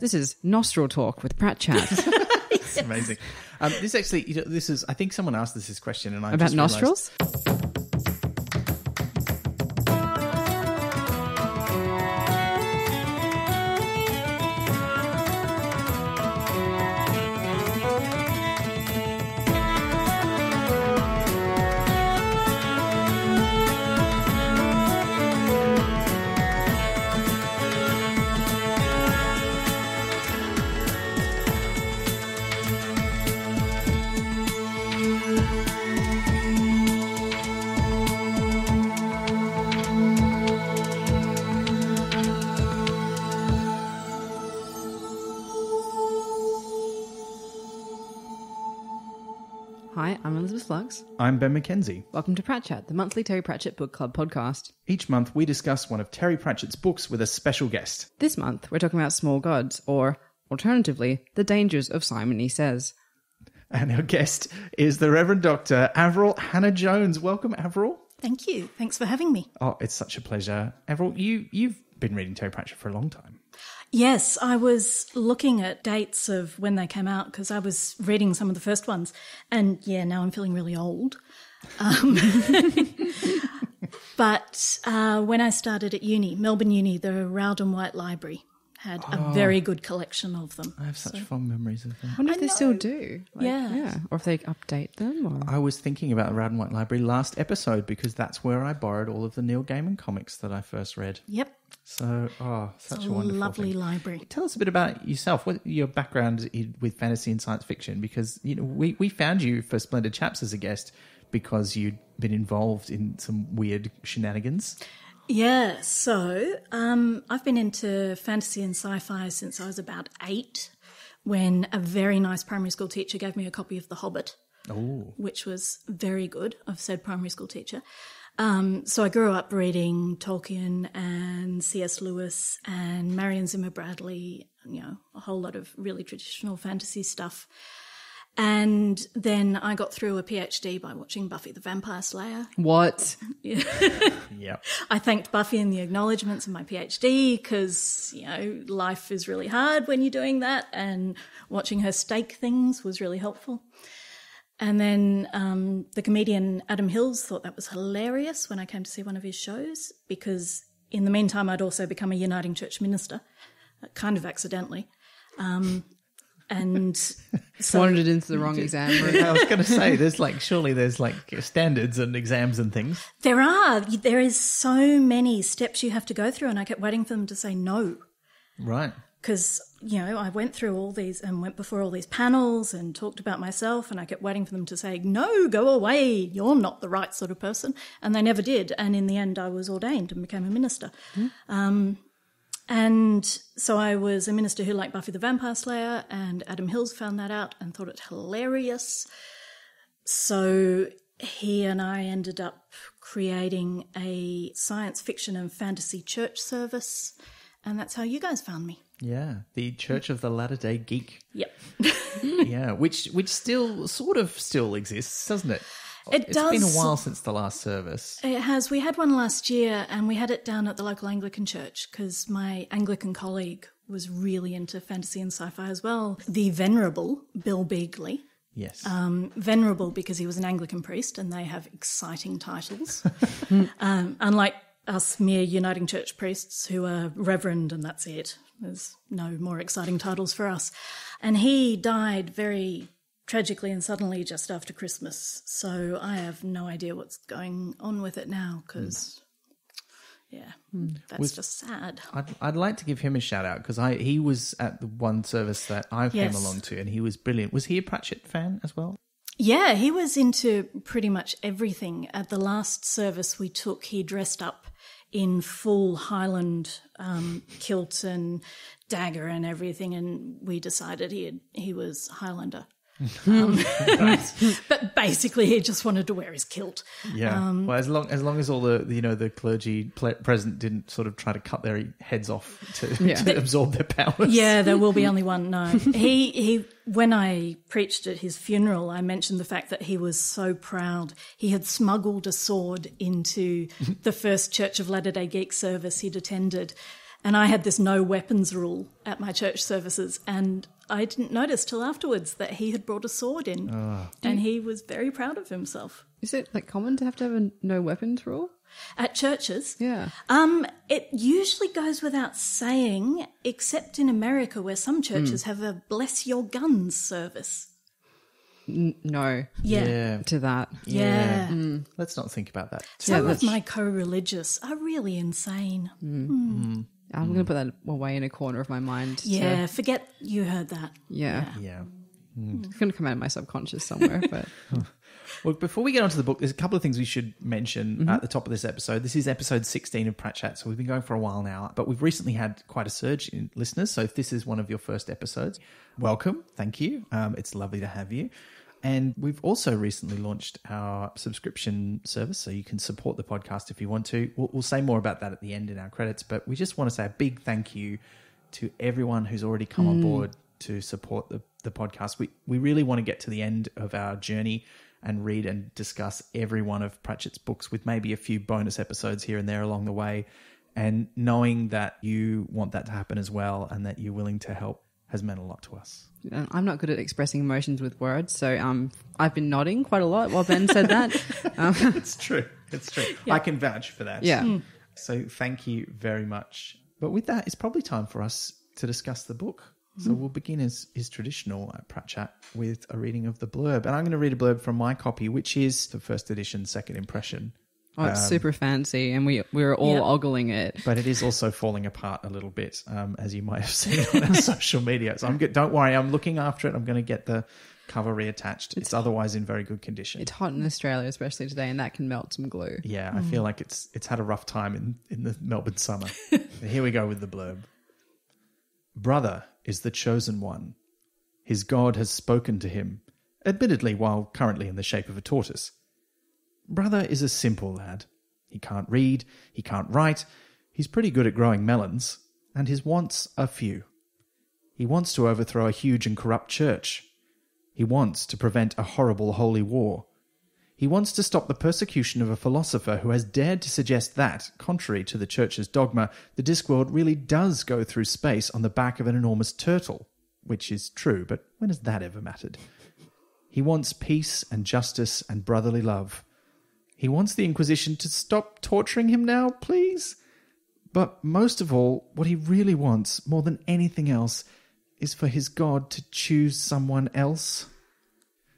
This is Nostril Talk with Pratchett. It's amazing. This actually, this is, I think someone asked us this question and I About just nostrils? Hi, I'm Elizabeth Luggs. I'm Ben McKenzie. Welcome to Pratchett, the monthly Terry Pratchett Book Club podcast. Each month we discuss one of Terry Pratchett's books with a special guest. This month we're talking about Small Gods, or, alternatively, The Dangers of Simony Says. And our guest is the Reverend Doctor Avril Hannah-Jones. Welcome, Avril. Thank you. Thanks for having me. Oh, it's such a pleasure. Avril, you've been reading Terry Pratchett for a long time. Yes, I was looking at dates of when they came out because I was reading some of the first ones. And yeah, now I'm feeling really old. But when I started at uni, Melbourne Uni, the Rowden White Library had a very good collection of them. I have such fond memories of them. I wonder if they still do. Yeah. Or if they update them. Or... I was thinking about the Rowden White Library last episode because that's where I borrowed all of the Neil Gaiman comics that I first read. Yep. So, such a wonderful lovely thing. library. Tell us a bit about yourself, what your background with fantasy and science fiction, because we found you for Splendid Chaps as a guest because you'd been involved in some weird shenanigans. Yeah, so I've been into fantasy and sci-fi since I was about 8, when a very nice primary school teacher gave me a copy of The Hobbit, which was very good, of said primary school teacher. So I grew up reading Tolkien and C.S. Lewis and Marion Zimmer Bradley, a whole lot of really traditional fantasy stuff. And then I got through a PhD by watching Buffy the Vampire Slayer. What? Yeah. Yep. I thanked Buffy in the acknowledgements of my PhD because, life is really hard when you're doing that, and watching her stake things was really helpful. And then the comedian Adam Hills thought that was hilarious when I came to see one of his shows, because in the meantime I'd also become a Uniting Church minister, kind of accidentally. And so wandered into the wrong exam room. I was going to say, surely there's standards and exams and things. There is so many steps you have to go through, and I kept waiting for them to say no. Right. Because, I went through all these and went before all these panels and talked about myself, and I kept waiting for them to say, no, go away, you're not the right sort of person. And they never did. And in the end, I was ordained and became a minister. And so I was a minister who liked Buffy the Vampire Slayer, and Adam Hills found that out and thought it hilarious. So he and I ended up creating a science fiction and fantasy church service, and that's how you guys found me. Yeah, the Church of the Latter-day Geek. Yep. Yeah, which still exists, doesn't it? It's been a while since the last service. It has. We had one last year, and we had it down at the local Anglican church because my Anglican colleague was really into fantasy and sci-fi as well. The Venerable Bill Beagley. Yes. Venerable because he was an Anglican priest, and they have exciting titles. Unlike us mere Uniting Church priests who are reverend and that's it. There's no more exciting titles for us. And he died very tragically and suddenly just after Christmas. So I have no idea what's going on with it now because, that's just sad. I'd like to give him a shout out because he was at the one service that I came along to, and he was brilliant. Was he a Pratchett fan as well? Yeah, he was into pretty much everything. At the last service we took, he dressed up in full Highland kilt and dagger and everything, and we decided he was Highlander. But basically he just wanted to wear his kilt. Yeah. Well, as long as all the clergy present didn't sort of try to cut their heads off to absorb their powers. Yeah, there will be only one. No, he when I preached at his funeral, I mentioned the fact that he was so proud. He had smuggled a sword into the first Church of Latter-day Geek service he'd attended. And I had this no weapons rule at my church services, and I didn't notice till afterwards that he had brought a sword in, and he was very proud of himself. Is it like common to have a no weapons rule? At churches? Yeah. It usually goes without saying, except in America where some churches have a bless your guns service. No. Yeah. To that. Yeah. Let's not think about that. Some of my co-religious are really insane. I'm going to put that away in a corner of my mind. Yeah, forget you heard that. Yeah. It's going to come out of my subconscious somewhere. But Well, before we get onto the book, there's a couple of things we should mention at the top of this episode. This is episode 16 of Pratchett, so we've been going for a while now, but we've recently had quite a surge in listeners. So if this is one of your first episodes, welcome. Thank you. It's lovely to have you. And we've also recently launched our subscription service, so you can support the podcast if you want to. We'll say more about that at the end in our credits, but we just want to say a big thank you to everyone who's already come on board to support the podcast. We really want to get to the end of our journey and read and discuss every one of Pratchett's books with maybe a few bonus episodes here and there along the way. And knowing that you want that to happen as well and that you're willing to help has meant a lot to us. I'm not good at expressing emotions with words, so I've been nodding quite a lot while Ben said that. It's true. It's true. Yeah. I can vouch for that. Yeah. So thank you very much. But with that, it's probably time for us to discuss the book. So we'll begin as is traditional at Pratchett with a reading of the blurb. And I'm going to read a blurb from my copy, which is the first edition, second impression. Oh, it's super fancy, and we're all ogling it. But it is also falling apart a little bit, as you might have seen on our social media. So don't worry, I'm looking after it. I'm going to get the cover reattached. It's otherwise in very good condition. It's hot in Australia, especially today, and that can melt some glue. Yeah, I feel like it's had a rough time in the Melbourne summer. Here we go with the blurb. Brother is the chosen one. His God has spoken to him, admittedly while currently in the shape of a tortoise. Brother is a simple lad. He can't read, he can't write, he's pretty good at growing melons, and his wants are few. He wants to overthrow a huge and corrupt church. He wants to prevent a horrible holy war. He wants to stop the persecution of a philosopher who has dared to suggest that, contrary to the church's dogma, the Discworld really does go through space on the back of an enormous turtle, which is true, but when has that ever mattered? He wants peace and justice and brotherly love. He wants the Inquisition to stop torturing him now, please. But most of all, what he really wants, more than anything else, is for his God to choose someone else.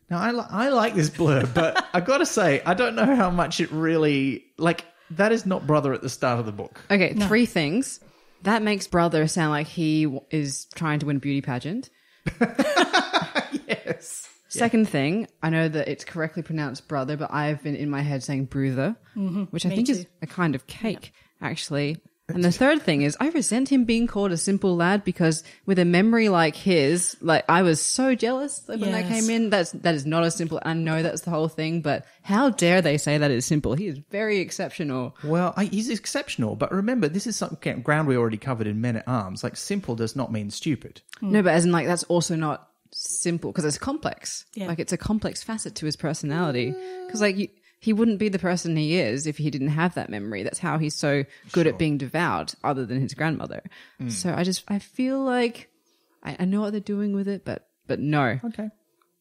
Now, I like this blurb, but I've got to say, I don't know how much it really... Like, that is not Brother at the start of the book. Okay, no. 3 things. That makes Brother sound like he is trying to win a beauty pageant. Yes. Second thing, I know that it's correctly pronounced brother, but I've been in my head saying Brutha, which I think is a kind of cake, actually. And the third thing is I resent him being called a simple lad because with a memory like his, like I was so jealous when that came in. That is not a simple, I know that's the whole thing, but how dare they say that is simple? He is very exceptional. Well, he's exceptional, but remember, this is some ground we already covered in Men at Arms. Like simple does not mean stupid. No, but as in like that's also not simple because it's complex. Yeah. Like it's a complex facet to his personality because like he wouldn't be the person he is if he didn't have that memory. That's how he's so good at being devout other than his grandmother. So I feel like I know what they're doing with it, but no. Okay.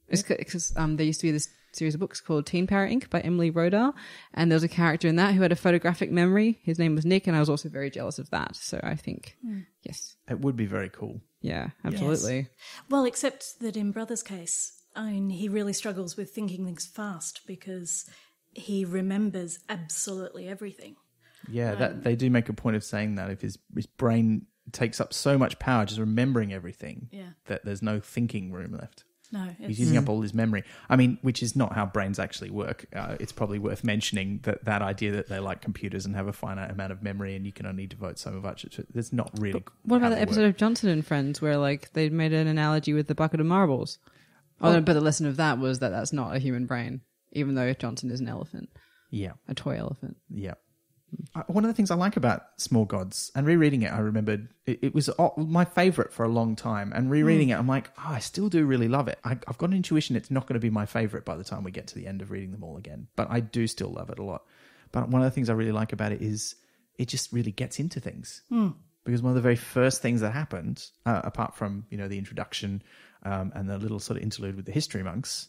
It's because there used to be this series of books called Teen Power Inc. by Emily Rodar, and there was a character in that who had a photographic memory. His name was Nick, and I was also very jealous of that. So I think, yes. It would be very cool. Yeah, absolutely. Yes. Well, except that in Brother's case, I mean, he really struggles with thinking things fast because he remembers absolutely everything. Yeah, that they do make a point of saying that if his brain takes up so much power just remembering everything that there's no thinking room left. No, he's using up all his memory. I mean, which is not how brains actually work. It's probably worth mentioning that idea that they're like computers and have a finite amount of memory and you can only devote so much. That's not really. But what about the episode of Johnson and Friends where like they made an analogy with the bucket of marbles? But the lesson of that was that that's not a human brain, even though Johnson is an elephant. Yeah, a toy elephant. Yeah. One of the things I like about Small Gods, and rereading it, I remembered it was my favourite for a long time. And rereading it, I'm like, I still do really love it. I've got an intuition it's not going to be my favourite by the time we get to the end of reading them all again. But I do still love it a lot. But one of the things I really like about it is it just really gets into things. Because one of the very first things that happened, apart from, the introduction and the little sort of interlude with the history monks,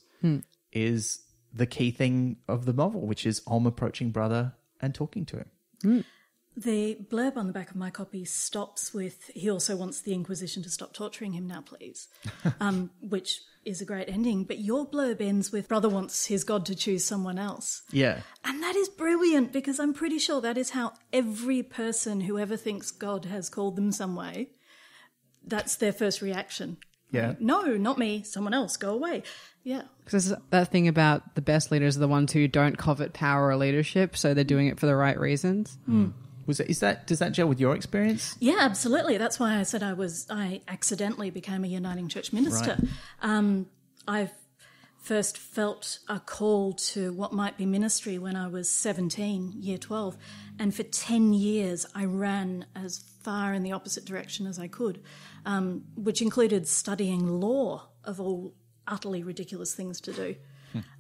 is the key thing of the novel, which is Om approaching Brother and talking to him. The blurb on the back of my copy stops with, he also wants the Inquisition to stop torturing him now, please, which is a great ending. But your blurb ends with, Brother wants his God to choose someone else. Yeah. And that is brilliant, because I'm pretty sure that is how every person who ever thinks God has called them some way, that's their first reaction. Yeah. Like, no, not me, someone else, go away. Yeah. Because that thing about the best leaders are the ones who don't covet power or leadership, so they're doing it for the right reasons. Does that gel with your experience? Yeah, absolutely. That's why I said I accidentally became a Uniting Church minister. Right. I first felt a call to what might be ministry when I was 17, year 12. And for 10 years, I ran as far in the opposite direction as I could, which included studying law, of all utterly ridiculous things to do.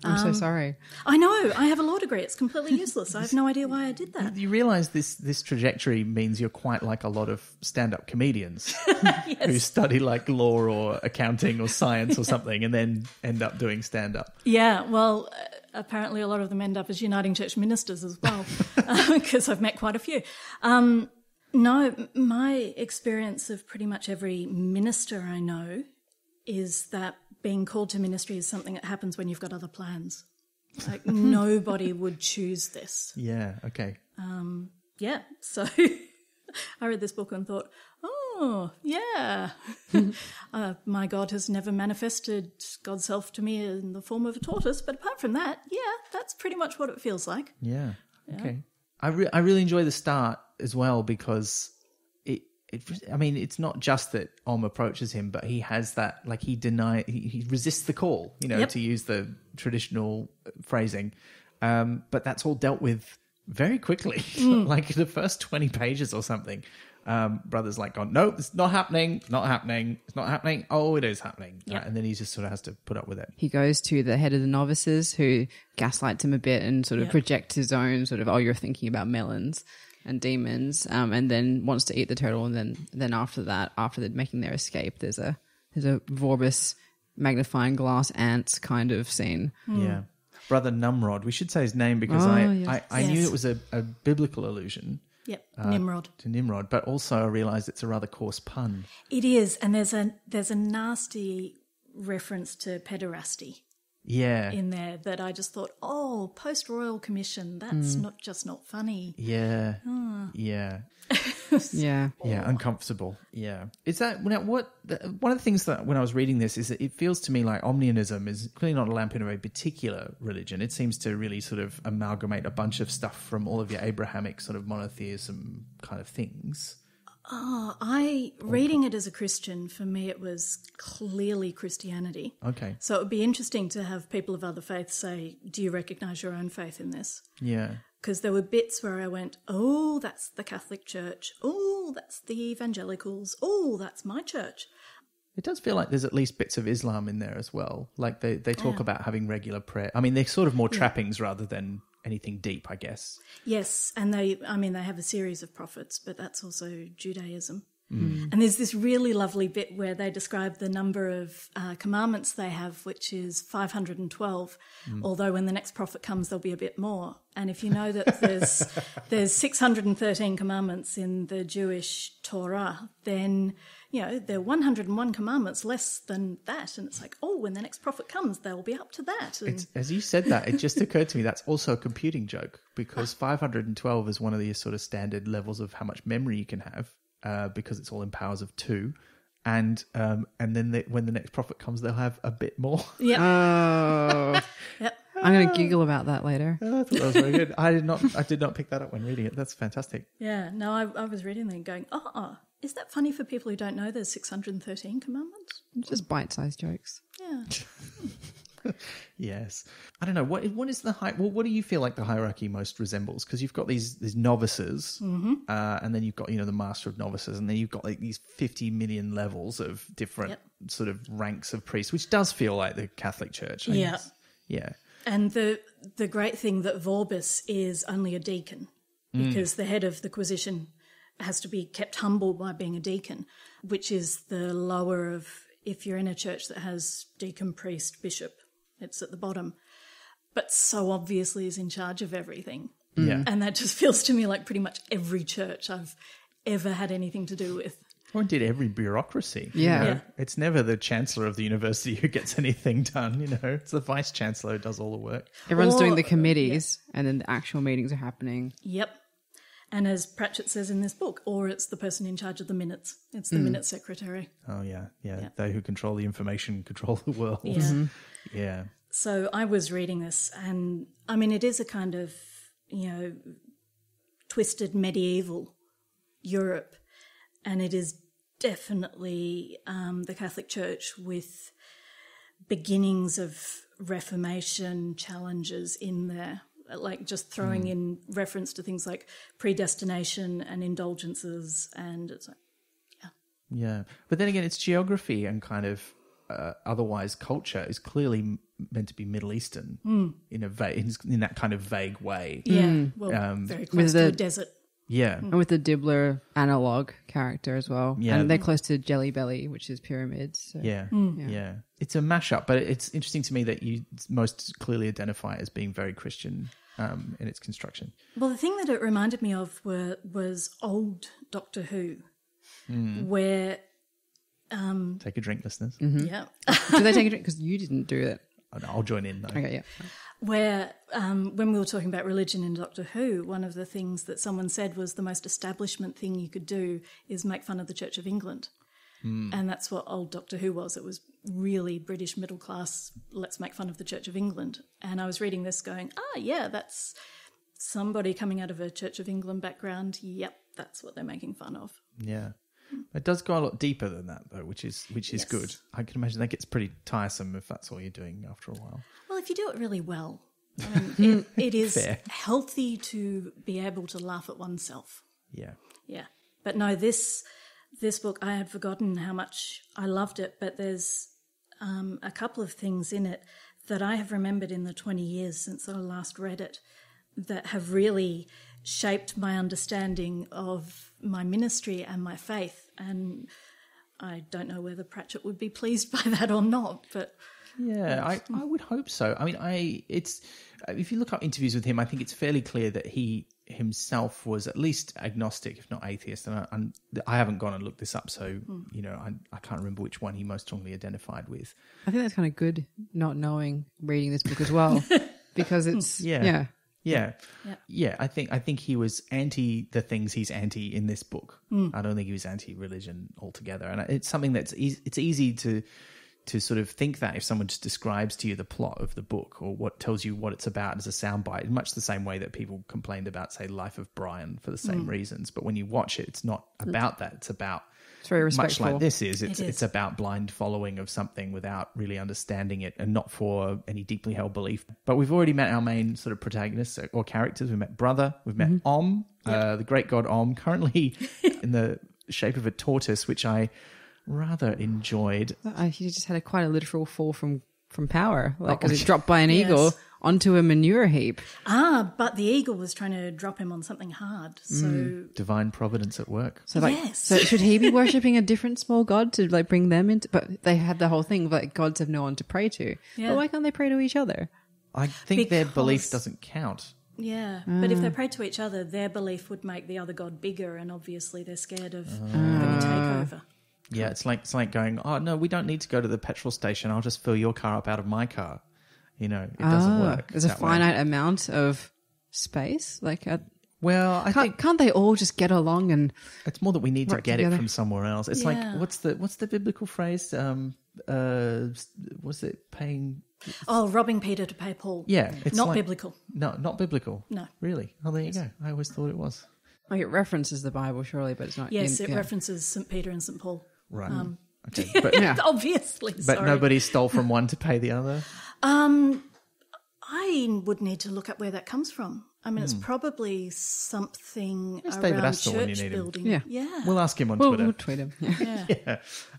I'm so sorry. I know. I have a law degree. It's completely useless. I have no idea why I did that. You realise this trajectory means you're quite like a lot of stand-up comedians who study like law or accounting or science or something and then end up doing stand-up. Yeah, well, apparently a lot of them end up as Uniting Church ministers as well, because I've met quite a few. No, my experience of pretty much every minister I know is that being called to ministry is something that happens when you've got other plans. Like, nobody would choose this. Yeah, okay. Yeah, so I read this book and thought, oh, yeah. My God has never manifested God's self to me in the form of a tortoise, but apart from that, yeah, that's pretty much what it feels like. Yeah, okay. I really enjoy the start as well, because it's not just that Om approaches him, but he has that, like, he resists the call, to use the traditional phrasing. But that's all dealt with very quickly, like the first 20 pages or something. Brother's like, gone, no, it's not happening, it's not happening, it's not happening. Oh, it is happening. Yep. And then he just sort of has to put up with it. He goes to the head of the novices, who gaslights him a bit and sort of projects his own sort of, oh, you're thinking about melons and demons, and then wants to eat the turtle, and then after that, after they're making their escape, there's a Vorbis magnifying glass ants kind of scene. Yeah. Brother Numrod. We should say his name because I knew it was a biblical allusion. Yep, Nimrod. To Nimrod, but also I realised it's a rather coarse pun. It is, and there's a nasty reference to pederasty. Yeah. In there that I just thought, oh, post-Royal Commission, that's not funny. Yeah. Yeah. Yeah. Yeah, uncomfortable. Yeah. Is that, one of the things that when I was reading this is that it feels to me like Omnianism is clearly not a lamp in a very particular religion. It seems to really sort of amalgamate a bunch of stuff from all of your Abrahamic sort of monotheism kind of things. Reading it as a Christian, for me it was clearly Christianity. Okay. So it would be interesting to have people of other faiths say, do you recognise your own faith in this? Yeah. Because there were bits where I went, oh, that's the Catholic Church. Oh, that's the evangelicals. Oh, that's my church. It does feel like there's at least bits of Islam in there as well. Like they talk about having regular prayer. I mean, they're sort of more trappings rather than anything deep, I guess. Yes, and they have a series of prophets, but that's also Judaism. And there's this really lovely bit where they describe the number of commandments they have, which is 512, although when the next prophet comes, there'll be a bit more. And if you know that there's 613 commandments in the Jewish Torah, then, there are 101 commandments less than that. And it's like, oh, when the next prophet comes, they'll be up to that. And as you said that, it just occurred to me that's also a computing joke, because 512 is one of the sort of standard levels of how much memory you can have. Because it's all in powers of 2, and then when the next prophet comes, they'll have a bit more. Yeah. Oh. Yep. I'm going to giggle about that later. Oh, I thought that was very good. I did not pick that up when reading it. That's fantastic. Yeah. No, I was reading that and going, is that funny for people who don't know there's 613 commandments? Just bite-sized jokes. Yeah. Yes. I don't know. What is the what do you feel like the hierarchy most resembles? Because you've got these novices, and then you've got the master of novices, and then you've got like these 50 million levels of different sort of ranks of priests, which does feel like the Catholic Church. I guess. Yeah. And the great thing that Vorbis is only a deacon, because the head of the Quisition has to be kept humble by being a deacon, which is the lower of, if you're in a church that has deacon, priest, bishop, it's at the bottom, but so obviously is in charge of everything. Yeah. And that just feels to me like pretty much every church I've ever had anything to do with. Or indeed every bureaucracy. Yeah. Yeah. It's never the chancellor of the university who gets anything done, It's the vice chancellor who does all the work. Everyone's Or- doing the committees, and then the actual meetings are happening. Yep. And as Pratchett says in this book, or it's the person in charge of the minutes. It's the minute secretary. Oh, yeah. They who control the information control the world. Yeah. Yeah. So I was reading this, and I mean, it is a kind of, twisted medieval Europe, and it is definitely the Catholic Church with beginnings of Reformation challenges in there, like just throwing in reference to things like predestination and indulgences, and it's like, Yeah. But then again, it's geography and kind of otherwise culture is clearly meant to be Middle Eastern in that kind of vague way. very close With to a the- desert. Yeah. And with the Dibbler analog character as well. Yeah. And they're close to Jelly Belly, which is pyramids. So. Yeah. It's a mashup, but it's interesting to me that you most clearly identify it as being very Christian in its construction. Well, the thing that it reminded me of was old Doctor Who, where Take a drink, listeners. yeah, Do they take a drink? Because you didn't do it. Oh, no, I'll join in, though. Okay, yeah. where when we were talking about religion in Doctor Who, one of the things that someone said was the most establishment thing you could do is make fun of the Church of England. And that's what old Doctor Who was. It was really British middle class, let's make fun of the Church of England. And I was reading this going, yeah, that's somebody coming out of a Church of England background. Yep, that's what they're making fun of. Yeah. It does go a lot deeper than that, though, which is Yes. good. I can imagine that gets pretty tiresome if that's all you're doing after a while. Well, if you do it really well, I mean, it is Fair. healthy to be able to laugh at oneself. Yeah. Yeah. But no, this book, I had forgotten how much I loved it, but there's a couple of things in it that I have remembered in the 20 years since I last read it that have really shaped my understanding of my ministry and my faith. And I don't know whether Pratchett would be pleased by that or not, but... Yeah, I would hope so. I mean, it's if you look up interviews with him, I think it's fairly clear that he himself was at least agnostic, if not atheist. And I haven't gone and looked this up, so I can't remember which one he most strongly identified with. I think that's kind of good, not knowing, reading this book as well, because it's Yeah. I think he was anti the things he's anti in this book. I don't think he was anti-religion altogether, and it's something that's it's easy to sort of think that if someone just describes to you the plot of the book or what tells you what it's about as a soundbite, in much the same way that people complained about, say, Life of Brian for the same reasons. But when you watch it, it's not about that. It's about It's very respectful. much like this is. It is. It's about blind following of something without really understanding it and not for any deeply held belief. But we've already met our main sort of protagonists or characters. We've met Brutha. We've met Om, the great god Om, currently in the shape of a tortoise, which I rather enjoyed. He just had quite a literal fall from power, like because he dropped by an eagle Yes. onto a manure heap. But the eagle was trying to drop him on something hard. So Divine providence at work. So like, Yes. so should he be worshipping a different small god to like bring them into? But they had the whole thing of like gods have no one to pray to. Yeah. But why can't they pray to each other? I think their belief Because- doesn't count. yeah, but if they prayed to each other, their belief would make the other god bigger, and obviously they're scared of having a takeover. Yeah, it's like going, oh, no, we don't need to go to the petrol station. I'll just fill your car up out of my car. It doesn't work. There's a that way. finite amount of space. Like, Well, I think can't they all just get along and? it's more that we need to work get together. it from somewhere else. It's Yeah. like, what's the biblical phrase? Was it paying? Oh, robbing Peter to pay Paul. Yeah, it's Not like- biblical. No, not biblical. No. Really? Oh, there you go. I always thought it was. Like it references the Bible, surely, but it's not. Yes, in, it yeah. references St. Peter and St. Paul. Right. Okay, but Yeah. Obviously, but sorry. nobody stole from one to pay the other. I would need to look up where that comes from. I mean, it's probably something It's David around Astor when you church need him. building. Yeah. Yeah. We'll ask him on We'll Twitter. tweet him. Yeah.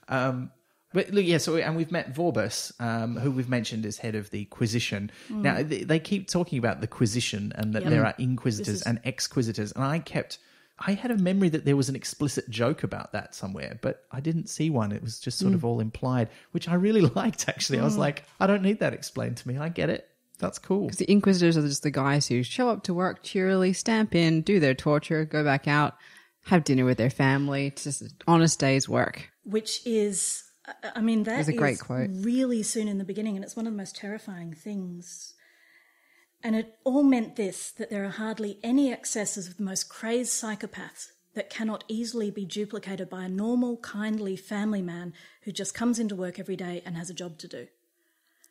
Yeah. But look, yeah. So, and we've met Vorbis, who we've mentioned as head of the Quisition. Now, they keep talking about the Quisition and that Yep. there are inquisitors This is- and exquisitors, and I kept I had a memory that there was an explicit joke about that somewhere, but I didn't see one. It was just sort of all implied, which I really liked, actually. I was like, I don't need that explained to me. I get it. That's cool. Because the Inquisitors are just the guys who show up to work cheerily, stamp in, do their torture, go back out, have dinner with their family. It's just an honest day's work. Which is, I mean, that is a great quote. Really soon in the beginning, and it's one of the most terrifying things. And it all meant this, that there are hardly any excesses of the most crazed psychopaths that cannot easily be duplicated by a normal, kindly family man who just comes into work every day and has a job to do.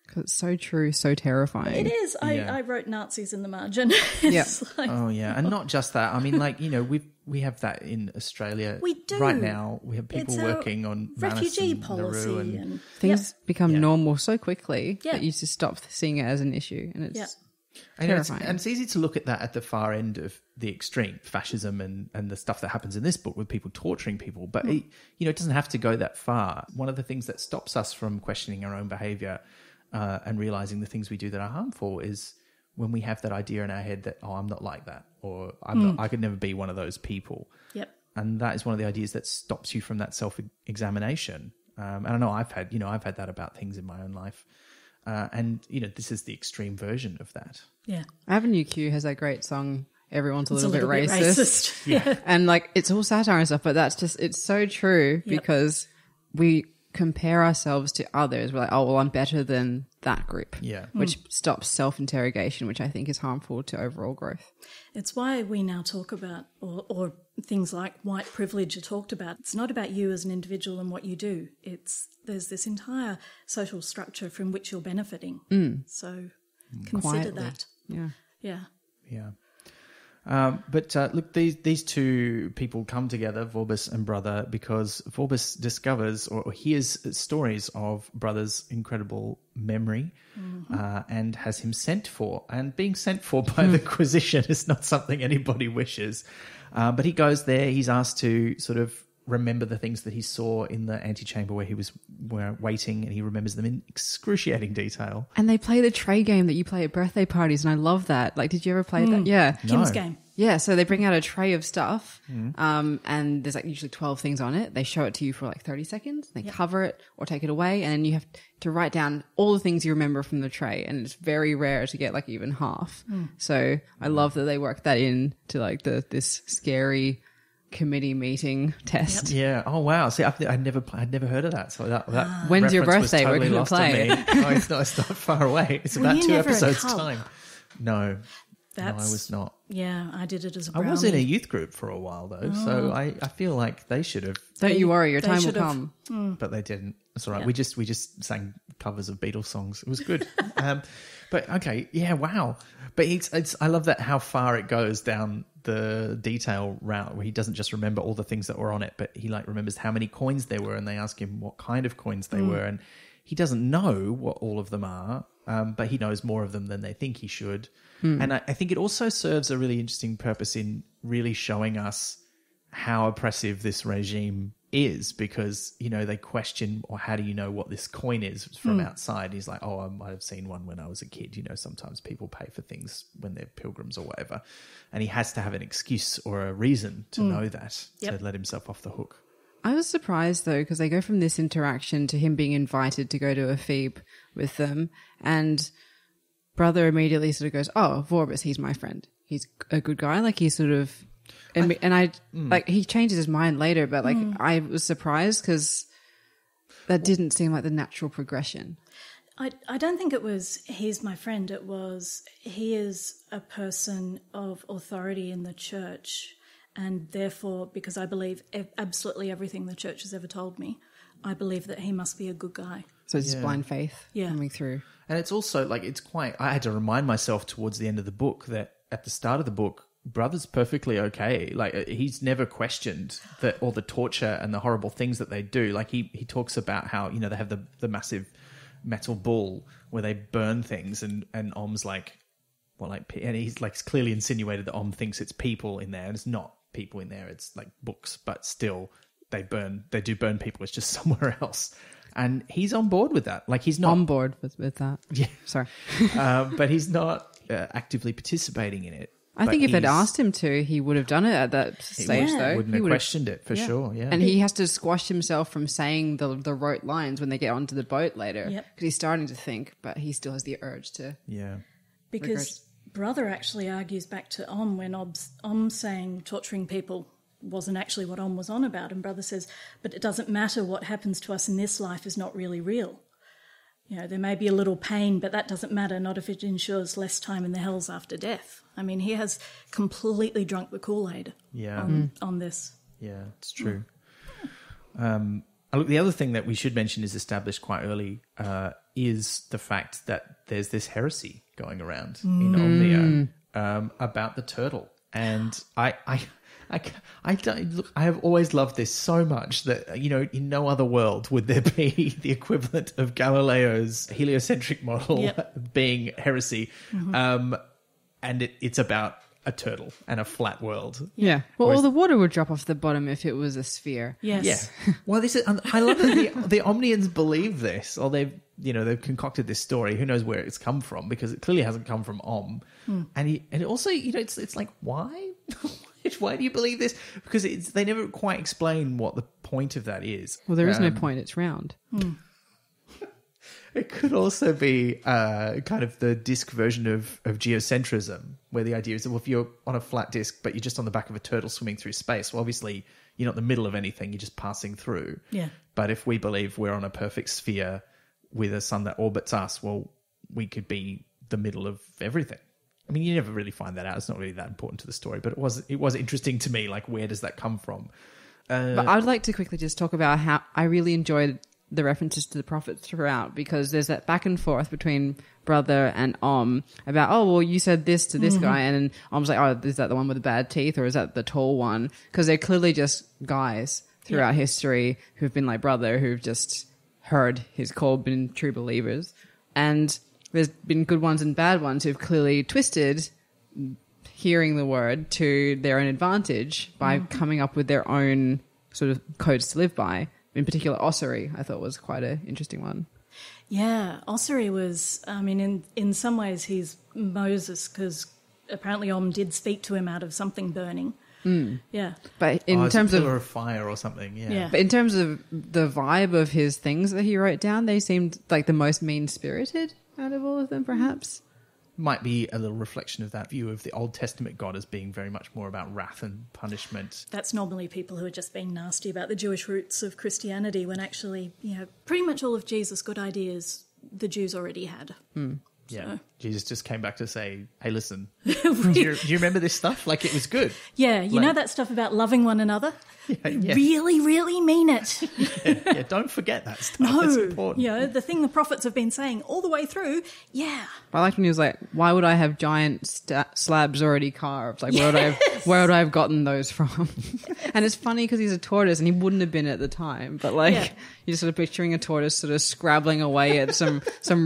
Because it's so true, so terrifying. It is. I wrote Nazis in the margin. Yeah. Like, Oh, yeah. And not just that. I mean, like, you know, we have that in Australia. We do. Right now. We have people It's our working on refugee Manus policy Nauru and and Things become normal so quickly Yeah. that you just stop seeing it as an issue. And it's terrifying. And it's easy to look at that at the far end of the extreme, fascism and the stuff that happens in this book with people torturing people. But, it doesn't have to go that far. One of the things that stops us from questioning our own behaviour and realising the things we do that are harmful is when we have that idea in our head that, I'm not like that, or I could never be one of those people. Yep. And that is one of the ideas that stops you from that self-examination. And I know I've had that about things in my own life. And this is the extreme version of that. Yeah. Avenue Q has that great song, Everyone's a little bit bit racist. Yeah. And like, it's all satire and stuff, but it's so true because we compare ourselves to others. We're like, oh, well, I'm better than that group. Yeah. Which stops self-interrogation, which I think is harmful to overall growth. It's why we now talk about, or things like white privilege are talked about. It's not about you as an individual and what you do. There's this entire social structure from which you're benefiting. So consider Quietly. that. Yeah. Yeah. Yeah. But look, these two people come together, Vorbis and Brutha, because Vorbis discovers or hears stories of Brutha's incredible memory and has him sent for. And being sent for by the Quisition is not something anybody wishes. But he goes there, he's asked to sort of remember the things that he saw in the antechamber where he was waiting, and he remembers them in excruciating detail. And they play the tray game that you play at birthday parties, and I love that. Like, did you ever play that? Yeah. Kim's game. Yeah, so they bring out a tray of stuff, and there's like usually 12 things on it. They show it to you for like 30 seconds. They cover it or take it away, and then you have to write down all the things you remember from the tray. And it's very rare to get like even half. So I love that they work that in to like this scary committee meeting test. Yeah. Oh wow. See, I'd never heard of that. So that When's your reference was birthday? totally We're gonna lost play on me. Oh, it's not far away. It's about you 2 never a episodes cub? time. No, I That's, was not. Yeah, I did it as a I brownie. was in a youth group for a while though, so I feel like they should have, Don't you worry, your they time will should have- come. but they didn't. That's all right. Yeah. We just sang covers of Beatles songs. It was good. But okay, yeah, wow. But it's I love that how far it goes down the detail route where he doesn't just remember all the things that were on it, but he like remembers how many coins there were, and they ask him what kind of coins they were, and he doesn't know what all of them are, but he knows more of them than they think he should. And I think it also serves a really interesting purpose in really showing us how oppressive this regime is, because, you know, they question, or how do you know what this coin is from outside? He's like, oh, I might have seen one when I was a kid. You know, sometimes people pay for things when they're pilgrims or whatever. And he has to have an excuse or a reason to know that, to let himself off the hook. I was surprised though, because they go from this interaction to him being invited to go to Ephebe with them, and Brutha immediately sort of goes, oh, Vorbis, he's my friend. He's a good guy. Like, he sort of, like, he changes his mind later, but like, I was surprised because that didn't seem like the natural progression. I don't think it was he's my friend. It was he is a person of authority in the church, and therefore, because I believe absolutely everything the church has ever told me, I believe that he must be a good guy. So it's just blind faith coming through. And it's also like, I had to remind myself towards the end of the book that at the start of the book, Brutha's perfectly okay. Like, he's never questioned all the torture and the horrible things that they do. Like, he talks about how, you know, they have the massive metal bull where they burn things, and Om's like, well, like, and he's like clearly insinuated that Om thinks it's people in there, and it's not people in there, it's like books, but still they do burn people, it's just somewhere else. And he's on board with that. Like, he's not on board with that. Yeah. Sorry. But he's not actively participating in it. I think if they'd asked him to, he would have done it at that stage, though. Wouldn't have questioned it, for sure, yeah. And he has to squash himself from saying the rote lines when they get onto the boat later. Because he's starting to think, but he still has the urge to... Yeah. Because Brother actually argues back to Om when Om's saying torturing people wasn't actually what Om was on about. And Brother says, but it doesn't matter, what happens to us in this life is not really real. You know, there may be a little pain, but that doesn't matter, not if it ensures less time in the hells after death. I mean, he has completely drunk the Kool-Aid on this. Yeah, it's true. Look, the other thing that we should mention is established quite early is the fact that there's this heresy going around in Omnia about the turtle. And I have always loved this so much that, you know, in no other world would there be the equivalent of Galileo's heliocentric model being heresy. And it's about a turtle and a flat world. Yeah. Well, all the water would drop off the bottom if it was a sphere. Yes. Yeah. Well, I love that the Omnians believe this, or they've concocted this story. Who knows where it's come from, because it clearly hasn't come from Om. And it also, you know, it's like, why? Why do you believe this? Because they never quite explain what the point of that is. Well, there is no point. It's round. It could also be kind of the disc version of geocentrism, where the idea is that, well, if you're on a flat disc, but you're just on the back of a turtle swimming through space, well, obviously you're not in the middle of anything, you're just passing through. Yeah. But if we believe we're on a perfect sphere with a sun that orbits us, well, we could be the middle of everything. I mean, you never really find that out. It's not really that important to the story, but it was interesting to me, like, where does that come from? But I would like to quickly just talk about how I really enjoyed the references to the prophets throughout, because there's that back and forth between Brother and Om about, oh, well, you said this to this guy, and then Om's like, oh, is that the one with the bad teeth, or is that the tall one? Because they're clearly just guys throughout history who've been like Brother, who've just heard his call, been true believers. And there's been good ones and bad ones who've clearly twisted hearing the word to their own advantage by coming up with their own sort of codes to live by. In particular, Ossuary, I thought, was quite an interesting one. Yeah, Ossuary was, I mean, in some ways he's Moses, because apparently Om did speak to him out of something burning. Yeah. But in terms of pillar of fire or something, yeah. But in terms of the vibe of his things that he wrote down, they seemed like the most mean-spirited out of all of them, perhaps. Might be a little reflection of that view of the Old Testament God as being very much more about wrath and punishment. That's normally people who are just being nasty about the Jewish roots of Christianity, when actually, you know, pretty much all of Jesus' good ideas the Jews already had. Yeah, Jesus just came back to say, hey, listen, do you remember this stuff? Like, it was good. Yeah, you know that stuff about loving one another? Yeah. Really, really mean it. Yeah, don't forget that stuff. No, it's important. You know, the thing the prophets have been saying all the way through, I like when he was like, why would I have giant slabs already carved? Like, where would I have gotten those from? And it's funny because he's a tortoise and he wouldn't have been at the time. But, like, you're sort of picturing a tortoise sort of scrabbling away at some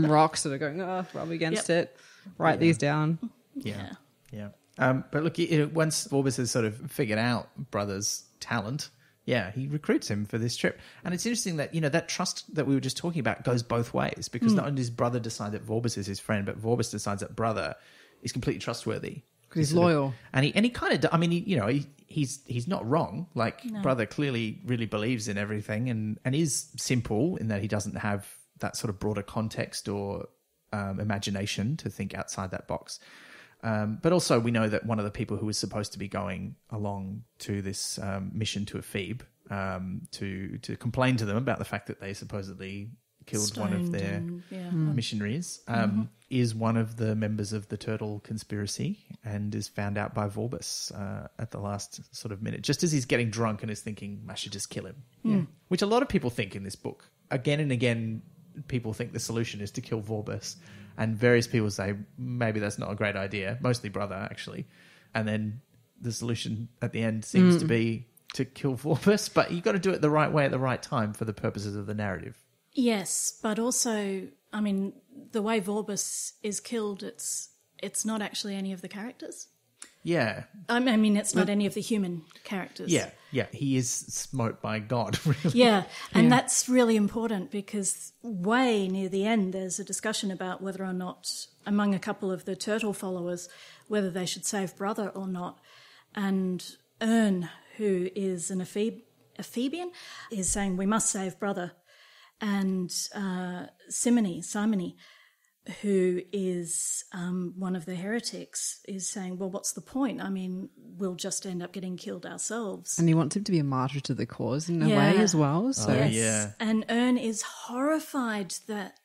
rocks that are going, rub against it. Write these down. Yeah. But look, once Vorbis has sort of figured out Brother's talent, he recruits him for this trip. And it's interesting that, you know, that trust that we were just talking about goes both ways, because not only does Brother decide that Vorbis is his friend, but Vorbis decides that Brother is completely trustworthy. Because he's loyal. And he kind of, I mean, he's not wrong. Like, Brother clearly really believes in everything and is simple in that he doesn't have that sort of broader context or imagination to think outside that box. But also we know that one of the people who was supposed to be going along to this mission to Ephebe to complain to them about the fact that they supposedly killed one of their missionaries is one of the members of the Turtle conspiracy and is found out by Vorbis at the last sort of minute, just as he's getting drunk and is thinking, I should just kill him. Which a lot of people think in this book. Again and again, people think the solution is to kill Vorbis, and various people say maybe that's not a great idea, mostly Brother actually, and then the solution at the end seems to be to kill Vorbis, but you've got to do it the right way at the right time for the purposes of the narrative. Yes, but also, I mean, the way Vorbis is killed, it's not actually any of the characters. Yeah. I mean, it's not any of the human characters. Yeah. He is smote by God, really. Yeah, and that's really important, because way near the end there's a discussion about whether or not among a couple of the turtle followers whether they should save Brother or not. And Ern, who is an Ephebian, is saying we must save Brother. And Simony, who is one of the heretics, is saying, well, what's the point? I mean, we'll just end up getting killed ourselves. And he wants him to be a martyr to the cause in a way as well. So. Yes. Yeah. And Ern is horrified that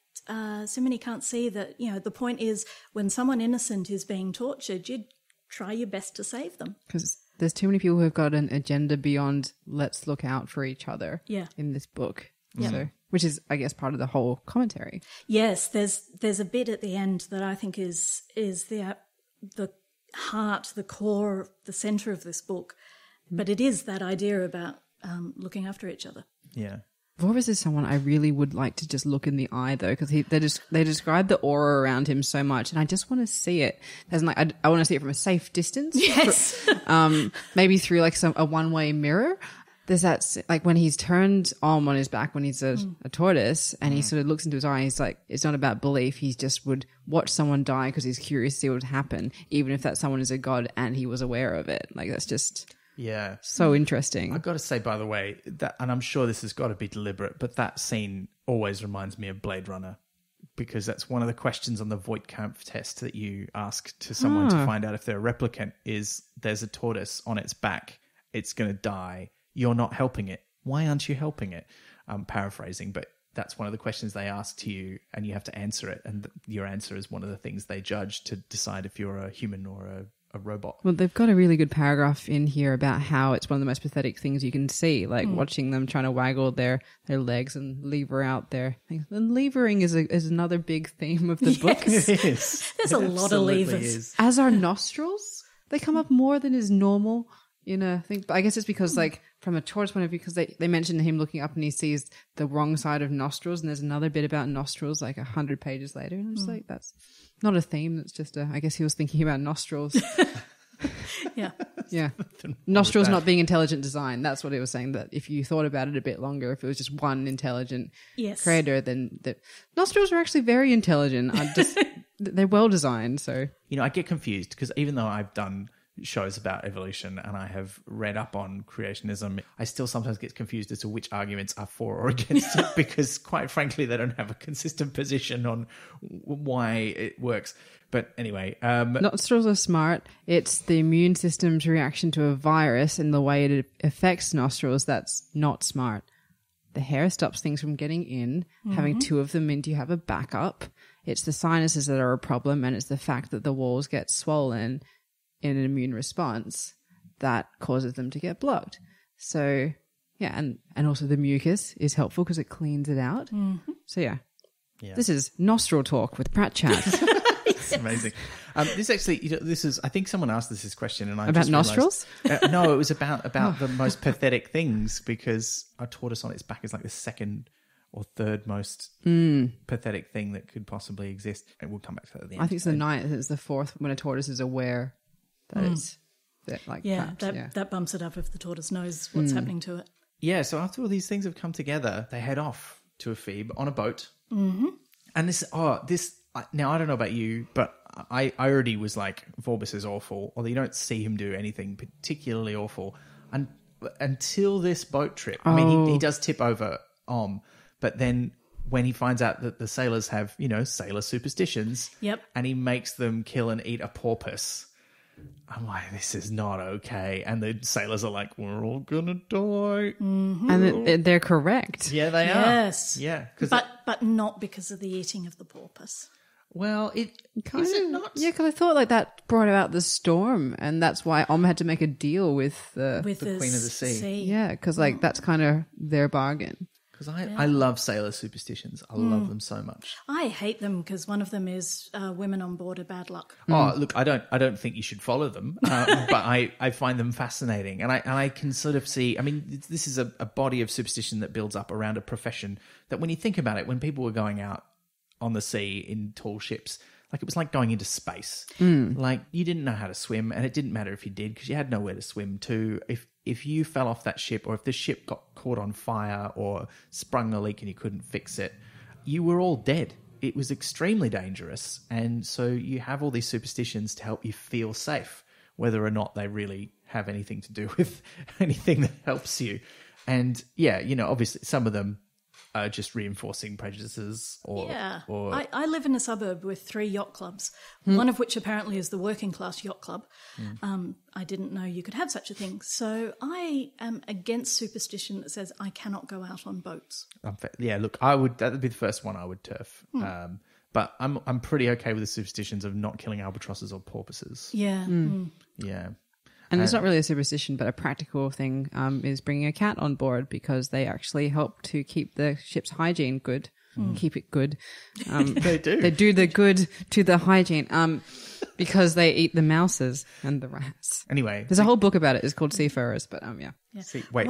Simony can't see that, the point is when someone innocent is being tortured, you try your best to save them. Because there's too many people who have got an agenda beyond let's look out for each other in this book. Yeah. So, which is, I guess, part of the whole commentary. Yes, there's a bit at the end that I think is the heart, the core, the centre of this book. But it is that idea about looking after each other. Yeah. Vorbis is someone I really would like to just look in the eye, though, because they describe the aura around him so much, and I just want to see it. As like I want to see it from a safe distance. Yes. Maybe through like a one-way mirror. There's that, like when he's turned on his back when he's a tortoise, and he sort of looks into his eye, he's like, it's not about belief. He just would watch someone die because he's curious to see what would happen, even if that someone is a god and he was aware of it. Like that's just... Yeah. So interesting. I've got to say, by the way, that, and I'm sure this has got to be deliberate, but that scene always reminds me of Blade Runner, because that's one of the questions on the Voigtkampf test that you ask to someone to find out if they're a replicant is there's a tortoise on its back. It's going to die. You're not helping it. Why aren't you helping it? I'm paraphrasing, but that's one of the questions they ask to you, and you have to answer it. And your answer is one of the things they judge to decide if you're a human or a robot. Well, they've got a really good paragraph in here about how it's one of the most pathetic things you can see, like watching them trying to waggle their legs and lever out their things. And levering is another big theme of the book. It is. There's a lot of levers. Is. As are nostrils. They come up more than is normal in a thing. But I guess it's because, like, from a tortoise point of view, because they mention him looking up and he sees the wrong side of nostrils, and there's another bit about nostrils like 100 pages later, and I'm just like, that's not a theme. That's just I guess he was thinking about nostrils. Yeah. Yeah. Nostrils not being intelligent design. That's what he was saying, that if you thought about it a bit longer, if it was just one intelligent creator, then the nostrils are actually very intelligent. They're well designed. So, I get confused because even though I've done shows about evolution and I have read up on creationism, I still sometimes get confused as to which arguments are for or against it, because quite frankly, they don't have a consistent position on why it works. But anyway, nostrils are smart. It's the immune system's reaction to a virus and the way it affects nostrils that's not smart. The hair stops things from getting in. Having two of them means you have a backup. It's the sinuses that are a problem, and it's the fact that the walls get swollen in an immune response that causes them to get blocked. So, yeah, and also the mucus is helpful because it cleans it out. So, yeah. This is Nostril Talk with Pratchett. It's amazing. This actually, this is, I think someone asked us this question, and I about just nostrils? No, it was about the most pathetic things, because a tortoise on its back is like the second or third most pathetic thing that could possibly exist. And we'll come back to that at the end. I think it's the ninth. It's the fourth when a tortoise is aware that it's like that bumps it up if the tortoise knows what's happening to it. Yeah, so after all these things have come together, they head off to Ephebe on a boat. And now I don't know about you, but I already was like, Vorbis is awful, although you don't see him do anything particularly awful until this boat trip. I mean, he does tip over but then when he finds out that the sailors have, sailor superstitions, and he makes them kill and eat a porpoise, I'm like, this is not okay. And the sailors are like, we're all gonna die. And they're correct. Yeah, they are. Yes. Yeah. But not because of the eating of the porpoise. Well, is it not? Yeah, because I thought like that brought about the storm, and that's why had to make a deal with the Queen of the Sea. Yeah, because like that's kind of their bargain. Because I love sailor superstitions. I love them so much. I hate them because one of them is women on board are bad luck. Oh, look, I don't think you should follow them, but I find them fascinating, and I can sort of see. I mean, this is a body of superstition that builds up around a profession that, when you think about it, when people were going out on the sea in tall ships, like it was like going into space. Like you didn't know how to swim, and it didn't matter if you did because you had nowhere to swim to. If you fell off that ship, or if the ship got caught on fire or sprung a leak and you couldn't fix it, you were all dead it was extremely dangerous. And so you have all these superstitions to help you feel safe, whether or not they really have anything to do with anything that helps you. And yeah, obviously some of them are just reinforcing prejudices I live in a suburb with 3 yacht clubs, one of which apparently is the working class yacht club. I didn't know you could have such a thing. So I am against superstition that says I cannot go out on boats. Yeah, look, that would be the first one I would turf. But I'm pretty okay with the superstitions of not killing albatrosses or porpoises. Yeah. Yeah. And it's not really a superstition, but a practical thing is bringing a cat on board because they actually help to keep the ship's hygiene good, keep it good. They do. They do the good to the hygiene because they eat the mouses and the rats. Anyway. There's a whole book about it. It's called Seafarers, but yeah.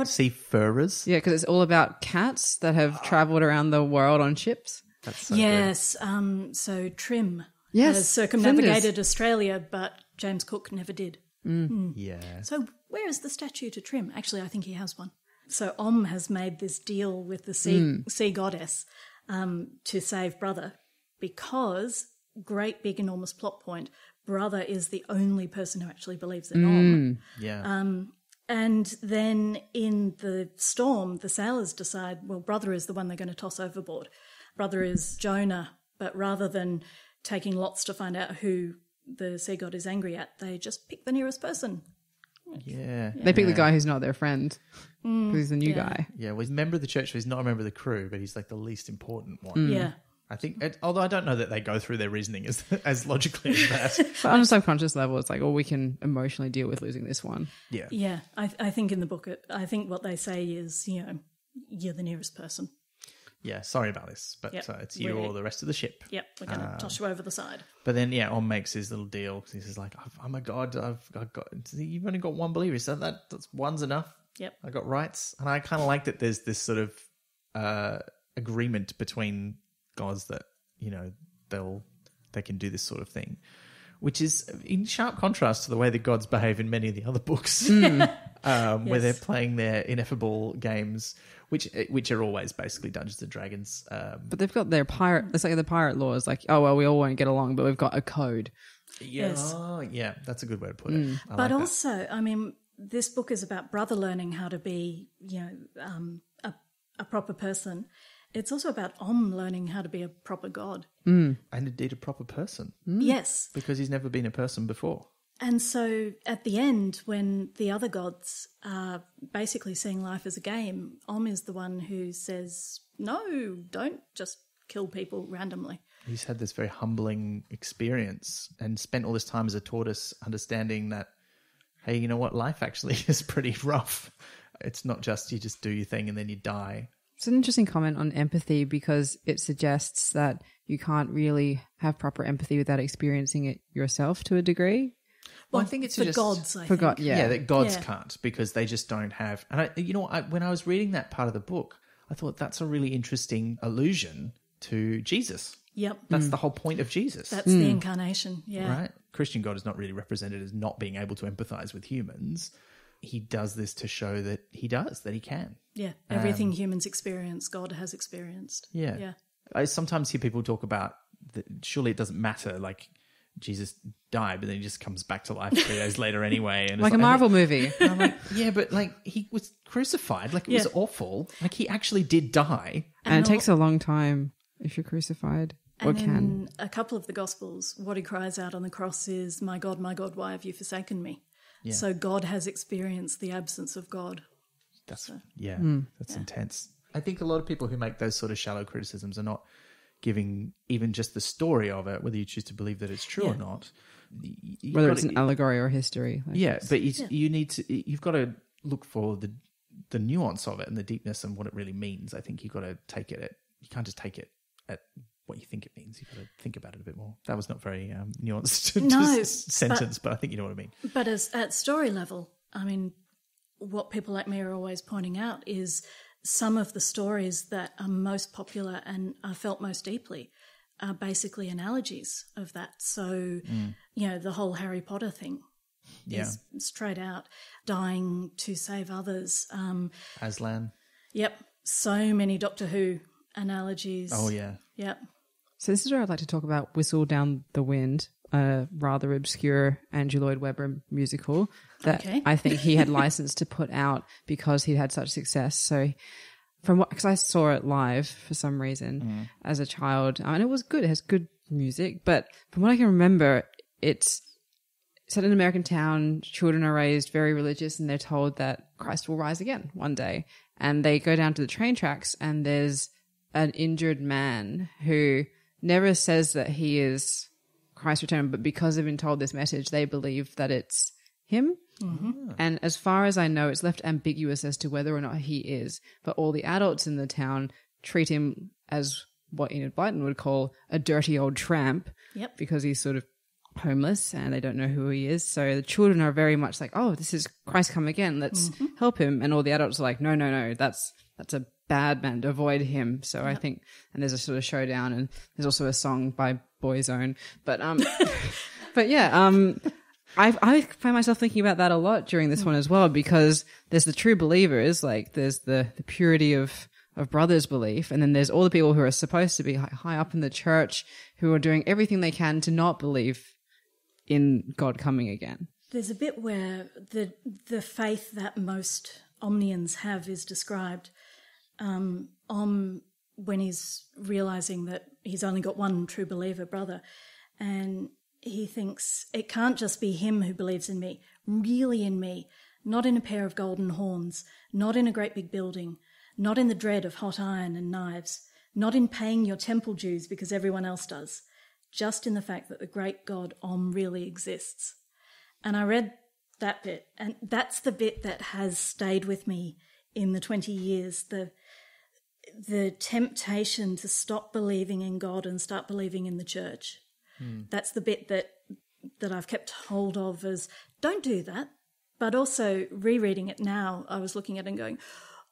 Seafarers? Yeah, because it's all about cats that have travelled around the world on ships. That's so yes. So Trim Yes, has circumnavigated Flinders. Australia, but James Cook never did. Yeah. So where is the statue to Trim? Actually, I think he has one. So Om has made this deal with the sea goddess to save Brutha because, great big enormous plot point, Brutha is the only person who actually believes in Om. Yeah. And then in the storm, the sailors decide, well, Brutha is the one they're going to toss overboard. Brutha is Jonah, but rather than taking lots to find out who the sea god is angry at, they just pick the nearest person. Yeah. They pick the guy who's not their friend because he's the new guy. Yeah, well, he's a member of the church, so he's not a member of the crew, but he's like the least important one. Yeah. I think, although I don't know that they go through their reasoning as logically as that. But on a subconscious level, it's like, oh, we can emotionally deal with losing this one. Yeah. Yeah, I think in the book, I think what they say is, you're the nearest person. Yeah, sorry about this, but it's you or the rest of the ship. Yep, we're going to toss you over the side. But then, Om makes his little deal because he's like, I'm a god. I've got. You've only got one believer, so that's one's enough. Yep. I got rights, and I kind of like that. There's this sort of agreement between gods that they can do this sort of thing, which is in sharp contrast to the way the gods behave in many of the other books, where they're playing their ineffable games. Which are always basically Dungeons and Dragons. But they've got their pirate. It's like the pirate law is like, oh well, we all won't get along, but we've got a code. Yes. Oh, yeah, that's a good way to put it. I But like also, I mean, this book is about Brutha learning how to be, a proper person. It's also about Om learning how to be a proper god. and indeed a proper person Yes. because he's never been a person before. And so at the end, when the other gods are basically seeing life as a game, Om is the one who says, no, don't just kill people randomly. He's had this very humbling experience and spent all this time as a tortoise understanding that, hey, you know what? Life actually is pretty rough. It's not just you just do your thing and then you die. It's an interesting comment on empathy because it suggests that you can't really have proper empathy without experiencing it yourself to a degree. Well, I think it's for just gods, I For think. God, yeah. that gods can't because they just don't have. And when I was reading that part of the book, I thought that's a really interesting allusion to Jesus. Yep. That's the whole point of Jesus. That's the incarnation, yeah. Right? Christian God is not really represented as not being able to empathize with humans. He does this to show that he can. Yeah, everything humans experience, God has experienced. Yeah. Yeah. I sometimes hear people talk about that surely it doesn't matter, like Jesus died, but then he just comes back to life 3 days later anyway. And Like a Marvel movie. And I'm like, yeah, but like he was crucified. Like it was awful. Like he actually did die. And it takes a long time if you're crucified. Or And can. in a couple of the Gospels, what he cries out on the cross is, my God, why have you forsaken me? Yeah. So God has experienced the absence of God. That's that's intense. I think a lot of people who make those sort of shallow criticisms are not giving even just the story of it, whether you choose to believe that it's true or not. Whether it's an allegory or history. But you've got to look for the nuance of it and the deepness and what it really means. I think you've got to take it you can't just take it at what you think it means. You've got to think about it a bit more. That was not very nuanced sentence, but I think you know what I mean. But at story level, I mean, what people like me are always pointing out is some of the stories that are most popular and are felt most deeply are basically analogies of that. So, the whole Harry Potter thing is straight out dying to save others. Aslan. Yep. So many Doctor Who analogies. Oh, yeah. Yep. So this is where I'd like to talk about Whistle Down the Wind, a rather obscure Andrew Lloyd Webber musical that I think he had licensed to put out because he'd had such success. So because I saw it live for some reason as a child, and it was good. It has good music, but from what I can remember, it's set in an American town. Children are raised very religious, and they're told that Christ will rise again one day. And they go down to the train tracks, and there's an injured man who never says that he is Christ's return, but because they've been told this message, they believe that it's him. Mm-hmm. And as far as I know, it's left ambiguous as to whether or not he is. But all the adults in the town treat him as what Enid Blyton would call a dirty old tramp, because he's sort of homeless and they don't know who he is. So the children are very much like, oh, this is Christ come again, let's help him. And all the adults are like, no, that's a bad man, avoid him. So I think, and there's a sort of showdown, and there's also a song by Boyzone. But but yeah, I find myself thinking about that a lot during this one as well, because there's the true believers, like there's the purity of brothers' belief, and then there's all the people who are supposed to be high up in the church who are doing everything they can to not believe in God coming again. There's a bit where the faith that most Omnians have is described. When he's realising that he's only got one true believer brother, and he thinks it can't just be him who believes in me, really in me, not in a pair of golden horns, not in a great big building, not in the dread of hot iron and knives, not in paying your temple dues because everyone else does, just in the fact that the great God Om really exists. And I read that bit, and that's the bit that has stayed with me in the 20 years, the temptation to stop believing in God and start believing in the church. That's the bit that I've kept hold of as, don't do that. But also rereading it now, I was looking at it and going,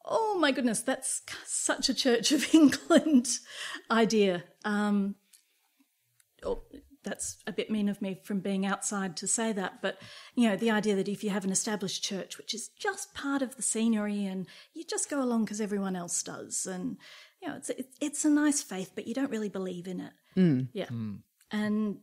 oh my goodness, that's such a Church of England idea. That's a bit mean of me from being outside to say that, but, you know, the idea that if you have an established church, which is just part of the scenery and you just go along because everyone else does, and, you know, it's a nice faith, but you don't really believe in it. And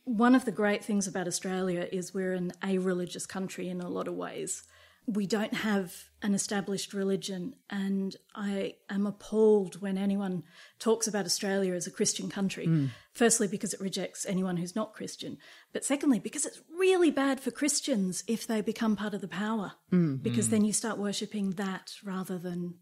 one of the great things about Australia is we're an a-religious country in a lot of ways. We don't have an established religion, and I am appalled when anyone talks about Australia as a Christian country. Firstly, because it rejects anyone who's not Christian, but secondly, because it's really bad for Christians if they become part of the power, because then you start worshipping that rather than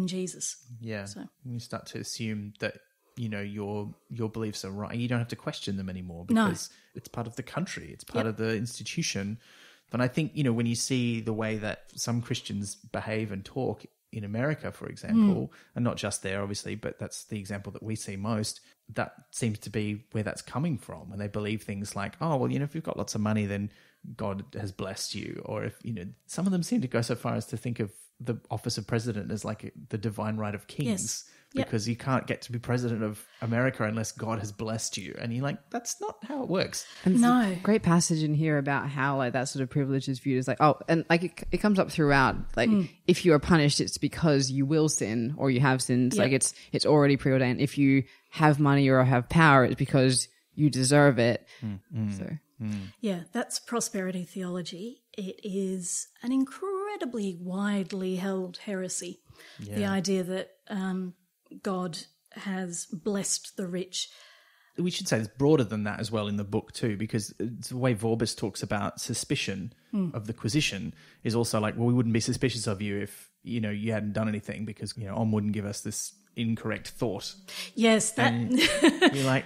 Jesus. Yeah, so you start to assume that, you know, your beliefs are right. You don't have to question them anymore because it's part of the country. It's part of the institution. But I think, you know, when you see the way that some Christians behave and talk in America, for example, and not just there, obviously, but that's the example that we see most, that seems to be where that's coming from. And they believe things like, oh, well, you know, if you've got lots of money, then God has blessed you. Or if, you know, some of them seem to go so far as to think of the office of president as like the divine right of kings. Because you can't get to be president of America unless God has blessed you. And you're like, that's not how it works. And there's a great passage in here about how like that sort of privilege is viewed as like, oh, and like it comes up throughout, like if you are punished, it's because you will sin or you have sinned. Like it's already preordained. If you have money or have power, it's because you deserve it. Yeah, that's prosperity theology. It is an incredibly widely held heresy. The idea that God has blessed the rich. We should say it's broader than that as well in the book too, because it's the way Vorbis talks about suspicion of the Quisition is also like, well, we wouldn't be suspicious of you if, you know, you hadn't done anything, because, you know, Om wouldn't give us this incorrect thought. Yes, that... And you're like,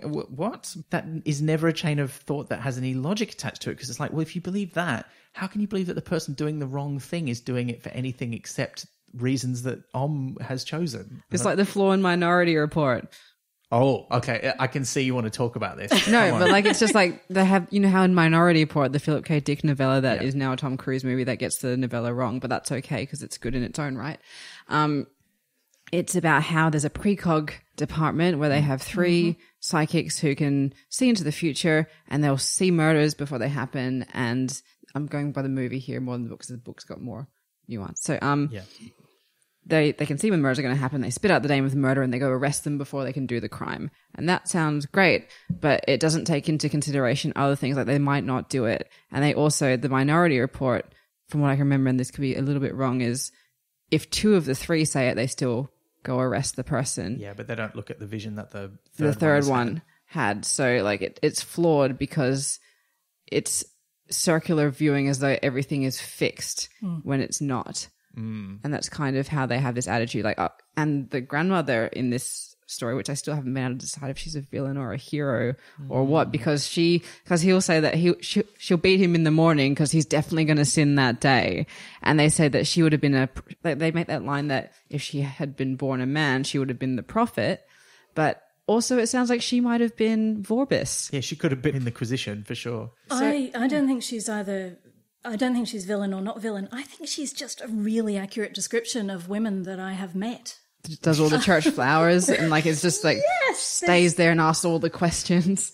what? That is never a chain of thought that has any logic attached to it, because it's like, well, if you believe that, how can you believe that the person doing the wrong thing is doing it for anything except reasons that Om has chosen? It's like the flaw in Minority Report. Oh, okay. I can see you want to talk about this. No, but like it's just like they have, you know how in Minority Report, the Philip K. Dick novella that is now a Tom Cruise movie that gets the novella wrong, but that's okay because it's good in its own right. It's about how there's a precog department where they have 3 psychics who can see into the future and they'll see murders before they happen. And I'm going by the movie here more than the book because the book's got more nuance. So, they can see when murders are going to happen. They spit out the name of the murderer and they go arrest them before they can do the crime. And that sounds great, but it doesn't take into consideration other things, like they might not do it. And they also, the Minority Report, from what I can remember, and this could be a little bit wrong, is if 2 of the 3 say it, they still go arrest the person. Yeah, but they don't look at the vision that the third one had. So like it's flawed because it's circular viewing as though everything is fixed when it's not. And that's kind of how they have this attitude. Like, and the grandmother in this story, which I still haven't been able to decide if she's a villain or a hero or what, because he'll say that she'll beat him in the morning because he's definitely going to sin that day. And they say that she would have been they make that line that if she had been born a man, she would have been the prophet. But also it sounds like she might have been Vorbis. Yeah, she could have been in the Quisition for sure. I don't think she's either. I don't think she's villain or not villain. I think she's just a really accurate description of women that I have met. Does all the church flowers and like it's just like stays there and asks all the questions.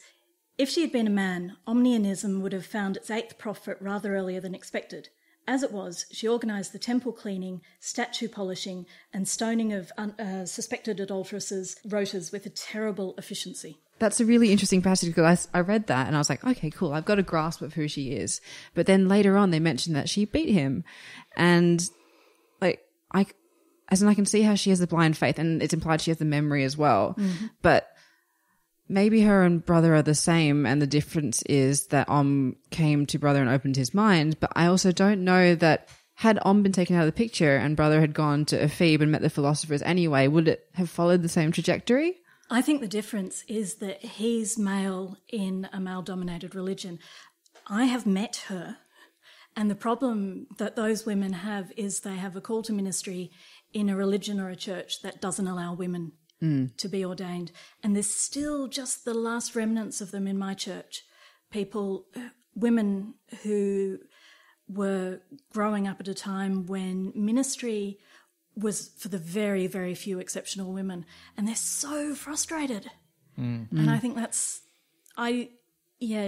If she had been a man, Omnianism would have found its 8th prophet rather earlier than expected. As it was, she organised the temple cleaning, statue polishing and stoning of suspected adulteresses, rotas with a terrible efficiency. That's a really interesting passage because I read that and I was like, okay, cool. I've got a grasp of who she is. But then later on they mentioned that she beat him. And like, I can see how she has the blind faith and it's implied she has the memory as well. Mm-hmm. But maybe her and brother are the same and the difference is that came to brother and opened his mind. But I also don't know that had been taken out of the picture and brother had gone to Ephebe and met the philosophers anyway, would it have followed the same trajectory? I think the difference is that he's male in a male-dominated religion. I have met her, and the problem that those women have is they have a call to ministry in a religion or a church that doesn't allow women to be ordained. And there's still just the last remnants of them in my church. Women who were growing up at a time when ministry was for the very, very few exceptional women. And they're so frustrated. And I think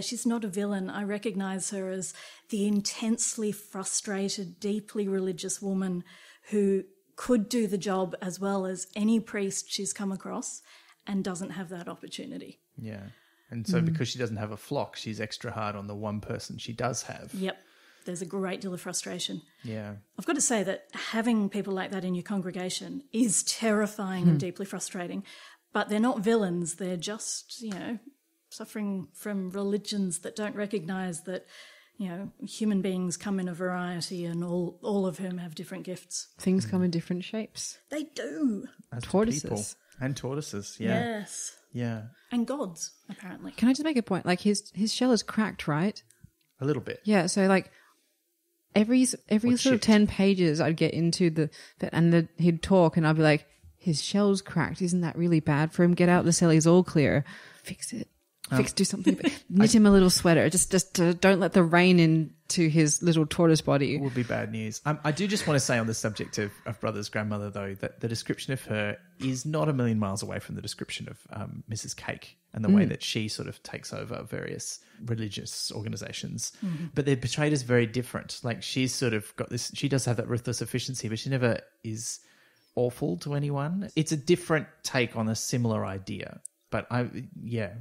she's not a villain. I recognise her as the intensely frustrated, deeply religious woman who could do the job as well as any priest she's come across and doesn't have that opportunity. Yeah. And so because she doesn't have a flock, she's extra hard on the one person she does have. Yep. There's a great deal of frustration. Yeah. I've got to say that having people like that in your congregation is terrifying and deeply frustrating, but they're not villains. They're just, suffering from religions that don't recognise that, human beings come in a variety and all of whom have different gifts. Things come in different shapes. They do. As tortoises. People. And tortoises, yeah. Yes. Yeah. And gods, apparently. Can I just make a point? Like his shell is cracked, right? A little bit. Yeah, so like every sort of 10 pages I'd get into he'd talk and I'd be like, his shell's cracked. Isn't that really bad for him? Get out the cell. He's all clear. Fix it. Do something. Knit him a little sweater. Just don't let the rain into his little tortoise body. It would be bad news. I do just want to say on the subject of Brother's grandmother, though, that the description of her is not a million miles away from the description of Mrs. Cake and the way that she sort of takes over various religious organisations. Mm-hmm. But they're portrayed as very different. Like she's sort of got this, she does have that ruthless efficiency, but she never is awful to anyone. It's a different take on a similar idea. But I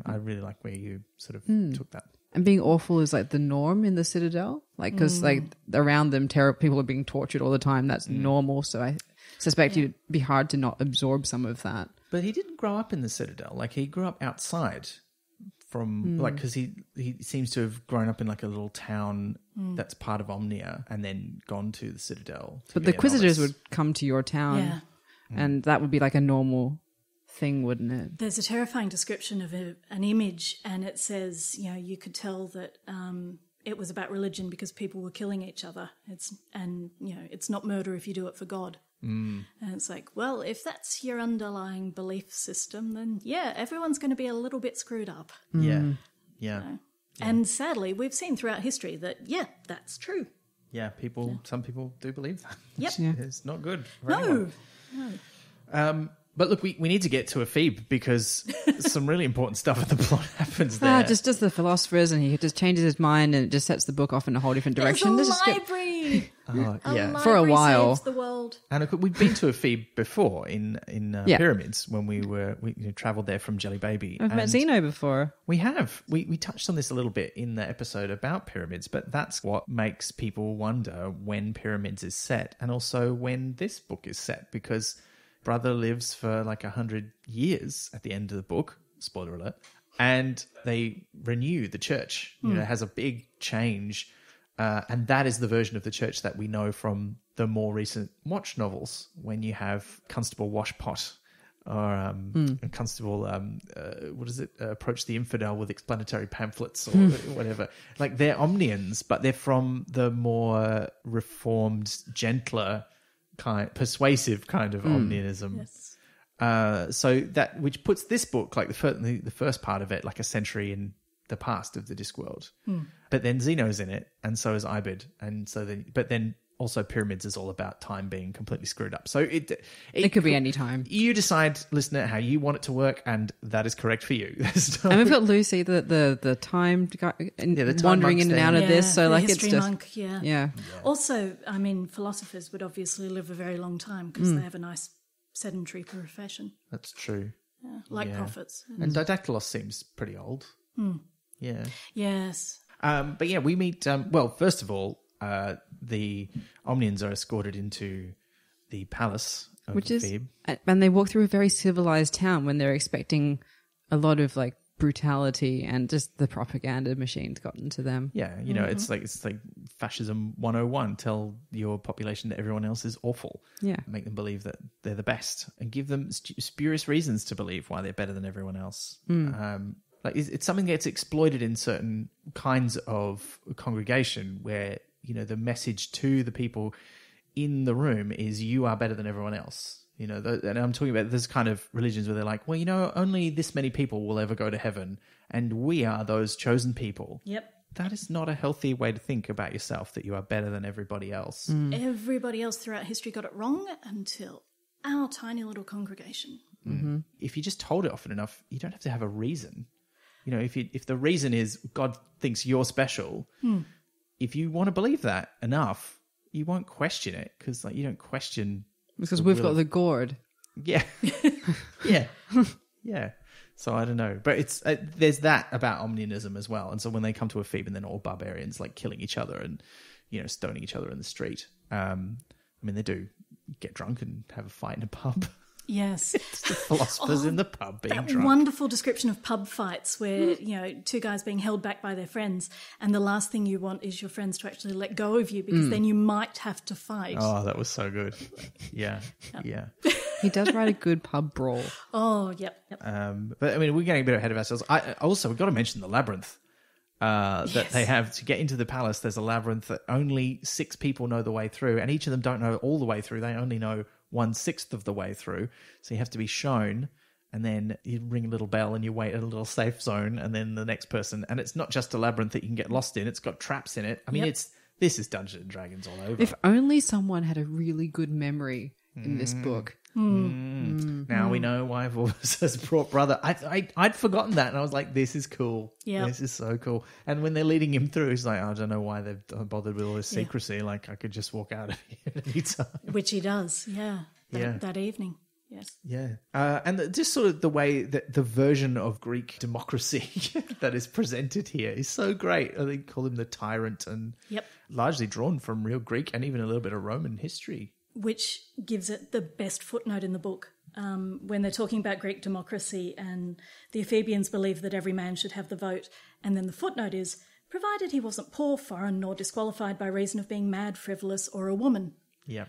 really like where you sort of took that. And being awful is like the norm in the Citadel, like because like around them, people are being tortured all the time. That's normal. So I suspect it'd be hard to not absorb some of that. But he didn't grow up in the Citadel. Like he grew up outside from like because he seems to have grown up in like a little town that's part of Omnia and then gone to the Citadel. But the Quisitors would come to your town, and that would be like a normal thing, wouldn't it? There's a terrifying description of an image, and it says, you could tell that it was about religion because people were killing each other. It's not murder if you do it for God. And it's like, well, if that's your underlying belief system, then everyone's going to be a little bit screwed up. Yeah. And sadly, we've seen throughout history that that's true. Yeah, some people do believe that. Yep. It's not good. No. But look, we need to get to Ephebe because some really important stuff in the plot happens there. Just the philosophers, and he just changes his mind and it just sets the book off in a whole different direction. There's a library Yay! For a while. Saves the world. And we've been to Ephebe before in Pyramids when we travelled there from Jelly Baby. I've met Zeno before. We have. We touched on this a little bit in the episode about Pyramids, but that's what makes people wonder when Pyramids is set and also when this book is set, because Brother lives for like 100 years at the end of the book. Spoiler alert. And they renew the church. You know, it has a big change. And that is the version of the church that we know from the more recent Watch novels, when you have Constable Washpot or Constable, approach the infidel with explanatory pamphlets or whatever. Like, they're Omnians, but they're from the more reformed, gentler, persuasive kind of Omnianism. Yes. So that, which puts this book, like the first part of it, like a century in the past of the Discworld. But then Zeno's in it, and so is Ibid, and so then also Pyramids is all about time being completely screwed up. So it could be any time. You decide, listener, how you want it to work, and that is correct for you. And we've got Lucy, the time wandering in and out of this. So like, it's just monk, yeah. Also, I mean, philosophers would obviously live a very long time because they have a nice sedentary profession. That's true. Yeah, like prophets. And Didactylos seems pretty old. Yeah. Yes. But yeah, we meet, first of all, the Omnians are escorted into the palace of Ephebe. And they walk through a very civilized town when they're expecting a lot of like brutality, and just the propaganda machine's gotten to them. Yeah, you know, it's like fascism 101. Tell your population that everyone else is awful. Yeah. Make them believe that they're the best, and give them spurious reasons to believe why they're better than everyone else. Like, it's something that gets exploited in certain kinds of congregation where, you know, the message to the people in the room is you are better than everyone else. You know, and I'm talking about this kind of religions where they're like, well, you know, only this many people will ever go to heaven, and we are those chosen people. Yep. That is not a healthy way to think about yourself, that you are better than everybody else. Everybody else throughout history got it wrong until our tiny little congregation. If you just told it often enough, you don't have to have a reason. You know, if the reason is God thinks you're special, if you want to believe that enough, you won't question it, because like, you don't question. Because we've got the gourd. Yeah. Yeah. So I don't know. But it's there's that about Omnianism as well. And so when they come to Ephebe, and then all barbarians like killing each other and, you know, stoning each other in the street. I mean, they do get drunk and have a fight in a pub. Yes. It's the philosophers in the pub being that drunk. Wonderful description of pub fights where, you know, two guys being held back by their friends, and the last thing you want is your friends to actually let go of you, because then you might have to fight. Oh, that was so good. Yeah. Yeah. He does write a good pub brawl. Oh, yep. But I mean, we're getting a bit ahead of ourselves. We've got to mention the labyrinth that they have to get into the palace. There's a labyrinth that only 6 people know the way through, and each of them don't know all the way through. They only know 1/6 of the way through. So you have to be shown, and then you ring a little bell and you wait at a little safe zone, and then the next person. And it's not just a labyrinth that you can get lost in. It's got traps in it. I mean, this is Dungeons and Dragons all over. If only someone had a really good memory in this book. Now we know why Vorbis has brought Brother. I'd forgotten that, and I was like, this is cool. Yeah. This is so cool. And when they're leading him through, he's like, I don't know why they've bothered with all this secrecy. Like, I could just walk out of here at any time. Which he does, that evening. Yes. Yeah. And just sort of the way that the version of Greek democracy that is presented here is so great. They call him the tyrant, and largely drawn from real Greek and even a little bit of Roman history. Which gives it the best footnote in the book. When they're talking about Greek democracy, and the Ephebians believe that every man should have the vote. And then the footnote is, provided he wasn't poor, foreign, nor disqualified by reason of being mad, frivolous, or a woman. Yeah.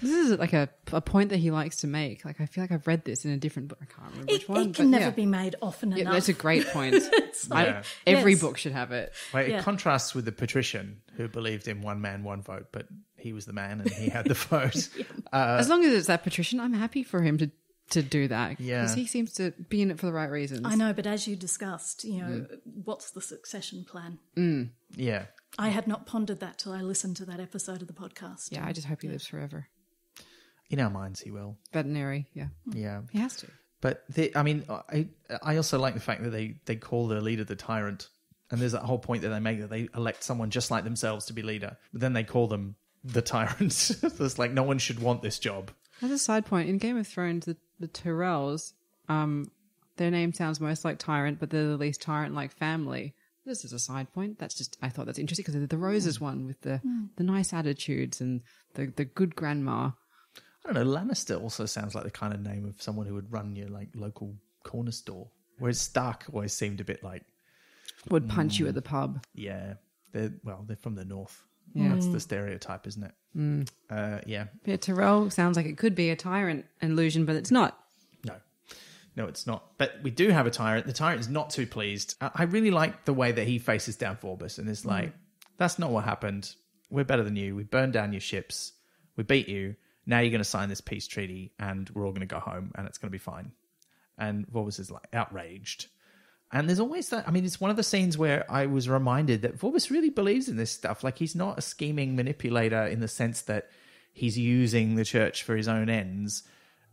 This is like a point that he likes to make. Like, I feel like I've read this in a different book. I can't remember which one. It can never be made often enough. That's a great point. Every book should have it. Well, it contrasts with the patrician who believed in one man, one vote, but he was the man and he had the vote. As long as it's that patrician, I'm happy for him to do that. Yeah. Because he seems to be in it for the right reasons. I know, but as you discussed, you know, what's the succession plan? Yeah. I had not pondered that till I listened to that episode of the podcast. Yeah, I just hope he lives forever. In our minds, he will. Veterinary, yeah. He has to. But I also like the fact that they call the leader the tyrant, And there's that whole point that they make that they elect someone just like themselves to be leader. But then they call them the tyrant. So it's like no one should want this job. As a side point, in Game of Thrones, the Tyrells, their name sounds most like tyrant, but they're the least tyrant-like family. This is a side point. I thought that's interesting because they're the Roses one with the nice attitudes and the good grandma. I don't know. Lannister also sounds like the kind of name of someone who would run your like local corner store. Whereas Stark always seemed a bit like would punch you at the pub. Yeah, they're from the north. Yeah. That's the stereotype, isn't it? Yeah. Yeah, Tyrell sounds like it could be a tyrant illusion, but it's not. No, it's not. But we do have a tyrant. The tyrant is not too pleased. I really like the way that he faces down Vorbis and is like, that's not what happened. We're better than you. We burned down your ships. We beat you. Now you're going to sign this peace treaty and we're all going to go home and it's going to be fine. And Vorbis is like outraged. And there's always that. I mean, it's one of the scenes where I was reminded that Vorbis really believes in this stuff. Like, he's not a scheming manipulator in the sense that he's using the church for his own ends.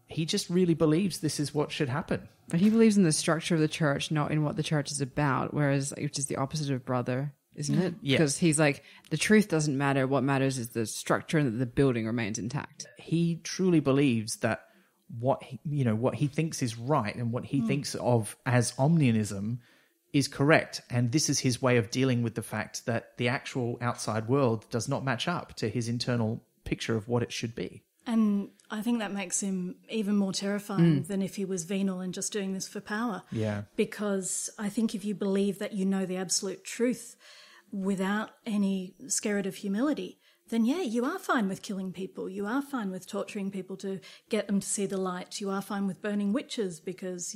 He just really believes this is what should happen. But he believes in the structure of the church, not in what the church is about, which is the opposite of brother, isn't it? Yeah. Because he's like, the truth doesn't matter. What matters is the structure and that the building remains intact. He truly believes that what he thinks is right and what he thinks of as Omnianism is correct. And this is his way of dealing with the fact that the actual outside world does not match up to his internal picture of what it should be. And I think that makes him even more terrifying than if he was venal and just doing this for power. Yeah. Because I think if you believe that you know the absolute truth without any spirit of humility, then yeah, you are fine with killing people. You are fine with torturing people to get them to see the light. You are fine with burning witches because,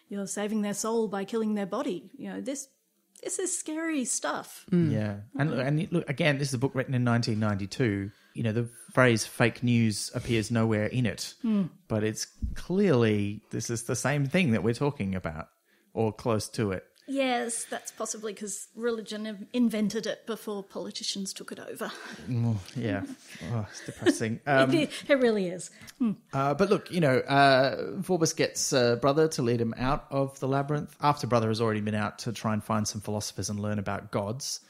you're saving their soul by killing their body. This is scary stuff. Yeah. And look, again, this is a book written in 1992. The phrase fake news appears nowhere in it, but it's clearly, this is the same thing that we're talking about, or close to it. Yes, that's possibly because religion invented it before politicians took it over. Yeah. Oh, it's depressing. It really is. But look, Vorbis gets Brother to lead him out of the labyrinth after Brother has already been out to try and find some philosophers and learn about gods.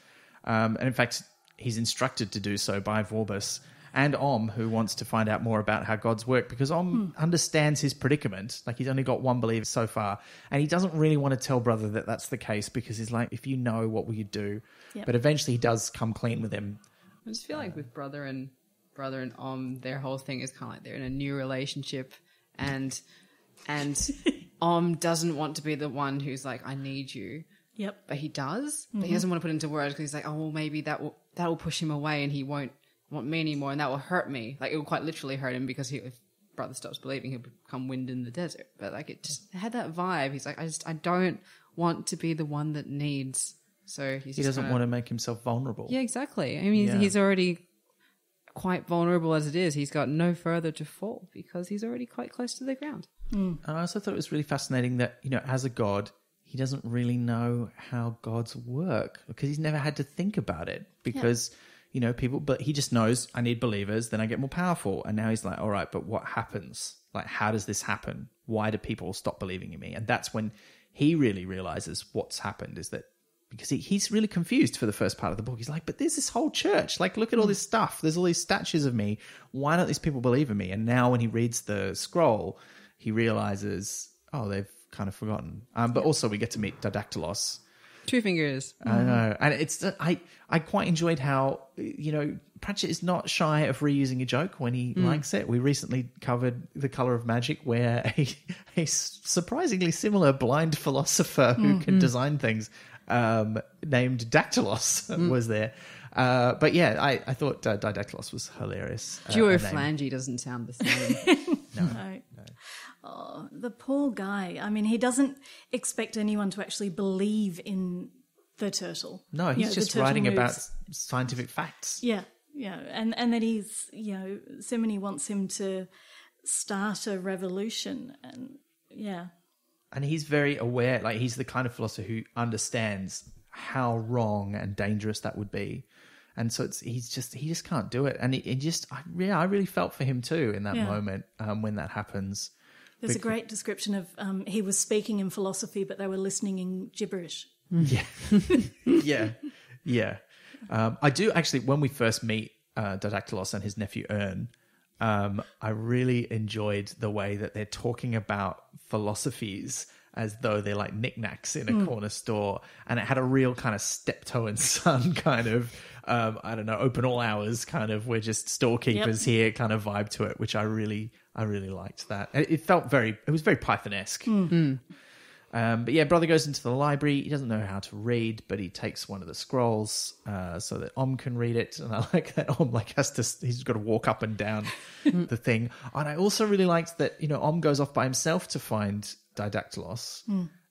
And in fact, he's instructed to do so by Vorbis and Om, who wants to find out more about how gods work, because Om understands his predicament. Like, he's only got one believer so far, and he doesn't really want to tell Brother that that's the case, because he's like, if you know, what will you do? Yep. But eventually he does come clean with him. I just feel like with Brother and Om, their whole thing is kind of like they're in a new relationship, and Om doesn't want to be the one who's like, I need you. Yep. But he does. But he doesn't want to put it into words because he's like, oh, well, maybe that will push him away and he won't want me anymore, and that will hurt me. Like, it will quite literally hurt him, because if Brother stops believing, he'll become wind in the desert. But like, it just had that vibe. He's like, I don't want to be the one that needs. So he doesn't want to make himself vulnerable. Yeah, exactly. I mean, he's already quite vulnerable as it is. He's got no further to fall because he's already quite close to the ground. And I also thought it was really fascinating that, as a god, he doesn't really know how gods work, because he's never had to think about it, because people, but he just knows, I need believers, then I get more powerful. And now he's like, all right, but what happens? Like, how does this happen? Why do people stop believing in me? And that's when he really realizes what's happened, is that because he's really confused for the first part of the book. He's like, but there's this whole church. Like, look at all this stuff. There's all these statues of me. Why don't these people believe in me? And now when he reads the scroll, he realizes, oh, they've kind of forgotten. But also we get to meet Didactylos. 2 fingers. I know. And it's, I quite enjoyed how, Pratchett is not shy of reusing a joke when he likes it. We recently covered The Colour of Magic, where a surprisingly similar blind philosopher who can design things, named Dactylos was there. But yeah, I thought Didactylos was hilarious. Duophalange doesn't sound the same. No. Oh, the poor guy. I mean, he doesn't expect anyone to actually believe in the turtle. No, he's just writing about scientific facts. Yeah. And that he's, Simony wants him to start a revolution. And And he's very aware, like, he's the kind of philosopher who understands how wrong and dangerous that would be. And so he just can't do it. And I really felt for him too in that moment when that happens. There's a great description of he was speaking in philosophy, but they were listening in gibberish. Yeah. Yeah. I do actually, when we first meet Didactylos and his nephew Ern, I really enjoyed the way that they're talking about philosophies as though they're like knickknacks in a corner store. And it had a real kind of Steptoe and Son kind of, I don't know, open all hours kind of, we're just storekeepers here kind of vibe to it, which I really liked that. It was very Python-esque. But yeah, brother goes into the library. He doesn't know how to read, but he takes one of the scrolls so that Om can read it. And I like that Om he's got to walk up and down the thing. And I also really liked that, Om goes off by himself to find Didactylos,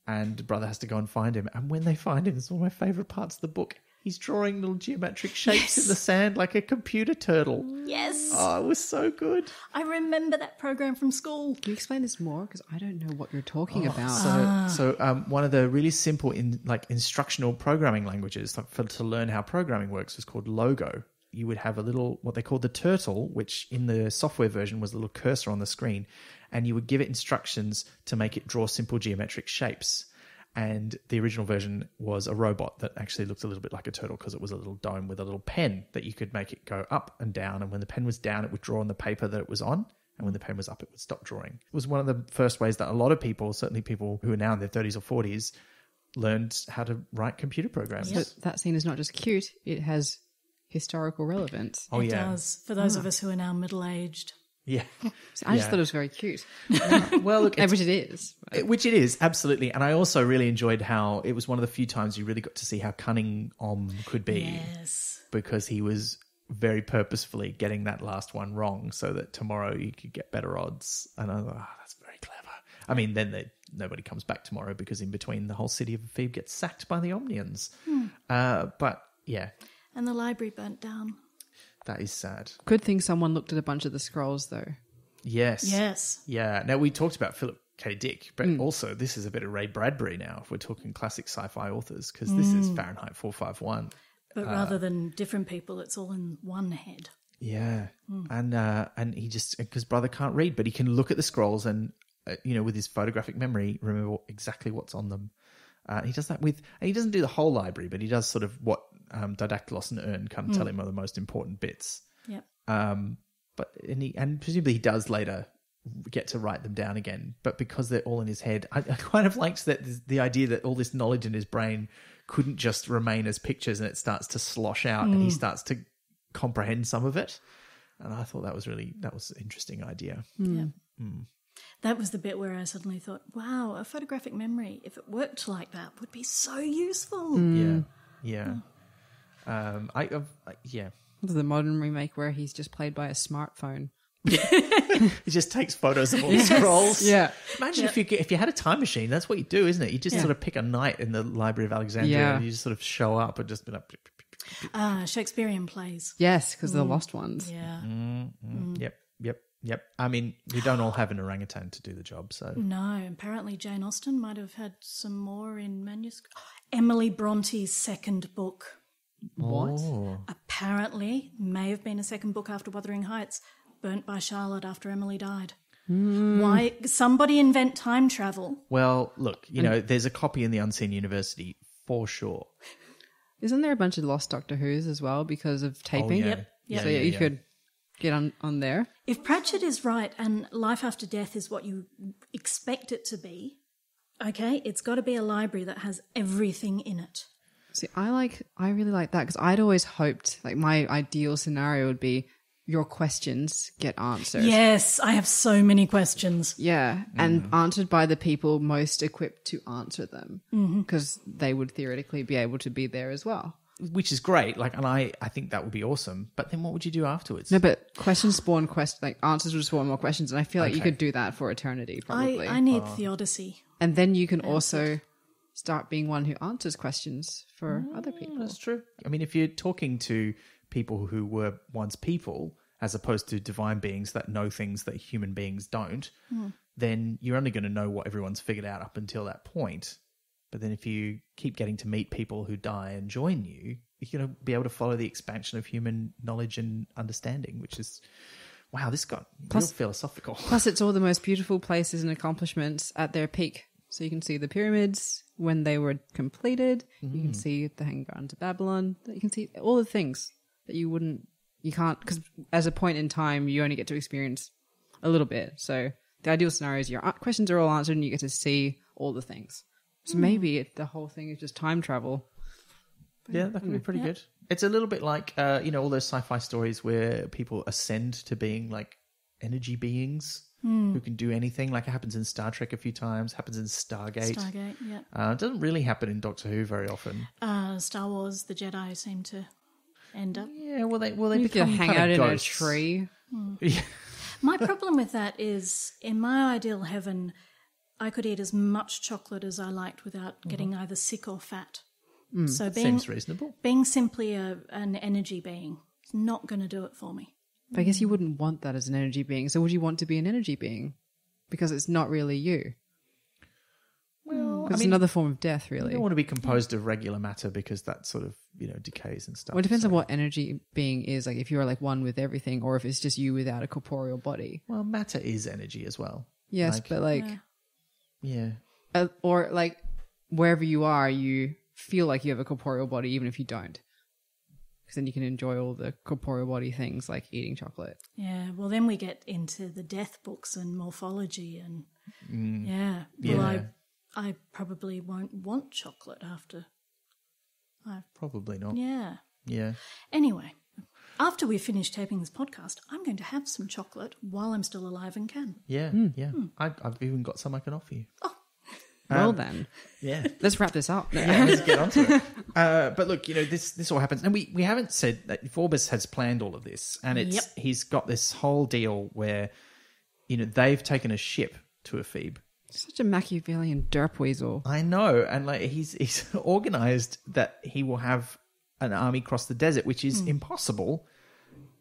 and brother has to go and find him. And when they find him, it's one of my favorite parts of the book. He's drawing little geometric shapes in the sand like a computer turtle. Yes. Oh, it was so good. I remember that program from school. Can you explain this more? Because I don't know what you're talking about. So one of the really simple instructional programming languages to learn how programming works was called Logo. You would have a little, what they called the turtle, which in the software version was a little cursor on the screen, and you would give it instructions to make it draw simple geometric shapes. And the original version was a robot that actually looked a little bit like a turtle because it was a little dome with a little pen that you could make it go up and down. And when the pen was down, it would draw on the paper that it was on. And when the pen was up, it would stop drawing. It was one of the first ways that a lot of people, certainly people who are now in their 30s or 40s, learned how to write computer programs. So that scene is not just cute, it has historical relevance. It does, for those of us who are now middle-aged. Yeah. I just thought it was very cute. Well, look, which it is. Which it is, absolutely. And I also really enjoyed how it was one of the few times you really got to see how cunning Om could be. Yes. Because he was very purposefully getting that last one wrong so that tomorrow you could get better odds. And I thought, that's very clever. I mean, then nobody comes back tomorrow because in between the whole city of Ephebe gets sacked by the Omnians. But, yeah. And the library burnt down. That is sad. Good thing someone looked at a bunch of the scrolls, though. Yes. Yeah. Now, we talked about Philip K. Dick, but also this is a bit of Ray Bradbury now, if we're talking classic sci-fi authors, because this is Fahrenheit 451. But rather than different people, it's all in one head. Yeah. And he just, because brother can't read, but he can look at the scrolls and, with his photographic memory, remember exactly what's on them. He does that and he doesn't do the whole library, but he does sort of what Didactylos and Ern kind of tell him are the most important bits. Yep. But presumably he does later get to write them down again. But because they're all in his head, I kind of liked that the idea that all this knowledge in his brain couldn't just remain as pictures, and it starts to slosh out, and he starts to comprehend some of it. And I thought that was an interesting idea. Yeah. That was the bit where I suddenly thought, wow, a photographic memory, if it worked like that, would be so useful. Yeah. The modern remake where he's just played by a smartphone. He just takes photos of all the scrolls. Yeah. Imagine if you had a time machine, that's what you do, isn't it? You just sort of pick a night in the Library of Alexandria and you just sort of show up and just be like... Shakespearean plays. Yes, because they're the lost ones. Yeah. Yep. I mean, we don't all have an orangutan to do the job, so... No, apparently Jane Austen might have had some more in manuscript. Emily Bronte's second book. What? Oh. Apparently, may have been a second book after Wuthering Heights, burnt by Charlotte after Emily died. Why? Somebody invent time travel. Well, look, there's a copy in the Unseen University for sure. Isn't there a bunch of lost Doctor Who's as well because of taping? Oh, yeah. Yep. So you could get on there. If Pratchett is right and life after death is what you expect it to be, okay, it's got to be a library that has everything in it. See, I really like that because I'd always hoped, like, my ideal scenario would be your questions get answered. Yes, I have so many questions. Yeah, and answered by the people most equipped to answer them because they would theoretically be able to be there as well. Which is great, and I think that would be awesome. But then what would you do afterwards? No, but questions spawn answers would spawn more questions, and I feel like you could do that for eternity, probably. I need the Odyssey. And then you can also start being one who answers questions for other people. That's true. I mean, if you're talking to people who were once people, as opposed to divine beings that know things that human beings don't, then you're only going to know what everyone's figured out up until that point. But then if you keep getting to meet people who die and join you, you're going to be able to follow the expansion of human knowledge and understanding, which is, wow, this got real philosophical. Plus, it's all the most beautiful places and accomplishments at their peak. So you can see the pyramids when they were completed. You can see the hanging gardens of Babylon. You can see all the things that you can't, because as a point in time, you only get to experience a little bit. So the ideal scenario is your questions are all answered and you get to see all the things. So maybe the whole thing is just time travel. Yeah, that could be pretty good. It's a little bit like, all those sci-fi stories where people ascend to being like energy beings who can do anything. Like it happens in Star Trek a few times, happens in Stargate. It doesn't really happen in Doctor Who very often. Star Wars, the Jedi seem to end up. Yeah, well, they You become hang kind out of in ghosts. a tree. Yeah. My problem with that is, in my ideal heaven, I could eat as much chocolate as I liked without getting either sick or fat. So Seems reasonable. being simply an energy being is not going to do it for me. But I guess you wouldn't want that as an energy being. So would you want to be an energy being? Because it's not really you. Well, It's another form of death, really. You don't want to be composed of regular matter because that sort of, decays and stuff. Well, it depends on what energy being is. Like if you're like one with everything or if it's just you without a corporeal body. Well, matter is energy as well. Yes, Like- but like... Yeah. Or like wherever you are, you feel like you have a corporeal body even if you don't. Because then you can enjoy all the corporeal body things like eating chocolate. Yeah, well, then we get into the death books and morphology and I probably won't want chocolate after. Probably not. Yeah. Yeah. Anyway, after we finish taping this podcast, I'm going to have some chocolate while I'm still alive and can. Yeah. Yeah. I've even got some I can offer you. Oh. Well then. Yeah. Let's wrap this up. Yeah, let's get onto it. But look, this all happens. And we haven't said that Vorbis has planned all of this. And he's got this whole deal where, they've taken a ship to Ephebe. Such a Machiavellian derp weasel. I know. And like he's organized that he will have an army cross the desert, which is impossible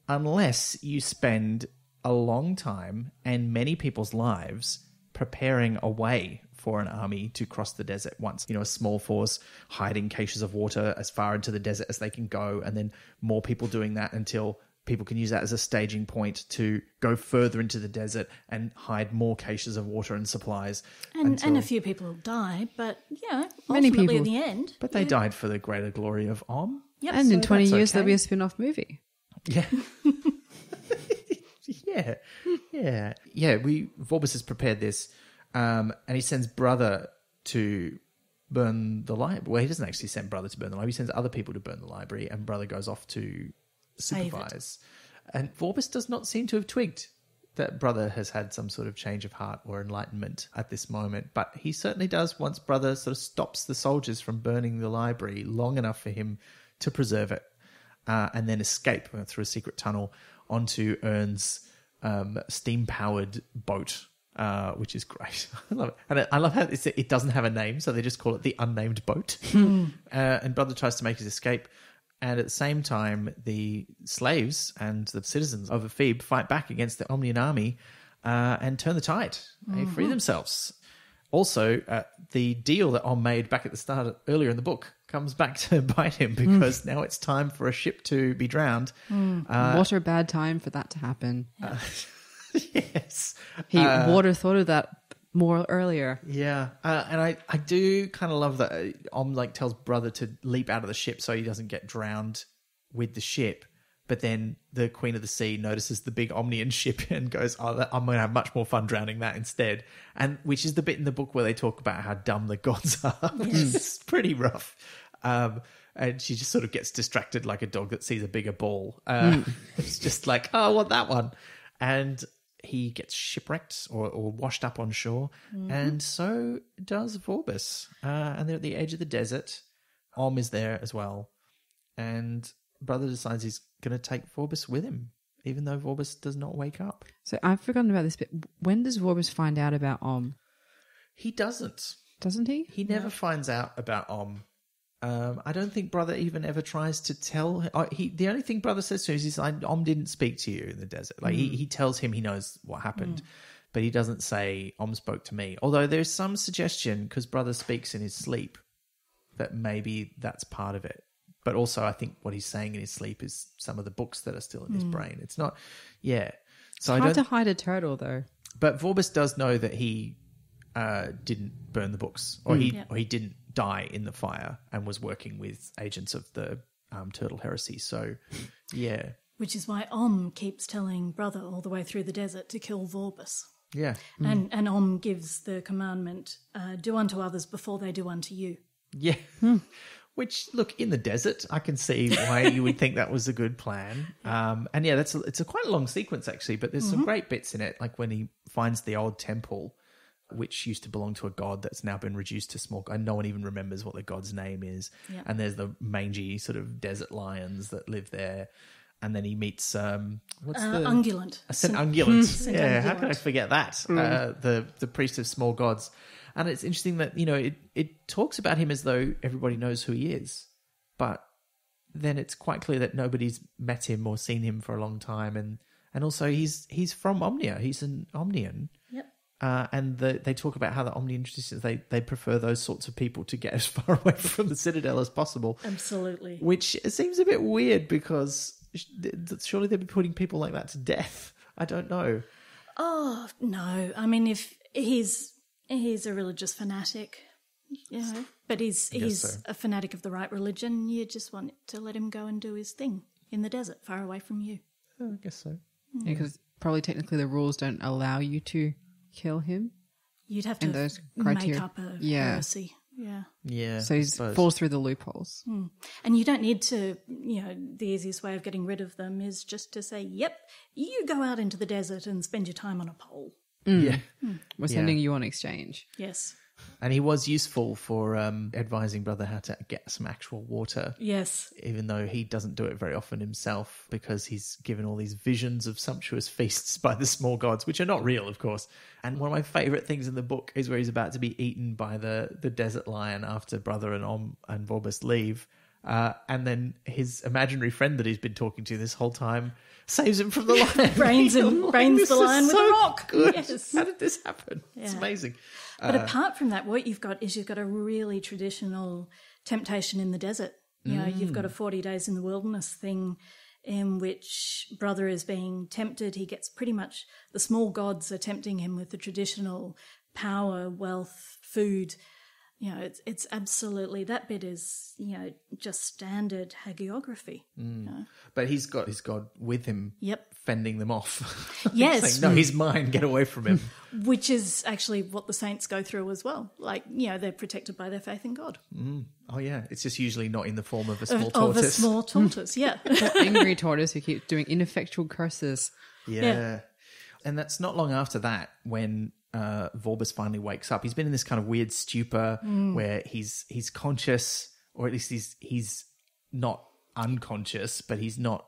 unless you spend a long time and many people's lives preparing a way for an army to cross the desert once. A small force hiding caches of water as far into the desert as they can go, and then more people doing that until people can use that as a staging point to go further into the desert and hide more caches of water and supplies. And a few people die, but Many ultimately people. in the end. But they died for the greater glory of Om. Yep. And in So 20 that's years, okay. there'll be a spin-off movie. Yeah. Yeah. Vorbis has prepared this, and he sends Brother to burn the library. Well, he doesn't actually send Brother to burn the library. He sends other people to burn the library, and Brother goes off to supervise. And Vorbis does not seem to have twigged that Brother has had some sort of change of heart or enlightenment at this moment, but he certainly does once Brother sort of stops the soldiers from burning the library long enough for him to preserve it, and then escape through a secret tunnel onto Ern's steam-powered boat, which is great. I love it. And I love how it doesn't have a name, so they just call it the unnamed boat. And Brother tries to make his escape. And at the same time, the slaves and the citizens of Ephebe fight back against the Omnian army and turn the tide. They free themselves. Also, the deal that Om made back at the start, earlier in the book, comes back to bite him because now it's time for a ship to be drowned. What a bad time for that to happen. Yes. He would have thought of that more earlier. Yeah. And I do kind of love that Om tells Brother to leap out of the ship so he doesn't get drowned with the ship. But then the Queen of the Sea notices the big Omnian ship and goes, I'm going to have much more fun drowning that instead. And which is the bit in the book where they talk about how dumb the gods are. It's pretty rough. And she just sort of gets distracted like a dog that sees a bigger ball. It's just like, oh, I want that one. And he gets shipwrecked or washed up on shore. And so does Vorbis. And they're at the edge of the desert. Om is there as well. And Brother decides he's going to take Vorbis with him, even though Vorbis does not wake up. So I've forgotten about this bit. When does Vorbis find out about Om? He doesn't. Doesn't he? He never finds out about Om. I don't think Brother even ever tries to tell him. The only thing Brother says to him is, Om didn't speak to you in the desert. He tells him he knows what happened, but he doesn't say, Om spoke to me. Although there's some suggestion, because Brother speaks in his sleep, that maybe that's part of it. But also I think what he's saying in his sleep is some of the books that are still in his brain. It's not, So it's hard to hide a turtle, though. But Vorbis does know that he didn't burn the books, or he didn't die in the fire and was working with agents of the Turtle Heresy. So, yeah. Which is why keeps telling Brother all the way through the desert to kill Vorbis. Yeah. And gives the commandment, do unto others before they do unto you. Yeah. Which, look, in the desert, I can see why you would think that was a good plan. And yeah, it's a quite a long sequence, actually, but there's some great bits in it, like when he finds the old temple, which used to belong to a god that's now been reduced to small, and no one even remembers what the god's name is. Yeah. And there's the mangy sort of desert lions that live there. And then he meets Ungulant. St. Ungulant. Yeah, how can I forget that? The priest of small gods. And it's interesting that, it talks about him as though everybody knows who he is. But then it's quite clear that nobody's met him or seen him for a long time. And also he's from Omnia. He's an Omnian. Yep. And they talk about how the Omnian traditions, they prefer those sorts of people to get as far away from the Citadel as possible. Absolutely. Which seems a bit weird because surely they'd be putting people like that to death. I don't know. Oh, no. I mean, if he's a religious fanatic, but he's a fanatic of the right religion, you just want to let him go and do his thing in the desert, far away from you. Oh, I guess so. Yeah, because probably technically the rules don't allow you to kill him. You'd have to make up a heresy. Yeah. So he falls through the loopholes. And you don't need to, the easiest way of getting rid of them is just to say, yep, you go out into the desert and spend your time on a pole. Yeah. We're sending you on exchange. Yes. And he was useful for advising Brother how to get some actual water. Yes. Even though he doesn't do it very often himself because he's given all these visions of sumptuous feasts by the small gods, which are not real, of course. And one of my favourite things in the book is where he's about to be eaten by the desert lion after Brother and Vorbis leave. And then his imaginary friend that he's been talking to this whole time saves him from the lion. brains the lion with a rock. Good. Yes. How did this happen? Yeah. It's amazing. But apart from that, what you've got a really traditional temptation in the desert. You've got a 40 days in the wilderness thing in which Brother is being tempted. He gets pretty much, the small gods are tempting him with the traditional power, wealth, food. It's absolutely, that bit is, just standard hagiography. But he's got his God with him, fending them off. Yes. Saying, no, he's mine, get away from him. Which is actually what the saints go through as well. Like, they're protected by their faith in God. Oh, yeah. It's just usually not in the form of a small tortoise. Of a small tortoise, yeah. Angry tortoise who keeps doing ineffectual curses. Yeah. And that's not long after that when Vorbis finally wakes up. He's been in this kind of weird stupor where he's conscious, or at least he's not unconscious, but he's not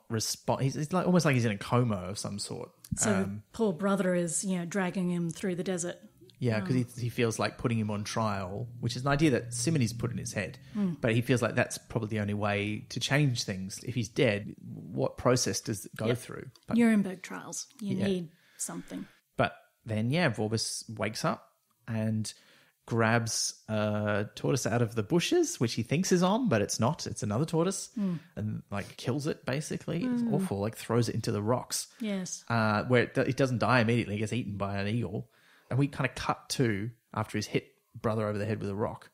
he's like almost like he's in a coma of some sort. So poor Brother is dragging him through the desert. Yeah, because he feels like putting him on trial, which is an idea that Simone's put in his head. But he feels like that's probably the only way to change things. If he's dead, what process does it go through? But, Nuremberg trials. You need something. But then, Vorbis wakes up and grabs a tortoise out of the bushes, which he thinks is but it's not. It's another tortoise, and kills it. Basically, it's awful. Throws it into the rocks. Yes, where it doesn't die immediately. It gets eaten by an eagle, and we kind of cut to after he's hit Brother over the head with a rock.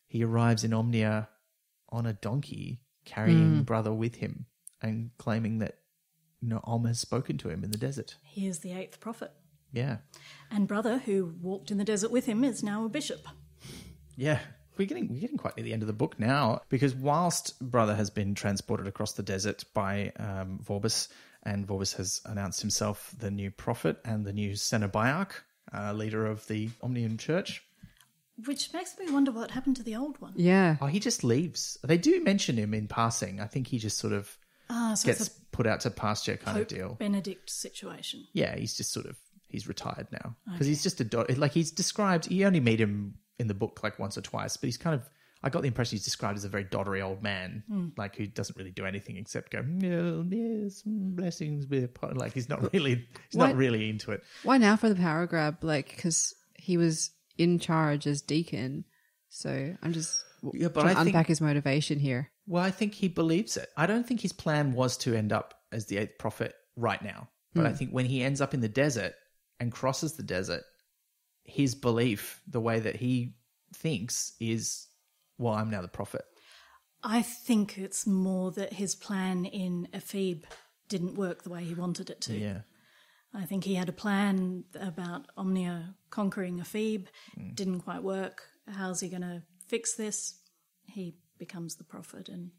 He arrives in Omnia on a donkey, carrying Brother with him, and claiming that Om has spoken to him in the desert. He is the 8th prophet. Yeah. And Brother, who walked in the desert with him, is now a bishop. Yeah. We're getting quite near the end of the book now, because whilst Brother has been transported across the desert by Vorbis, and Vorbis has announced himself the new prophet and the new Cenobiarch, leader of the Omnian Church. Which makes me wonder what happened to the old one. Yeah. Oh, he just leaves. They do mention him in passing. I think he just sort of gets put out to pasture kind of deal. Benedict situation. Yeah, he's just he's retired now. Because he's just he's described, you only meet him in the book once or twice, but he's I got the impression he's described as a very doddery old man, who doesn't really do anything except go, yes, blessings be upon. He's not really into it. Why now for the power grab? Because he was in charge as deacon, so I'm just trying to unpack his motivation here. Well, I think he believes it. I don't think his plan was to end up as the 8th prophet right now, but I think when he ends up in the desert and crosses the desert, his belief, the way that he thinks is, well, I'm now the prophet. I think it's more that his plan in Ephebe didn't work the way he wanted it to. Yeah. I think he had a plan about Omnia conquering Ephebe, didn't quite work. How's he going to fix this? He becomes the prophet. And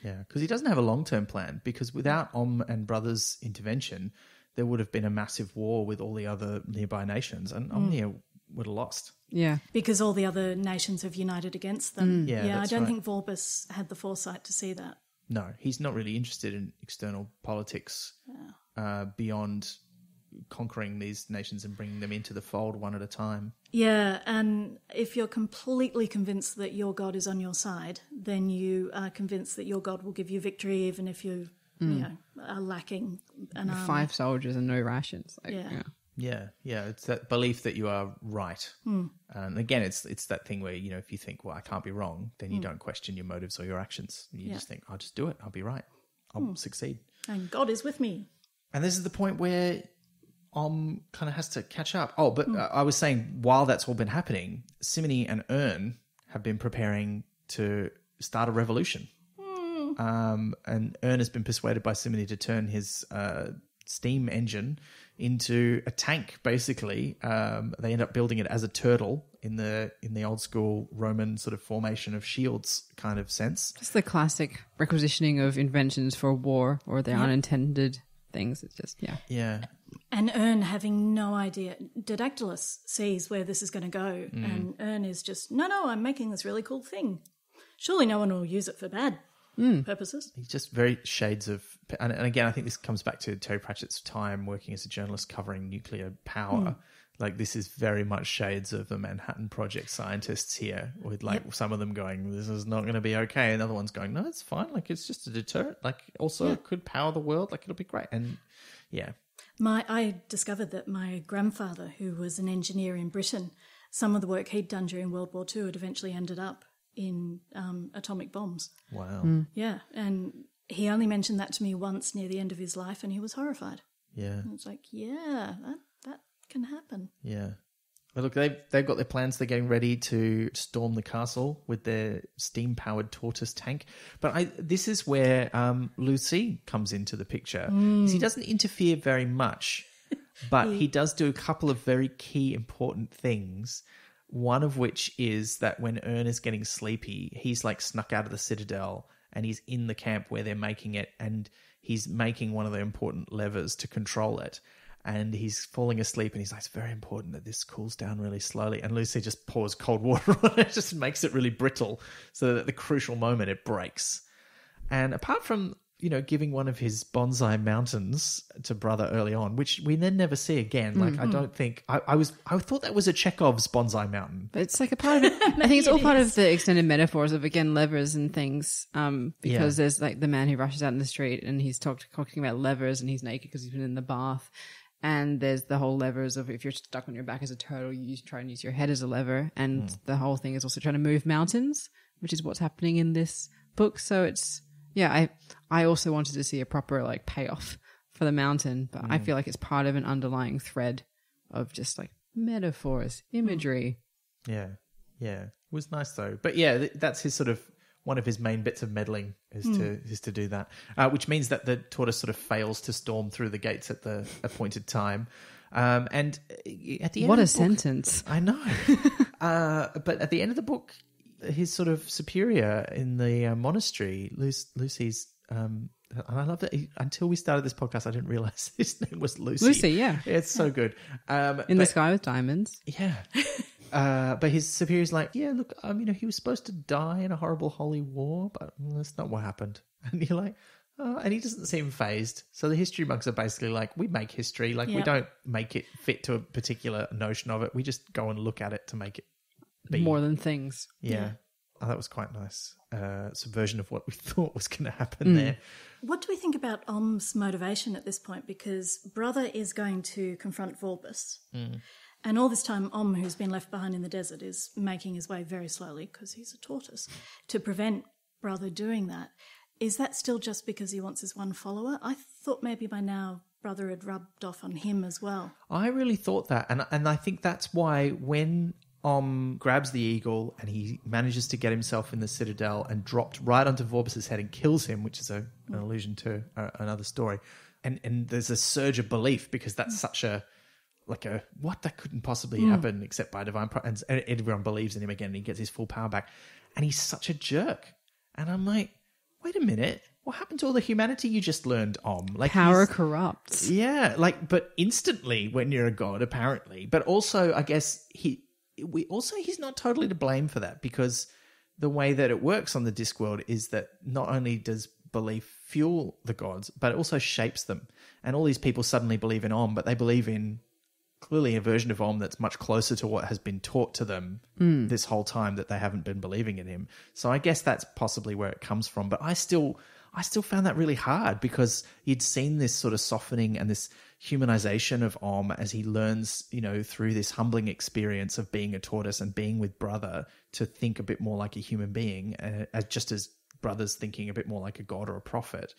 yeah, because he doesn't have a long-term plan, because without and Brother's intervention, there would have been a massive war with all the other nearby nations, and Omnia would have lost. Yeah. Because all the other nations have united against them. Yeah, I don't think Vorbis had the foresight to see that. No, he's not really interested in external politics beyond conquering these nations and bringing them into the fold one at a time. Yeah, and if you're completely convinced that your God is on your side, then you are convinced that your God will give you victory even if you are lacking an army. 5 soldiers and no rations. Like, Yeah. Yeah. It's that belief that you are right. And again, it's that thing where, if you think, well, I can't be wrong, then you don't question your motives or your actions. You just think, I'll just do it. I'll be right. I'll succeed. And God is with me. And this is the point where kind of has to catch up. Oh, but I was saying, while that's all been happening, Simony and Ern have been preparing to start a revolution. And Ern has been persuaded by Simony to turn his steam engine into a tank, basically. They end up building it as a turtle in the old school Roman sort of formation of shields kind of sense. Just the classic requisitioning of inventions for war or their unintended things. It's just, Yeah. And Ern having no idea. Didactylus sees where this is going to go, and Ern is just, no, I'm making this really cool thing. Surely no one will use it for bad purposes. He's just very shades of... And again, I think this comes back to Terry Pratchett's time working as a journalist covering nuclear power. Like, this is very much shades of the Manhattan Project scientists here, with some of them going, this is not going to be okay, and other ones going, no, it's fine. Like, it's just a deterrent. Like, also it could power the world. Like, it'll be great. And yeah. I discovered that my grandfather, who was an engineer in Britain, some of the work he'd done during World War II had eventually ended up in atomic bombs. Wow. Yeah, and he only mentioned that to me once near the end of his life, and he was horrified. Yeah. And it's like, that can happen. Yeah. But look, they've got their plans. They're getting ready to storm the castle with their steam-powered tortoise tank. But this is where Lucy comes into the picture. He doesn't interfere very much, but he does do a couple of very key important things. One of which is that when Ern is getting sleepy, he's like snuck out of the Citadel and he's in the camp where they're making it, and he's making one of the important levers to control it. And he's falling asleep, and he's like, it's very important that this cools down really slowly. And Lucy just pours cold water on it, just makes it really brittle, so that at the crucial moment it breaks. And apart from, giving one of his bonsai mountains to Brother early on, which we then never see again. Like, I don't think... I thought that was a Chekhov's bonsai mountain. But it's like a part of it. I think it's all part of the extended metaphors of, again, levers and things. Because there's like the man who rushes out in the street and he's talking about levers and he's naked because he's been in the bath. And there's the whole levers of if you're stuck on your back as a turtle, you try and use your head as a lever. And the whole thing is also trying to move mountains, which is what's happening in this book. So it's, I also wanted to see a proper like payoff for the mountain, but I feel like it's part of an underlying thread of just like metaphors, imagery. Yeah. It was nice though. But that's his sort of, one of his main bits of meddling is to do that, which means that the tortoise sort of fails to storm through the gates at the appointed time. And at the end what of a the book, sentence! I know. But at the end of the book, his sort of superior in the monastery, Lucy's. And I love that until we started this podcast, I didn't realize his name was Lucy. Lucy, yeah, it's so good. The sky with diamonds. Yeah. But his superior's like, look, he was supposed to die in a horrible holy war, but that's not what happened. And you're like, oh, and he doesn't seem fazed. So the history monks are basically like, we make history. Like, we don't make it fit to a particular notion of it. We just go and look at it to make it be. More than things. Yeah. Oh, that was quite nice. Subversion of what we thought was going to happen there. What do we think about Om's motivation at this point? Because Brother is going to confront Vorbis. And all this time, Om, who's been left behind in the desert, is making his way very slowly, because he's a tortoise, to prevent Brother doing that. Is that still just because he wants his one follower? I thought maybe by now brother had rubbed off on him as well. I really thought that. And I think that's why when grabs the eagle and he manages to get himself in the citadel and dropped right onto Vorbis' head and kills him, which is an allusion to another story. And there's a surge of belief because that's such a what, that couldn't possibly happen except by divine and everyone believes in him again and he gets his full power back. And he's such a jerk. And I'm like, wait a minute, what happened to all the humanity you just learned, Like power corrupts. Yeah, but instantly when you're a god, apparently. But also, I guess he's not totally to blame for that because the way that it works on the Discworld is that not only does belief fuel the gods, but it also shapes them. And all these people suddenly believe in but they believe in clearly a version of that's much closer to what has been taught to them this whole time that they haven't been believing in him. So I guess that's possibly where it comes from. But I still found that really hard because you'd seen this sort of softening and this humanization of as he learns, through this humbling experience of being a tortoise and being with Brother to think a bit more like a human being, just as Brother's thinking a bit more like a god or a prophet.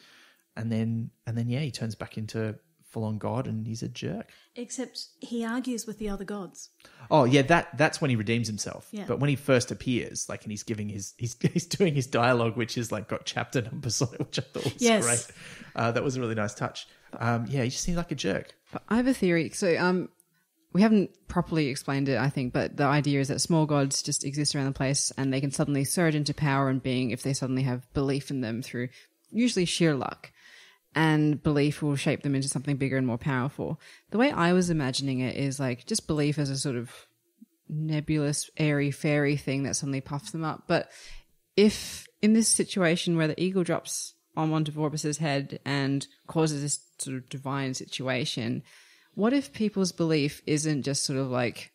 And then he turns back into full-on god and he's a jerk. Except he argues with the other gods. Oh yeah, that's when he redeems himself. Yeah. But when he first appears, and he's giving he's doing his dialogue, which is got chapter numbers on it, which I thought was great. That was a really nice touch. He just seems like a jerk. But I have a theory. So we haven't properly explained it, I think, but the idea is that small gods just exist around the place and they can suddenly surge into power and being if they suddenly have belief in them through usually sheer luck. And belief will shape them into something bigger and more powerful. The way I was imagining it is just belief as a sort of nebulous, airy, fairy thing that suddenly puffs them up. But if in this situation where the eagle drops onto Vorbis' head and causes this sort of divine situation, what if people's belief isn't just sort of like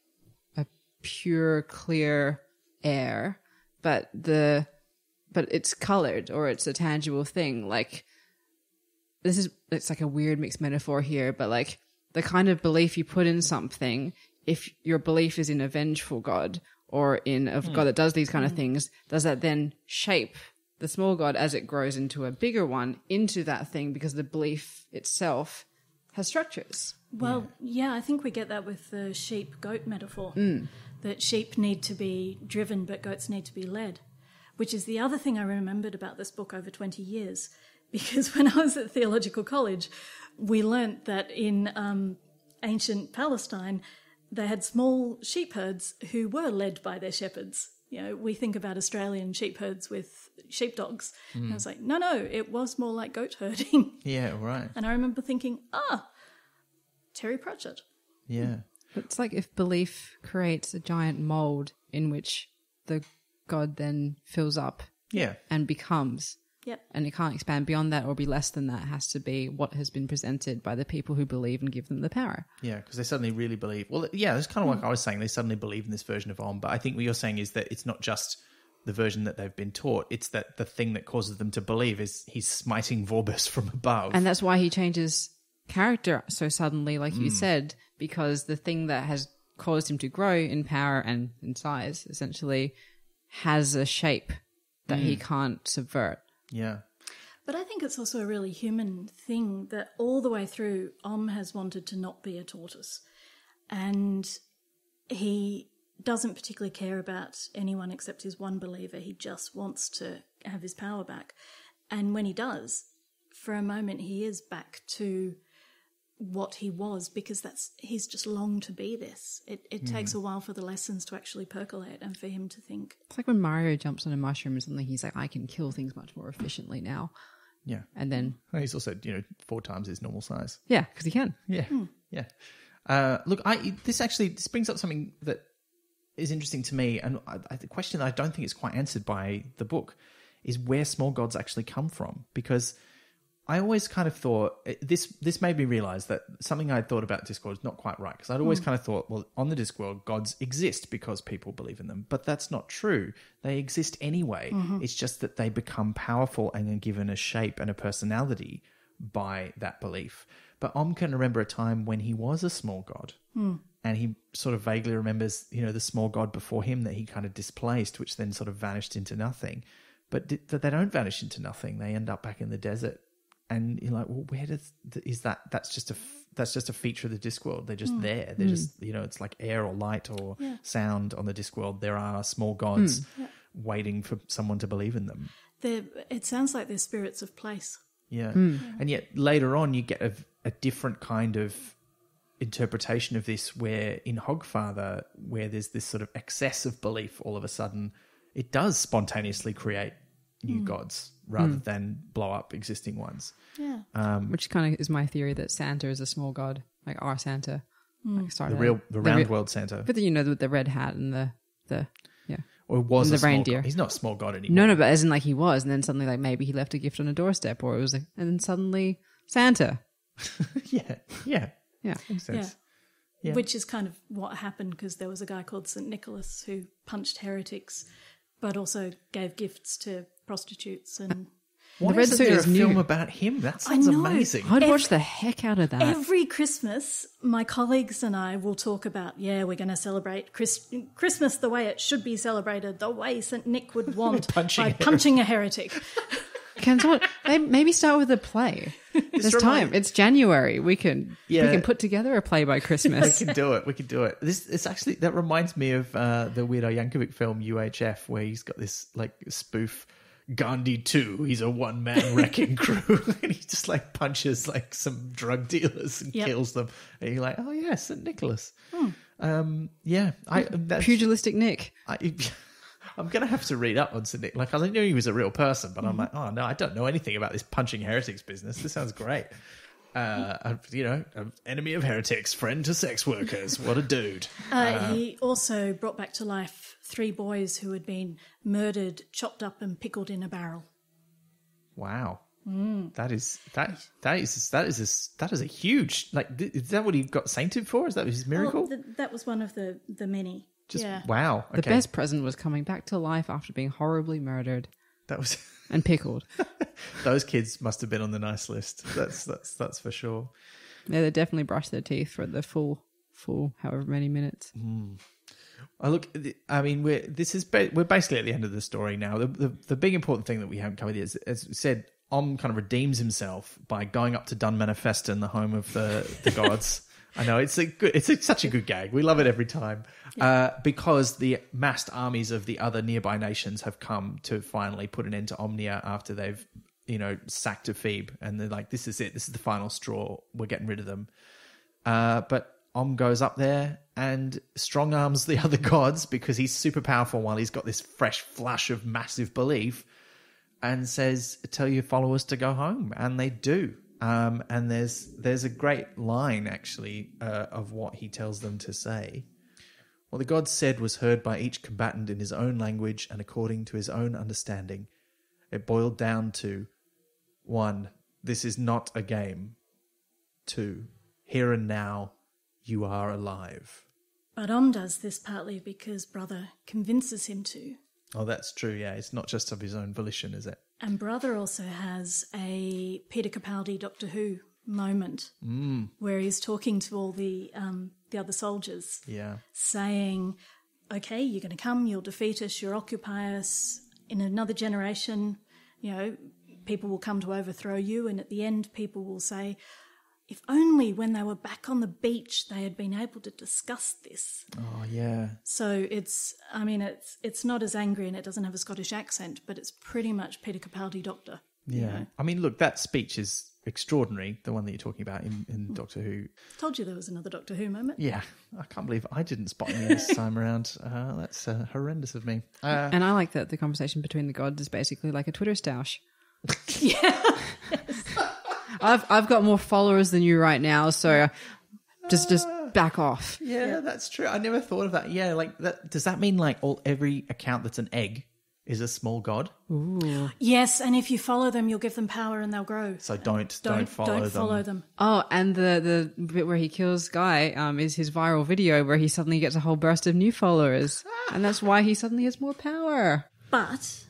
a pure, clear air, but it's colored or it's a tangible thing, it's like a weird mixed metaphor here, but the kind of belief you put in something, if your belief is in a vengeful god or in a god that does these kind of things, does that then shape the small god as it grows into a bigger one into that thing because the belief itself has structures? Well, yeah, I think we get that with the sheep-goat metaphor, that sheep need to be driven but goats need to be led, which is the other thing I remembered about this book over 20 years. Because when I was at theological college, we learnt that in ancient Palestine, they had small sheep herds who were led by their shepherds. We think about Australian sheep herds with sheepdogs. And I was like, no, it was more like goat herding. Yeah, right. And I remember thinking, Terry Pratchett. Yeah. It's like if belief creates a giant mold in which the god then fills up and becomes... Yep. And it can't expand beyond that or be less than that. It has to be what has been presented by the people who believe and give them the power. Yeah, because they suddenly really believe. Well, yeah, it's kind of like I was saying. They suddenly believe in this version of but I think what you're saying is that it's not just the version that they've been taught. It's that the thing that causes them to believe is he's smiting Vorbis from above. And that's why he changes character so suddenly, like you said, because the thing that has caused him to grow in power and in size essentially has a shape that he can't subvert. Yeah. But I think it's also a really human thing that all the way through, has wanted to not be a tortoise. And he doesn't particularly care about anyone except his one believer. He just wants to have his power back. And when he does, for a moment he is back to what he was because he's just longed to be this. It takes a while for the lessons to actually percolate and for him to think. It's like when Mario jumps on a mushroom or something, he's like, I can kill things much more efficiently now. Yeah. And then... He's also, 4 times his normal size. Yeah, because he can. Yeah. Yeah. Look, this brings up something that is interesting to me, and the question that I don't think is quite answered by the book is where small gods actually come from, because I always kind of thought, this made me realise that something I thought about Discworld is not quite right, because I'd always kind of thought, well, on the Discworld, gods exist because people believe in them, but that's not true. They exist anyway. It's just that they become powerful and are given a shape and a personality by that belief. But can remember a time when he was a small god, and he sort of vaguely remembers, the small god before him that he kind of displaced, which then sort of vanished into nothing. But they don't vanish into nothing. They end up back in the desert, And you're like, well, where is that? That's just a feature of the Discworld. They're just there. They're just, it's like air or light or sound on the Discworld. There are small gods waiting for someone to believe in them. It sounds like they're spirits of place. Yeah. And yet later on you get a different kind of interpretation of this, where in Hogfather, where there's this sort of excess of belief, all of a sudden it does spontaneously create new gods rather than blow up existing ones. Yeah. Which kind of is my theory, that Santa is a small god, like our Santa. Like the round world Santa. But with the red hat and the Or was the reindeer. God. He's not a small god anymore. No, but as in like he was, and then suddenly like maybe he left a gift on a doorstep, or it was like, and then suddenly Santa. Yeah. Makes sense. Yeah. Which is kind of what happened, because there was a guy called St. Nicholas who punched heretics, but also gave gifts to prostitutes. And why the red isn't suit there is a new. film about him? That sounds amazing. I'd watch the heck out of that. Every Christmas, my colleagues and I will talk about, we're going to celebrate Christmas the way it should be celebrated, the way St. Nick would want, by punching a heretic. Can someone maybe start with a play? There's time. It's January. We can put together a play by Christmas. We can do it. It's actually, that reminds me of the Weird Al Yankovic film UHF, where he's got this like spoof Gandhi 2. He's a one-man wrecking crew, and he just like punches like some drug dealers and kills them. And you're like, oh yeah, St. Nicholas. Pugilistic Nick. I'm going to have to read up on St. Nick. Like, I knew he was a real person, but I'm like, oh, no, I don't know anything about this punching heretics business. This sounds great. An enemy of heretics, friend to sex workers. What a dude. He also brought back to life 3 boys who had been murdered, chopped up and pickled in a barrel. Wow. That is a huge, like, is that what he got sainted for? Is that his miracle? Well, that was one of the many. Wow. Okay. The best present was coming back to life after being horribly murdered. That was and pickled. Those kids must have been on the nice list. That's for sure. Yeah, they definitely brushed their teeth for the full however many minutes. We're basically at the end of the story now. The big important thing that we haven't covered is, as we said, kind of redeems himself by going up to Dunmanifeston, the home of the gods. I know it's such a good gag. We love it every time, because the massed armies of the other nearby nations have come to finally put an end to Omnia after they've sacked Ephebe, and they're like, this is it. This is the final straw. We're getting rid of them. But Om goes up there and strong arms the other gods, because he's super powerful while he's got this fresh flush of massive belief, and says, tell your followers to go home, and they do. And there's a great line, actually, of what he tells them to say. What the gods said was heard by each combatant in his own language and according to his own understanding. It boiled down to 1. This is not a game. 2. Here and now, you are alive. But Om does this partly because Brother convinces him to. Oh, that's true, yeah. It's not just of his own volition, is it? And Brother also has a Peter Capaldi Doctor Who moment where he's talking to all the other soldiers, saying, okay, you're going to come, you'll defeat us, you'll occupy us. In another generation, people will come to overthrow you, and at the end people will say, if only when they were back on the beach they had been able to discuss this. Oh, yeah. So it's not as angry, and it doesn't have a Scottish accent, but it's pretty much Peter Capaldi Doctor. Yeah. I mean, look, that speech is extraordinary, the one that you're talking about in Doctor Who. Told you there was another Doctor Who moment. Yeah. I can't believe I didn't spot me this time around. That's horrendous of me. And I like that the conversation between the gods is basically like a Twitter stoush. Yeah. I've got more followers than you right now, so just back off. Yeah, that's true. I never thought of that. Yeah, like that. Does that mean like every account that's an egg is a small god? Ooh. Yes, and if you follow them, you'll give them power and they'll grow. So don't follow them. Oh, and the bit where he kills Guy is his viral video where he suddenly gets a whole burst of new followers, and that's why he suddenly has more power. But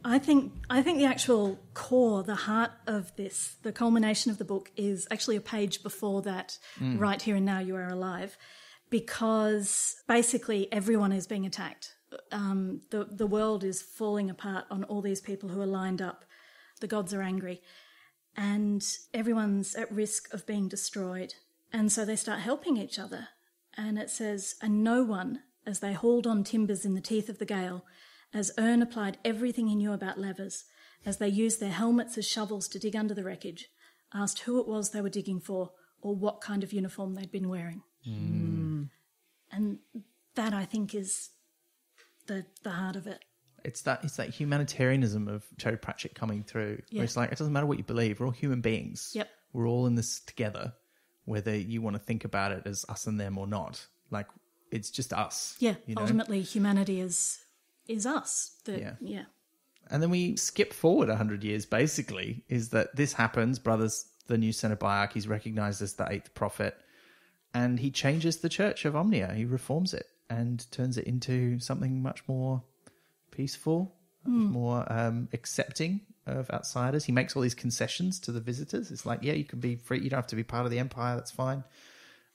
I think the actual core, the heart of this, the culmination of the book is actually a page before that, right here and now you are alive, because basically everyone is being attacked. The world is falling apart on all these people who are lined up. The gods are angry. and everyone's at risk of being destroyed. And so they start helping each other. And it says, and no one, as they hauled on timbers in the teeth of the gale, as Ern applied everything he knew about levers, as they used their helmets as shovels to dig under the wreckage, asked who it was they were digging for or what kind of uniform they'd been wearing. And that, I think, is the heart of it. It's that humanitarianism of Terry Pratchett coming through. Yeah. Where it's like, it doesn't matter what you believe. We're all human beings. Yep. We're all in this together, whether you want to think about it as us and them or not. Like, it's just us. Yeah, you know? ultimately humanity is us. Yeah. And then we skip forward 100 years, basically, is that this happens. Brother's the new Cenobiarch. He's recognized as the eighth prophet. And he changes the church of Omnia. He reforms it and turns it into something much more peaceful, much more accepting of outsiders. He makes all these concessions to the visitors. It's like, yeah, you can be free. You don't have to be part of the empire. That's fine.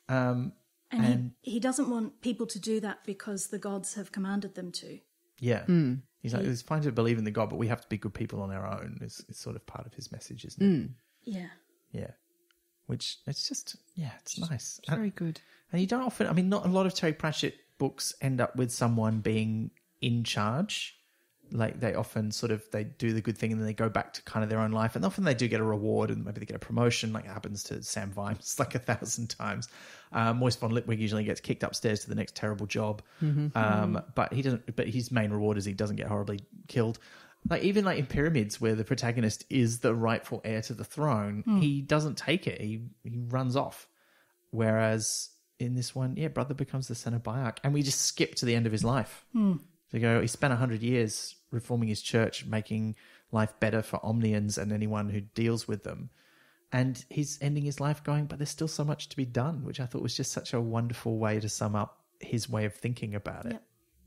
And he doesn't want people to do that because the gods have commanded them to. Yeah. He's like, it's fine to believe in the God, but we have to be good people on our own. It's sort of part of his message, isn't it? Yeah. Yeah. Which, it's just, it's nice. Very good. And you don't often, I mean, not a lot of Terry Pratchett books end up with someone being in charge. Like, they often they do the good thing and then they go back to kind of their own life. And often they do get a reward and maybe they get a promotion, like it happens to Sam Vimes like 1,000 times. Moist von Lipwig usually gets kicked upstairs to the next terrible job. But he doesn't, but his main reward is he doesn't get horribly killed. Like, even like in Pyramids, where the protagonist is the rightful heir to the throne, he doesn't take it. He runs off. Whereas in this one, brother becomes the Cenobiarch. And we just skip to the end of his life. To go, he spent 100 years reforming his church, making life better for Omnians and anyone who deals with them. And he's ending his life going, but there's still so much to be done, which I thought was just such a wonderful way to sum up his way of thinking about it. Yep.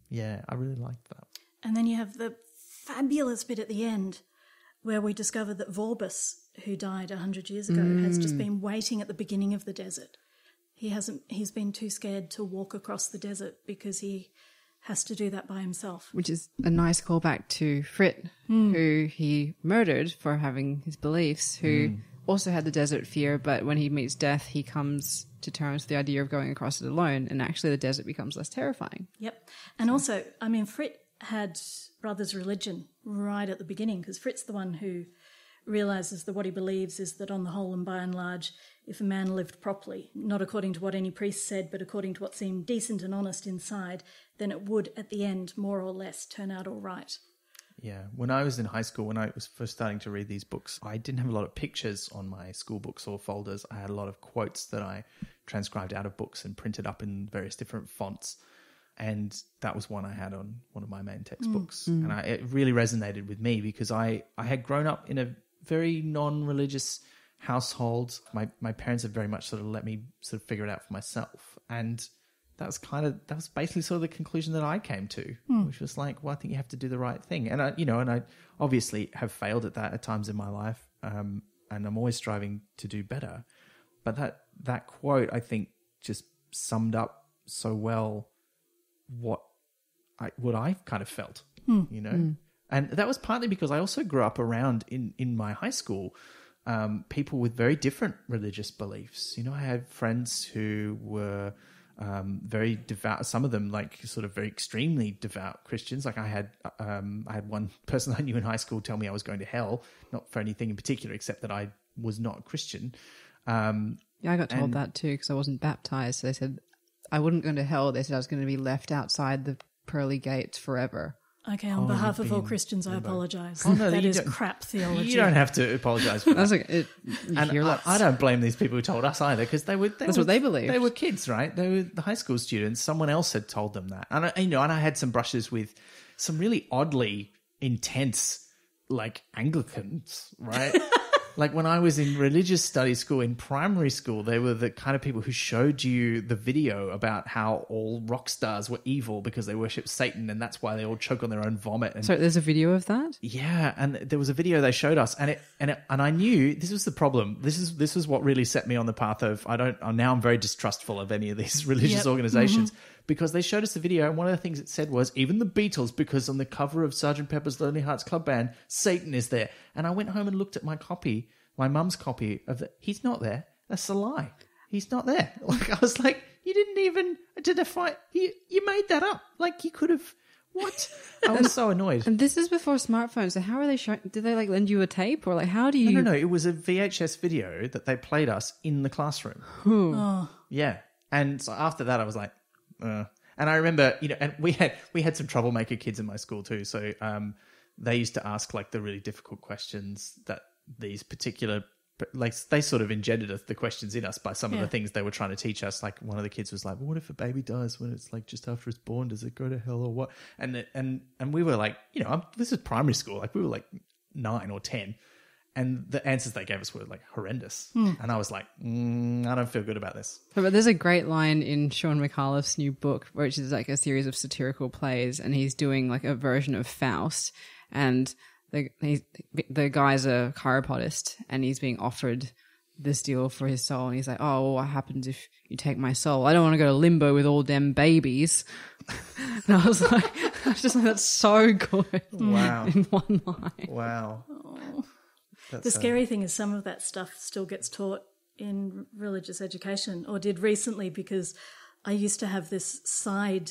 Yeah, I really liked that. And then you have the fabulous bit at the end where we discover that Vorbis, who died 100 years ago, has just been waiting at the beginning of the desert. He's been too scared to walk across the desert because he has to do that by himself. Which is a nice callback to Frit, who he murdered for having his beliefs, who also had the desert fear, but when he meets death, he comes to terms with the idea of going across it alone, and actually the desert becomes less terrifying. Yep. And also, I mean, Frit had brother's religion right at the beginning, because Frit's the one who realises that what he believes is that on the whole and by and large, if a man lived properly, not according to what any priest said, but according to what seemed decent and honest inside, then it would, at the end, more or less, turn out all right. Yeah. When I was in high school, when I was first starting to read these books, I didn't have a lot of pictures on my school books or folders. I had a lot of quotes that I transcribed out of books and printed up in various different fonts. And that was one I had on one of my main textbooks. And it really resonated with me because I had grown up in a very non-religious household. My parents had very much sort of let me sort of figure it out for myself. And that was basically sort of the conclusion that I came to, which was like, well, I think you have to do the right thing. And I obviously have failed at that at times in my life. And I'm always striving to do better. But that quote, I think, just summed up so well what I kind of felt, you know? And that was partly because I also grew up around in my high school, people with very different religious beliefs. You know, I had friends who were very devout, some of them like sort of very extremely devout Christians. Like I had one person I knew in high school tell me I was going to hell, not for anything in particular, except that I was not Christian. Yeah, I got told that too because I wasn't baptized. So they said I wouldn't go to hell. They said I was going to be left outside the pearly gates forever. Okay, on behalf of all Christians, I apologise. Oh, no, that is crap theology. You don't have to apologise for that. And I don't blame these people who told us either because that's what they believed. They were kids, right? They were the high school students. Someone else had told them that. And I had some brushes with some really oddly intense, like Anglicans, right? Like when I was in religious studies school in primary school, they were the kind of people who showed you the video about how all rock stars were evil because they worship Satan and that's why they all choke on their own vomit. And, so there's a video of that? Yeah, and there was a video they showed us, and I knew this was the problem. This was what really set me on the path of now I'm very distrustful of any of these religious organizations. Because they showed us the video, and one of the things it said was, even the Beatles, because on the cover of Sgt. Pepper's Lonely Hearts Club Band, Satan is there. And I went home and looked at my copy my mum's copy of he's not there. That's a lie. He's not there. Like, I was like, you didn't even identify. You made that up. Like, you could have. What? I was so annoyed. And this is before smartphones. So how are they showing? Did they like lend you a tape or like how do you? No. It was a VHS video that they played us in the classroom. Oh. Yeah. And so after that, I was like, And I remember, and we had some troublemaker kids in my school too. So they used to ask like the really difficult questions that these particular, like they sort of engendered the questions in us by some of the things they were trying to teach us. Like one of the kids was like, well, what if a baby dies when it's like just after it's born? Does it go to hell or what? And we were like, this is primary school. Like we were like 9 or 10. And the answers they gave us were like horrendous. And I was like, I don't feel good about this. But there's a great line in Sean McAuliffe's new book, which is like a series of satirical plays, and he's doing like a version of Faust. And the guy's a chiropodist, and he's being offered this deal for his soul. And he's like, oh, well, what happens if you take my soul? I don't want to go to limbo with all them babies. And I was just like, that's so good. Wow. In one line. Wow. The scary thing is some of that stuff still gets taught in religious education, or did recently, because I used to have this side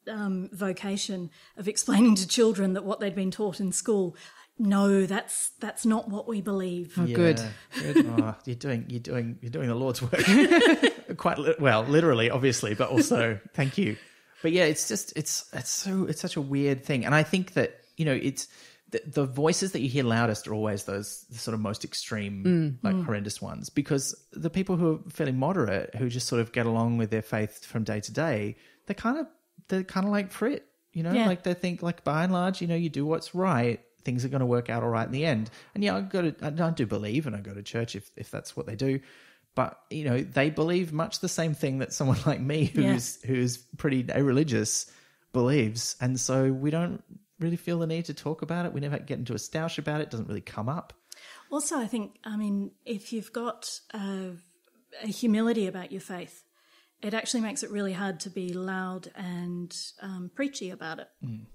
vocation of explaining to children that what they'd been taught in school, no, that's not what we believe. Oh, good. Oh, you're doing the Lord's work. Quite well, literally, obviously, but also thank you. But yeah, it's such a weird thing, and I think that it's. The voices that you hear loudest are always the sort of most extreme, horrendous ones, because the people who are fairly moderate, who just sort of get along with their faith from day to day, they're kind of like Frit, like they think like by and large, you do what's right, things are going to work out all right in the end. And yeah, I do believe, and I go to church if that's what they do, but they believe much the same thing that someone like me who's pretty irreligious believes, and so we don't really feel the need to talk about it. We never get into a stoush about it. It doesn't really come up. Also, I think, if you've got a humility about your faith, it actually makes it really hard to be loud and preachy about it,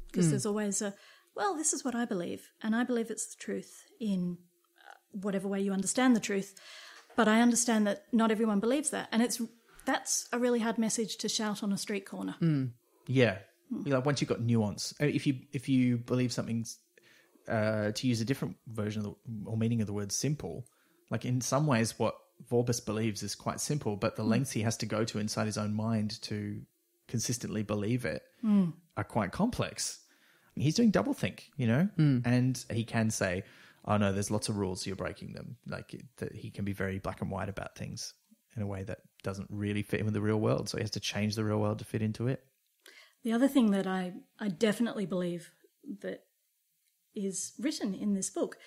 because there's always this is what I believe, and I believe it's the truth in whatever way you understand the truth, but I understand that not everyone believes that, and that's a really hard message to shout on a street corner. Yeah. Like once you've got nuance, if you believe something's to use a different version or meaning of the word simple, like in some ways what Vorbis believes is quite simple, but the lengths he has to go to inside his own mind to consistently believe it are quite complex. He's doing doublethink, and he can say, oh no, there's lots of rules, you're breaking them. Like that he can be very black and white about things in a way that doesn't really fit in with the real world, so he has to change the real world to fit into it. The other thing that I definitely believe that is written in this book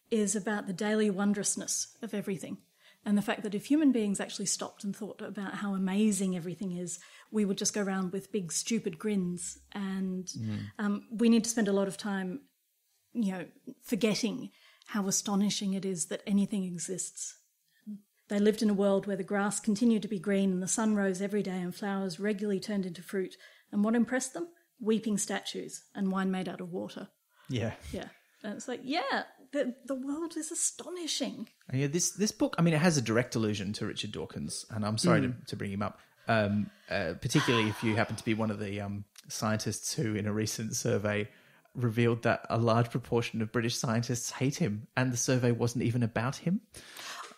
is about the daily wondrousness of everything, and the fact that if human beings actually stopped and thought about how amazing everything is, we would just go around with big stupid grins, and we need to spend a lot of time, forgetting how astonishing it is that anything exists. They lived in a world where the grass continued to be green and the sun rose every day and flowers regularly turned into fruit. And what impressed them? Weeping statues and wine made out of water. Yeah. Yeah. And it's like, the world is astonishing. And yeah, this book, it has a direct allusion to Richard Dawkins, and I'm sorry to bring him up, particularly if you happen to be one of the scientists who, in a recent survey, revealed that a large proportion of British scientists hate him, and the survey wasn't even about him.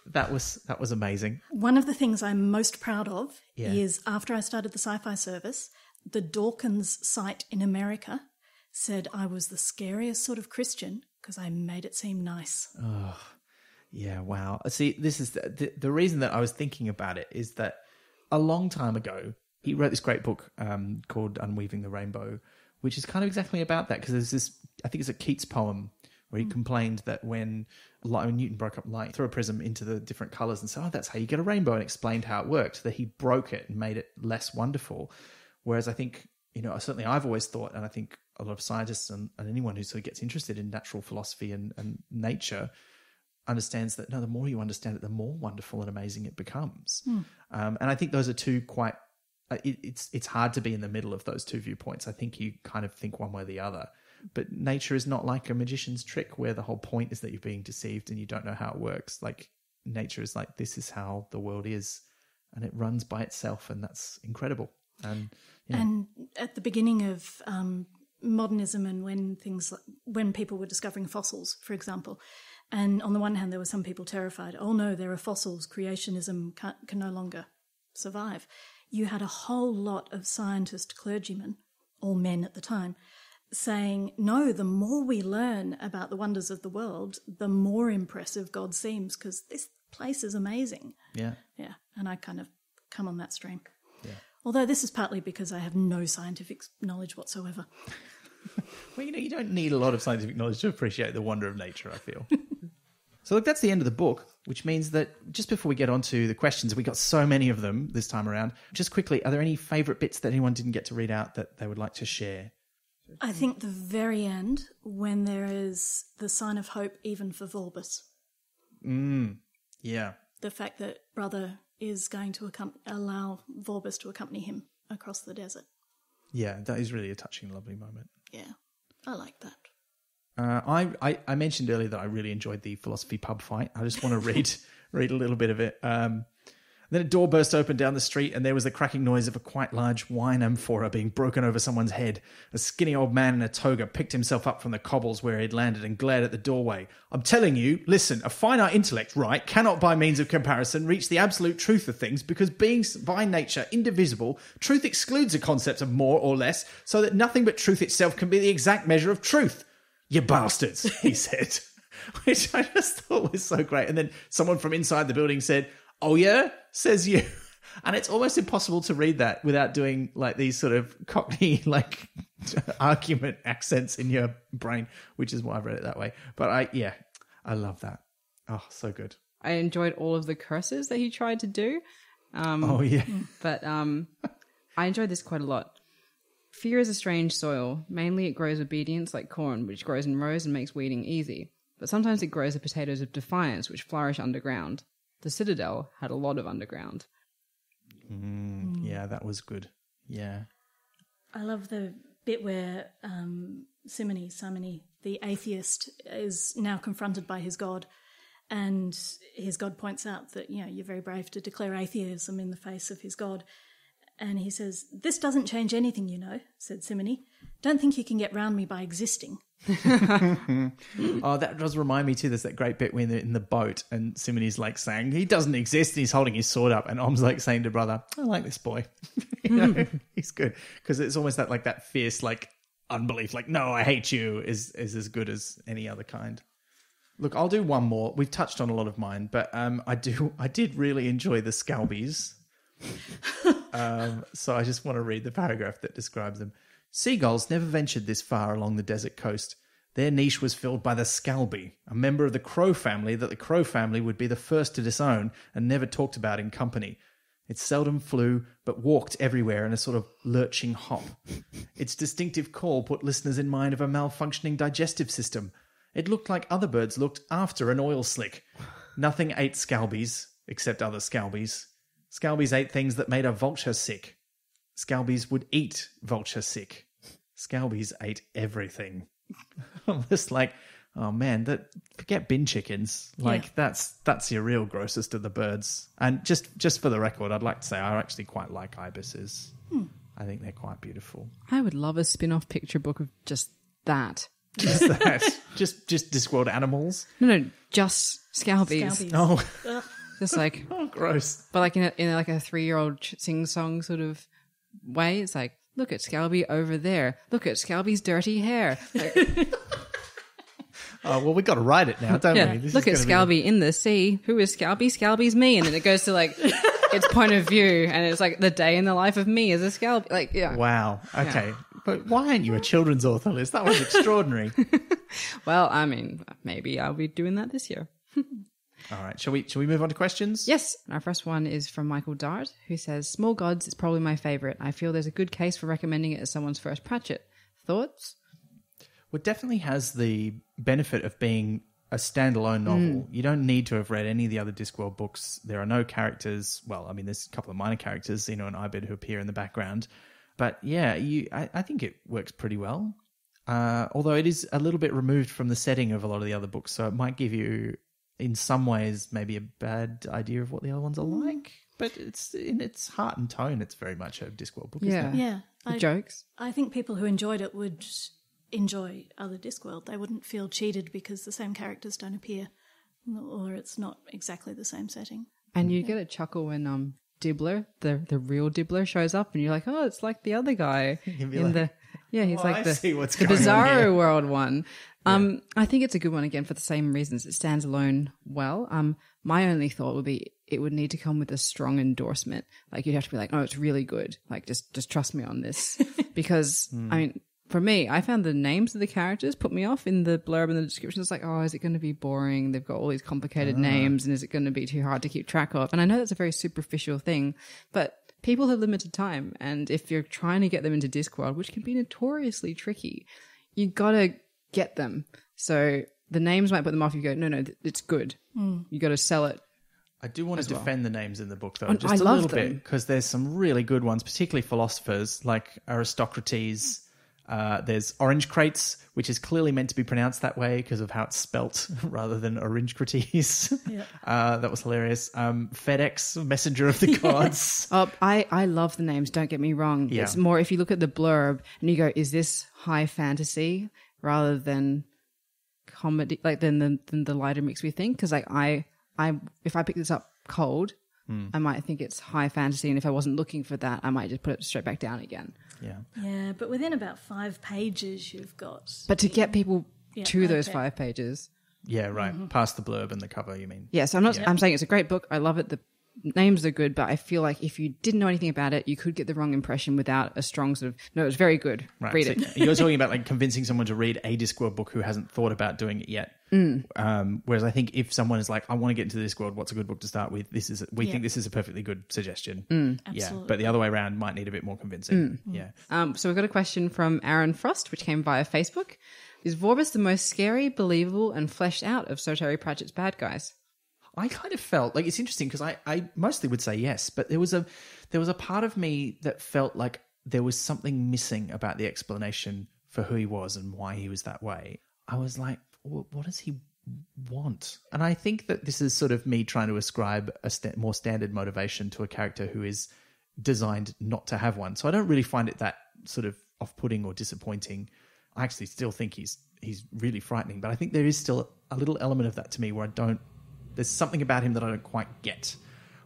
That was amazing. One of the things I'm most proud of is after I started the Sci-Fi Service, the Dawkins site in America said I was the scariest sort of Christian because I made it seem nice. Oh, yeah, wow. See, this is the reason that I was thinking about it is that a long time ago, he wrote this great book called Unweaving the Rainbow, which is kind of exactly about that, because there's this, I think it's a Keats poem where he complained that when Newton broke up light through a prism into the different colours and said, oh, that's how you get a rainbow, and explained how it worked, that he broke it and made it less wonderful. Whereas I think, certainly I've always thought, and I think a lot of scientists and anyone who sort of gets interested in natural philosophy and nature understands that, no, the more you understand it, the more wonderful and amazing it becomes. And I think those are two quite... It's hard to be in the middle of those two viewpoints. I think you kind of think one way or the other. But nature is not like a magician's trick where the whole point is that you're being deceived and you don't know how it works. Like, nature is like, this is how the world is, and it runs by itself, and that's incredible. And at the beginning of modernism, and when people were discovering fossils, for example, and on the one hand there were some people terrified, oh no, there are fossils, creationism can no longer survive. You had a whole lot of scientist clergymen, all men at the time, saying, no, the more we learn about the wonders of the world, the more impressive God seems, because this place is amazing. Yeah. Yeah, and I kind of come on that stream. Yeah. Although this is partly because I have no scientific knowledge whatsoever. Well, you don't need a lot of scientific knowledge to appreciate the wonder of nature, I feel. So look, that's the end of the book, which means that just before we get on to the questions, we got so many of them this time around. Just quickly, are there any favourite bits that anyone didn't get to read out that they would like to share? I think the very end, when there is the sign of hope even for Vorbis. Yeah. The fact that Brother is going to allow Vorbis to accompany him across the desert. Yeah, that is really a touching, lovely moment. Yeah, I like that. I mentioned earlier that I really enjoyed the philosophy pub fight. I just want to read a little bit of it. Then a door burst open down the street, and there was the cracking noise of a quite large wine amphora being broken over someone's head. A skinny old man in a toga picked himself up from the cobbles where he had landed and glared at the doorway. I'm telling you, listen, a finite intellect, right, cannot by means of comparison reach the absolute truth of things, because being by nature indivisible, truth excludes the concept of more or less, so that nothing but truth itself can be the exact measure of truth. You bastards, he said, which I just thought was so great. And then someone from inside the building said, oh yeah, says you. And it's almost impossible to read that without doing like these sort of Cockney like argument accents in your brain, which is why I've read it that way. But I love that. Oh, so good. I enjoyed all of the curses that he tried to do. But I enjoyed this quite a lot. Fear is a strange soil. Mainly it grows obedience like corn, which grows in rows and makes weeding easy. But sometimes it grows the potatoes of defiance, which flourish underground. The Citadel had a lot of underground. Yeah, that was good. Yeah. I love the bit where Simony, the atheist, is now confronted by his God, and his God points out that, you're very brave to declare atheism in the face of his God. And he says, this doesn't change anything, said Simony. Don't think you can get round me by existing. Oh, that does remind me too. There's that great bit when they're in the boat and Simony's like saying he doesn't exist, and he's holding his sword up, and Om's like saying to Brother, I like this boy. He's good, because it's almost that fierce like unbelief, like no, I hate you, is as good as any other kind. Look, I'll do one more. We've touched on a lot of mine, but I did really enjoy the Scalbies. So I just want to read the paragraph that describes them. Seagulls never ventured this far along the desert coast. Their niche was filled by the Scalby, a member of the crow family that the crow family would be the first to disown and never talked about in company. It seldom flew, but walked everywhere in a sort of lurching hop. Its distinctive call put listeners in mind of a malfunctioning digestive system. It looked like other birds looked after an oil slick. Nothing ate Scalbies, except other Scalbies. Scalbies ate things that made a vulture sick. Scalbies would eat vulture sick. Scalbies ate everything. I'm just like, oh man, forget bin chickens. Like that's your real grossest of the birds. And just for the record, I'd like to say I actually quite like ibises. I think they're quite beautiful. I would love a spin-off picture book of just that. Just that. just Discworld animals. No, just Scalbies. Oh, just like gross. But like in a 3-year-old sing-song sort of way, it's like, look at Scalby over there. Look at Scalby's dirty hair. Like, oh well, we got to write it now, don't we? This look at Scalby in the sea. Who is Scalby? Scalby's me, and then it goes to like its point of view, and it's like the day in the life of me as a Scalby. Like, yeah. Wow. Okay. Yeah. But why aren't you a children's author, Liz? That was extraordinary. Well, I mean, maybe I'll be doing that this year. All right. Shall we move on to questions? Yes. Our first one is from Michael Dart, who says, Small Gods is probably my favourite. I feel there's a good case for recommending it as someone's first Pratchett. Thoughts? Well, it definitely has the benefit of being a standalone novel. You don't need to have read any of the other Discworld books. There are no characters. Well, I mean, there's a couple of minor characters, Xeno and Ibid, who appear in the background. But yeah, I think it works pretty well. Although it is a little bit removed from the setting of a lot of the other books, so it might give you in some ways maybe a bad idea of what the other ones are like. But it's in its heart and tone, it's very much a Discworld book, isn't it? Yeah. The jokes. I think people who enjoyed it would enjoy other Discworld. They wouldn't feel cheated because the same characters don't appear or it's not exactly the same setting. And you get a chuckle when Dibbler, the real Dibbler, shows up and you're like, oh, it's like the other guy in the... Yeah, he's like the Bizarro World one. I think it's a good one again for the same reasons. It stands alone well. My only thought would be it would need to come with a strong endorsement. Like you'd have to be like, oh, it's really good. Like just trust me on this. Because, I mean, for me, I found the names of the characters put me off in the blurb and the description. It's like, oh, is it going to be boring? They've got all these complicated names and is it going to be too hard to keep track of? And I know that's a very superficial thing, but people have limited time. And if you're trying to get them into Discworld, which can be notoriously tricky, you got to get them. So the names might put them off. You go, no, it's good. You got to sell it. I do want to defend the names in the book, though, And just I a love little them. bit, because there's some really good ones, particularly philosophers like Aristocrates. There's Orange Crates, which is clearly meant to be pronounced that way because of how it's spelt rather than Orange Crates. That was hilarious. FedEx, Messenger of the Gods. I love the names, don't get me wrong. Yeah. It's more if you look at the blurb and you go, is this high fantasy rather than comedy, like than the lighter mix we think? Because like I if I pick this up cold, I might think it's high fantasy, and if I wasn't looking for that, I might just put it straight back down again. Yeah, but within about 5 pages you've got... But to get people to those 5 pages... Yeah, right. Past the blurb and the cover, you mean? Yeah, so I'm saying it's a great book. I love it. The names are good, but I feel like if you didn't know anything about it, you could get the wrong impression without a strong sort of, no, it's very good. Right. Read So it. you're talking about like convincing someone to read a Discworld book who hasn't thought about doing it yet. Whereas I think if someone is like, I want to get into Discworld, what's a good book to start with? We think this is a perfectly good suggestion. Absolutely. Yeah, but the other way around might need a bit more convincing. Yeah. So we've got a question from Aaron Frost, which came via Facebook. Is Vorbis the most scary, believable, and fleshed out of Sir Terry Pratchett's bad guys? I kind of felt like it's interesting because I mostly would say yes, but there was a part of me that felt like there was something missing about the explanation for who he was and why he was that way. I was like, what does he want? And I think that this is sort of me trying to ascribe a more standard motivation to a character who is designed not to have one. So I don't really find it that sort of off-putting or disappointing. I actually still think he's really frightening, but I think there is still a little element of that to me where there's something about him that I don't quite get,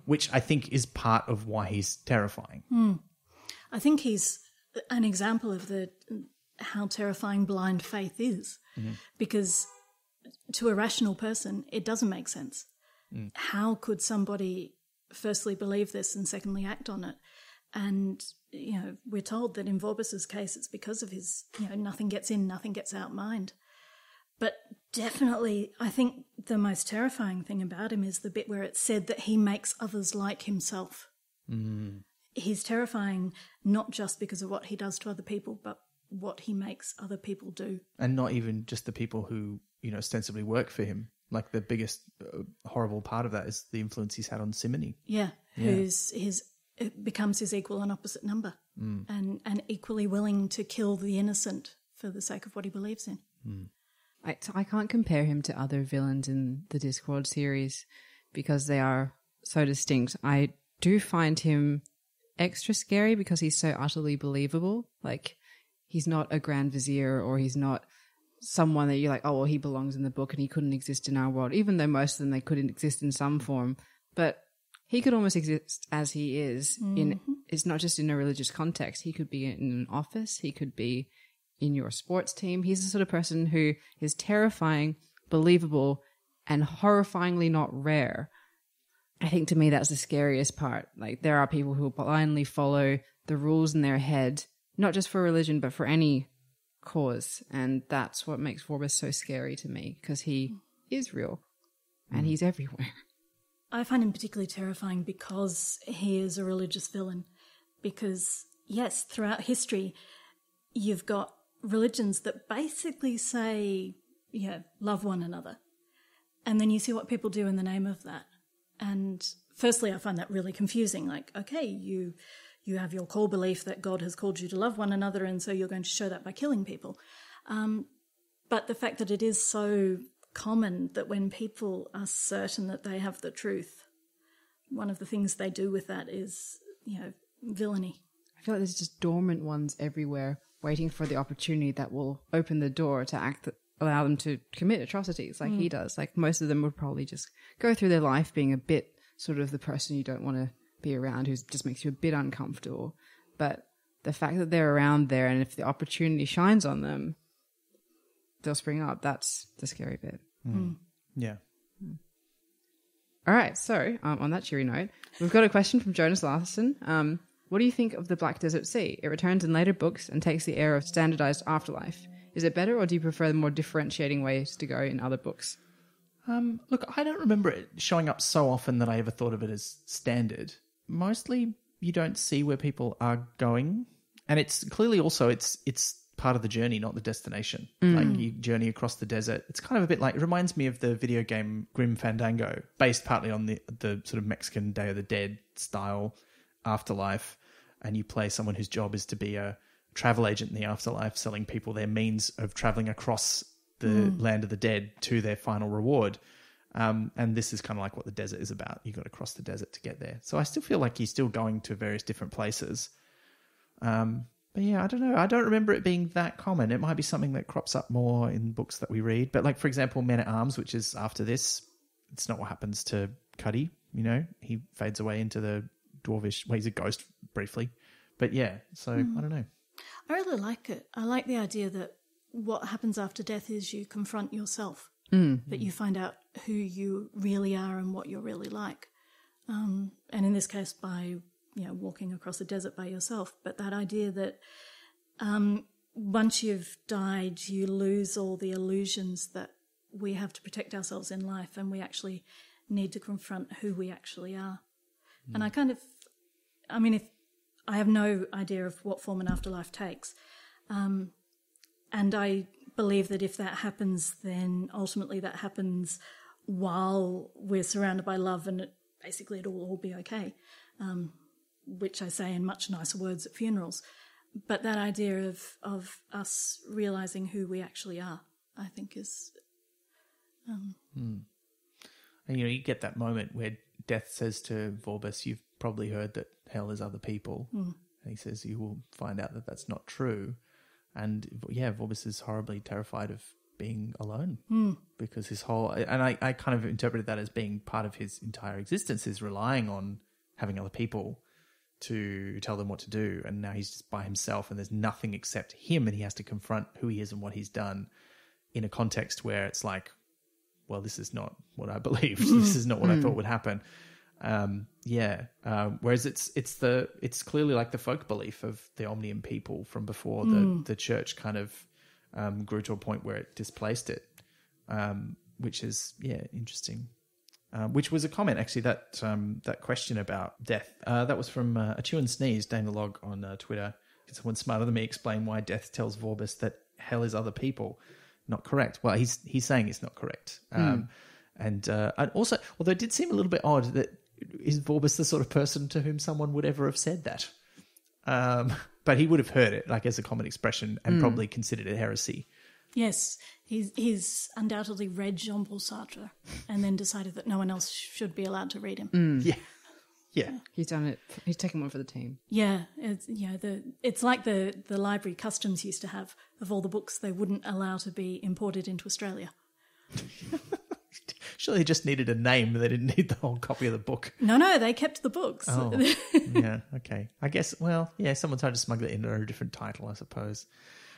which I think is part of why he's terrifying. I think he's an example of how terrifying blind faith is, because to a rational person, it doesn't make sense. How could somebody firstly believe this and secondly act on it? And, we're told that in Vorbis's case, it's because of his, nothing gets in, nothing gets out mind. But definitely, I think the most terrifying thing about him is the bit where it's said that he makes others like himself. He's terrifying not just because of what he does to other people, but what he makes other people do. And not even just the people who, ostensibly work for him. Like the biggest horrible part of that is the influence he's had on Simony. Yeah. Who's becomes his equal and opposite number and equally willing to kill the innocent for the sake of what he believes in. I can't compare him to other villains in the Discworld series because they are so distinct. I do find him extra scary because he's so utterly believable. Like, he's not a Grand Vizier or he's not someone that you're like, oh, well, he belongs in the book and he couldn't exist in our world, even though most of them, they couldn't exist in some form. But he could almost exist as he is. It's not just in a religious context. He could be in an office. He could be in your sports team. He's the sort of person who is terrifying, believable, and horrifyingly not rare. I think to me that's the scariest part. Like, there are people who blindly follow the rules in their head, not just for religion, but for any cause. And that's what makes Vorbis so scary to me, because he is real and he's everywhere. I find him particularly terrifying because he is a religious villain. Because, yes, throughout history, you've got religions that basically say, love one another. And then you see what people do in the name of that. And firstly, I find that really confusing. Like, okay, you have your core belief that God has called you to love one another, and so you're going to show that by killing people. But the fact that it is so common that when people are certain that they have the truth, one of the things they do with that is, villainy. I feel like there's just dormant ones everywhere waiting for the opportunity that will open the door to allow them to commit atrocities like he does. Like most of them would probably just go through their life being a bit sort of the person you don't want to be around, who just makes you a bit uncomfortable. But the fact that they're around there, and if the opportunity shines on them, they'll spring up. That's the scary bit. Yeah. All right. So on that cheery note, we've got a question from Jonas Larson. What do you think of the Black Desert Sea? It returns in later books and takes the air of standardized afterlife. Is it better, or do you prefer the more differentiating ways to go in other books? Look, I don't remember it showing up so often that I ever thought of it as standard. Mostly you don't see where people are going. And it's clearly also, it's part of the journey, not the destination. Like you journey across the desert. It's kind of a bit like, it reminds me of the video game Grim Fandango, based partly on the sort of Mexican Day of the Dead style afterlife. And you play someone whose job is to be a travel agent in the afterlife, selling people their means of traveling across the land of the dead to their final reward. And this is kind of like what the desert is about. You've got to cross the desert to get there. So I still feel like you're still going to various different places. But yeah, I don't know. I don't remember it being that common. It might be something that crops up more in books that we read. But like, for example, Men at Arms, which is after this, it's not what happens to Cuddy. He fades away into the dwarvish, well, he's a ghost briefly. But yeah, so I don't know. I really like it. I like the idea that what happens after death is you confront yourself, that you find out who you really are and what you're really like. And in this case, by walking across the desert by yourself. But that idea that once you've died, you lose all the illusions that we have to protect ourselves in life, and we actually need to confront who we actually are. And if I have no idea of what form an afterlife takes. And I believe that if that happens, then ultimately that happens while we're surrounded by love, and it will all be okay, which I say in much nicer words at funerals. But that idea of us realising who we actually are, I think is... And, you get that moment where Death says to Vorbis, you've probably heard that hell is other people. And he says, you will find out that that's not true. And yeah, Vorbis is horribly terrified of being alone because his whole... And I kind of interpreted that as being part of his entire existence is relying on having other people to tell them what to do. And now he's just by himself and there's nothing except him, and he has to confront who he is and what he's done in a context where it's like, well, this is not what I believed. This is not what I thought would happen. Whereas it's clearly like the folk belief of the Omnian people from before the church kind of grew to a point where it displaced it, which is interesting. Which was a comment actually that question about death. That was from a Chew and Sneeze, Dane the Log on Twitter. Someone smarter than me explain why Death tells Vorbis that hell is other people. Not correct. Well, he's saying it's not correct. And also, although it did seem a little bit odd that is Vorbis the sort of person to whom someone would ever have said that? But he would have heard it like as a common expression and probably considered it heresy. Yes, he's undoubtedly read Jean-Paul Sartre and then decided that no one else should be allowed to read him. Yeah. He's done it. He's taken one for the team. Yeah, it's like the library customs used to have of all the books they wouldn't allow to be imported into Australia. Surely they just needed a name. They didn't need the whole copy of the book. No, they kept the books. Oh, yeah, okay. I guess, someone tried to smuggle it in under a different title, I suppose.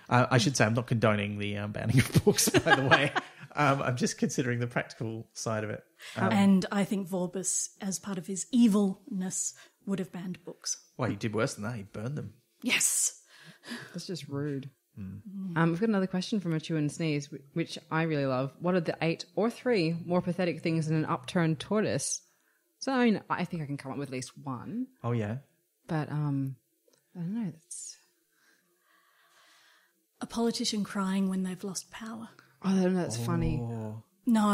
I should say I'm not condoning the banning of books, by the way. I'm just considering the practical side of it. And I think Vorbis, as part of his evilness, would have banned books. Well, he did worse than that. He burned them. Yes. That's just rude. We've got another question from a Chew and Sneeze, which I really love. What are the 8 or 3 more pathetic things than an upturned tortoise? So, I mean, I think I can come up with at least one. Oh, yeah. But, I don't know. That's... A politician crying when they've lost power. Oh, I don't know. That's funny. No,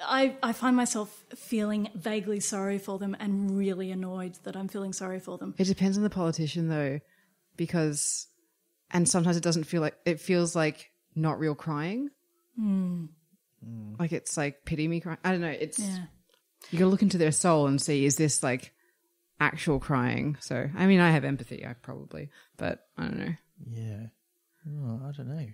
I find myself feeling vaguely sorry for them and really annoyed that I'm feeling sorry for them. It depends on the politician, though, because... And sometimes it doesn't feel like... It feels like not real crying. Like it's like pity me crying. I don't know. It's you got to look into their soul and see, is this like actual crying? So I mean, I have empathy, but I don't know. Yeah. Oh, I don't know.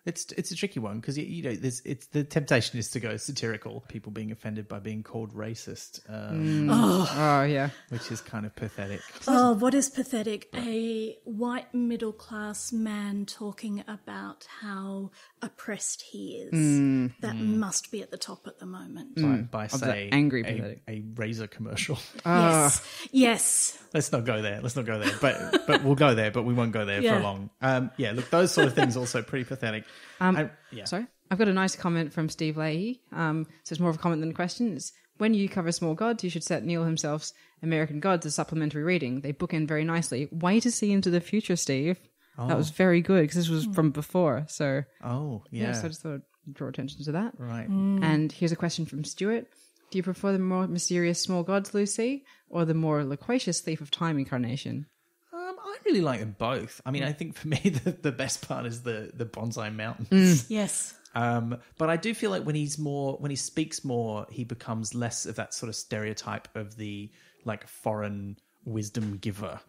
It's a tricky one because it's the temptation is to go satirical. People being offended by being called racist. Oh yeah, which is kind of pathetic. Oh, what is pathetic? A white middle class man talking about how oppressed he is. That must be at the top at the moment. By say angry pathetic. A razor commercial. Yes. Let's not go there. But we'll go there. But we won't go there for long. Look, those sort of things also pretty pathetic. Sorry, I've got a nice comment from Steve Leahy. So it's more of a comment than a question. It's, when you cover small gods, you should set Neil himself's American Gods as supplementary reading. They bookend very nicely. Way to see into the future, Steve. Oh. That was very good because this was from before. So so I just thought I'd draw attention to that. Right. And here's a question from Stuart. Do you prefer the more mysterious small gods, Lucy, or the more loquacious Thief of Time incarnation? I really like them both. I mean, I think for me the best part is the bonsai mountains. Yes. But I do feel like when he speaks more, he becomes less of that sort of stereotype of the like foreign wisdom giver,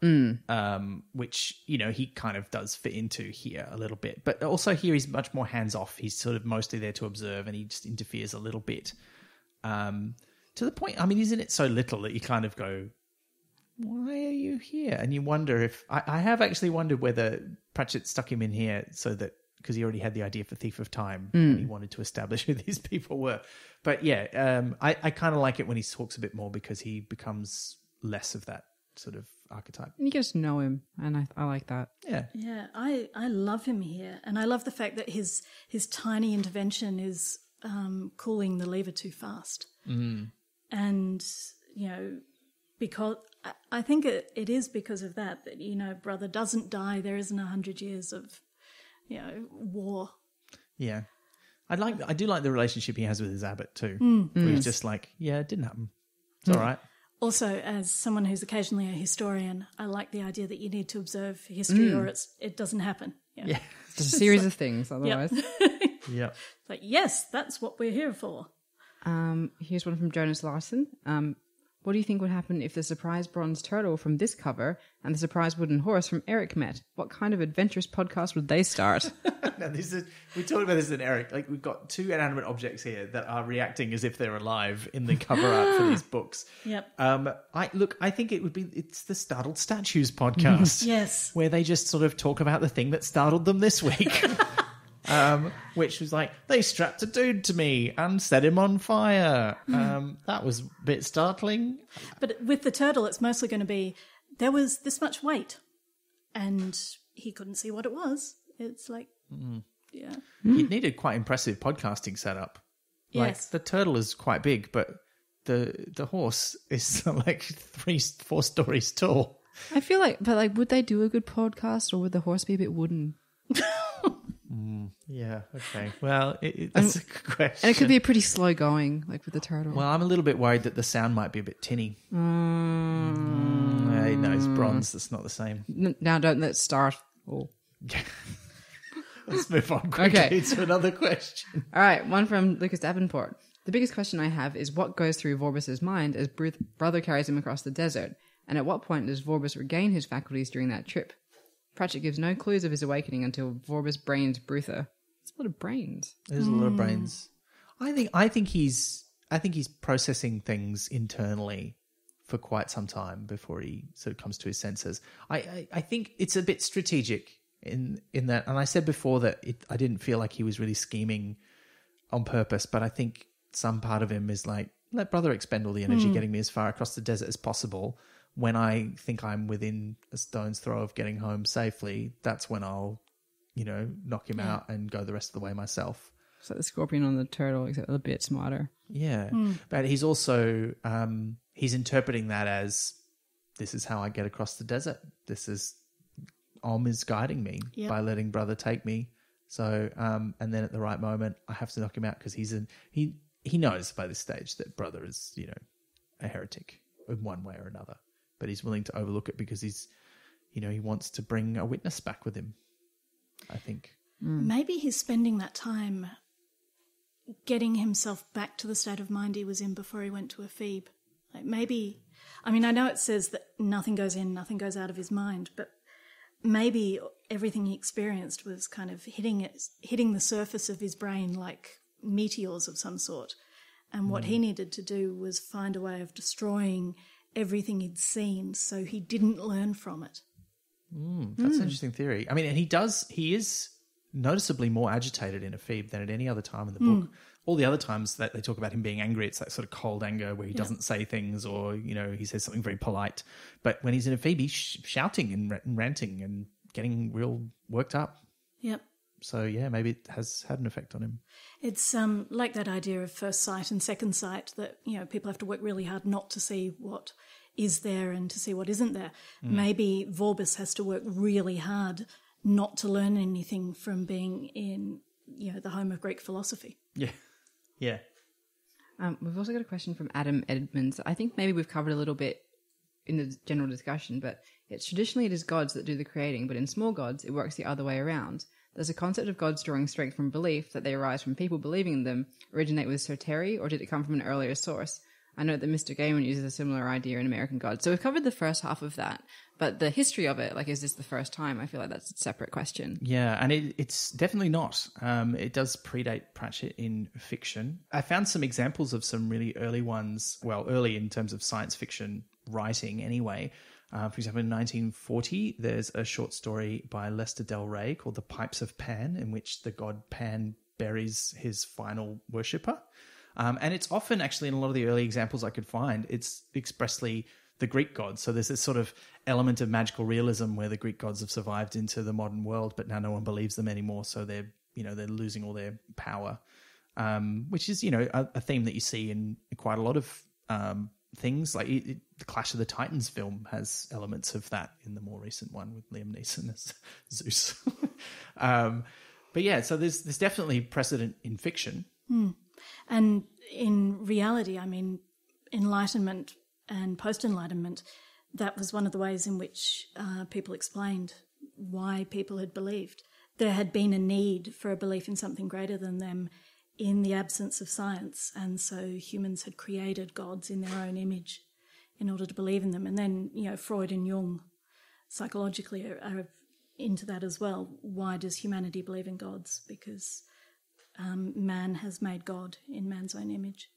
which he kind of does fit into here a little bit. But also here he's much more hands off. He's sort of mostly there to observe, and he just interferes a little bit. To the point, I mean, he's in it so little that you kind of go, why are you here? And you wonder if I have actually wondered whether Pratchett stuck him in here so that because he already had the idea for Thief of Time and he wanted to establish who these people were. But I kind of like it when he talks a bit more because he becomes less of that sort of archetype. You get to know him, and I like that. Yeah, I love him here, and I love the fact that his tiny intervention is cooling the lever too fast. And because I think it is because of that brother doesn't die. There isn't 100 years of war. Yeah, I do like the relationship he has with his abbot too. Where he's just like, it didn't happen. It's all right. Also, as someone who's occasionally a historian, I like the idea that you need to observe history or it doesn't happen. Yeah. It's a series of things otherwise. Yep. Like, yes, that's what we're here for. Here's one from Jonas Larson. What do you think would happen if the surprise bronze turtle from this cover and the surprise wooden horse from Eric met? What kind of adventurous podcast would they start? Now, we talked about this in Eric. Like, we've got two inanimate objects here that are reacting as if they're alive in the cover art for these books. Yep. I think it's the Startled Statues podcast. Yes. Where they just sort of talk about the thing that startled them this week. Which was like, they strapped a dude to me and set him on fire. That was a bit startling. But with the turtle, it's mostly going to be, there was this much weight and he couldn't see what it was. It's like, You'd need a quite impressive podcasting setup. Like, yes. the turtle is quite big, but the horse is like 3-4 stories tall. I feel like, would they do a good podcast, or would the horse be a bit wooden? Yeah, okay. Well, that's a good question. And it could be pretty slow going, like with the turtle. Well, I'm a little bit worried that the sound might be a bit tinny. No, it's bronze. That's not the same. Now, let's start. Oh. Let's move on quickly to another question. All right, one from Lucas Davenport. The biggest question I have is what goes through Vorbis' mind as brother carries him across the desert, and at what point does Vorbis regain his faculties during that trip? Pratchett gives no clues of his awakening until Vorbis brains Brutha. It's a lot of brains. There's a lot of brains. I think he's processing things internally for quite some time before he sort of comes to his senses. I think it's a bit strategic in that, and I said before that I didn't feel like he was really scheming on purpose, but I think some part of him is like, let brother expend all the energy getting me as far across the desert as possible. When I think I'm within a stone's throw of getting home safely, that's when I'll, knock him out and go the rest of the way myself. It's like the scorpion on the turtle, except a bit smarter. Yeah. But he's also, he's interpreting that as, this is how I get across the desert. This is, Om is guiding me by letting brother take me. So, and then at the right moment, I have to knock him out because he knows by this stage that brother is, a heretic in one way or another. But he's willing to overlook it because he's, he wants to bring a witness back with him, I think. Maybe he's spending that time getting himself back to the state of mind he was in before he went to Ephebe. Like maybe, I mean, I know it says that nothing goes in, nothing goes out of his mind, but maybe everything he experienced was kind of hitting the surface of his brain like meteors of some sort. And what he needed to do was find a way of destroying everything he'd seen so he didn't learn from it. That's an interesting theory. I mean, and he is noticeably more agitated in Ephebe than at any other time in the book. All the other times that they talk about him being angry, it's that sort of cold anger where he doesn't say things, or, you know, he says something very polite. But when he's in Ephebe, he's shouting and ranting and getting real worked up. Yep. So, yeah, maybe it has had an effect on him. It's like that idea of first sight and second sight, that, you know, people have to work really hard not to see what is there and to see what isn't there. Maybe Vorbis has to work really hard not to learn anything from being in, you know, the home of Greek philosophy. Yeah. Yeah. We've also got a question from Adam Edmonds. I think maybe we've covered a little bit in the general discussion, but it's traditionally it is gods that do the creating, but in small gods it works the other way around. Does the concept of gods drawing strength from belief that they arise from people believing in them originate with Sir Terry, or did it come from an earlier source? I know that Mr. Gaiman uses a similar idea in American Gods. So we've covered the first half of that, but the history of it, like, is this the first time? I feel like that's a separate question. Yeah, and it's definitely not. It does predate Pratchett in fiction. I found some examples of some really early ones, well, early in terms of science fiction writing anyway. For example, in 1940, there's a short story by Lester Del Rey called The Pipes of Pan, in which the god Pan buries his final worshipper. And it's often, actually, in a lot of the early examples I could find, it's expressly the Greek gods. So there's this sort of element of magical realism where the Greek gods have survived into the modern world, but now no one believes them anymore. So they're losing all their power, which is, a theme that you see in quite a lot of things. Like the Clash of the Titans film has elements of that in the more recent one with Liam Neeson as Zeus. But yeah, so there's definitely precedent in fiction. And in reality, I mean, Enlightenment and post-Enlightenment, that was one of the ways in which people explained why people had believed. There had been a need for a belief in something greater than them in the absence of science, and so humans had created gods in their own image in order to believe in them. And then, Freud and Jung psychologically are into that as well. Why does humanity believe in gods? Because man has made God in man's own image.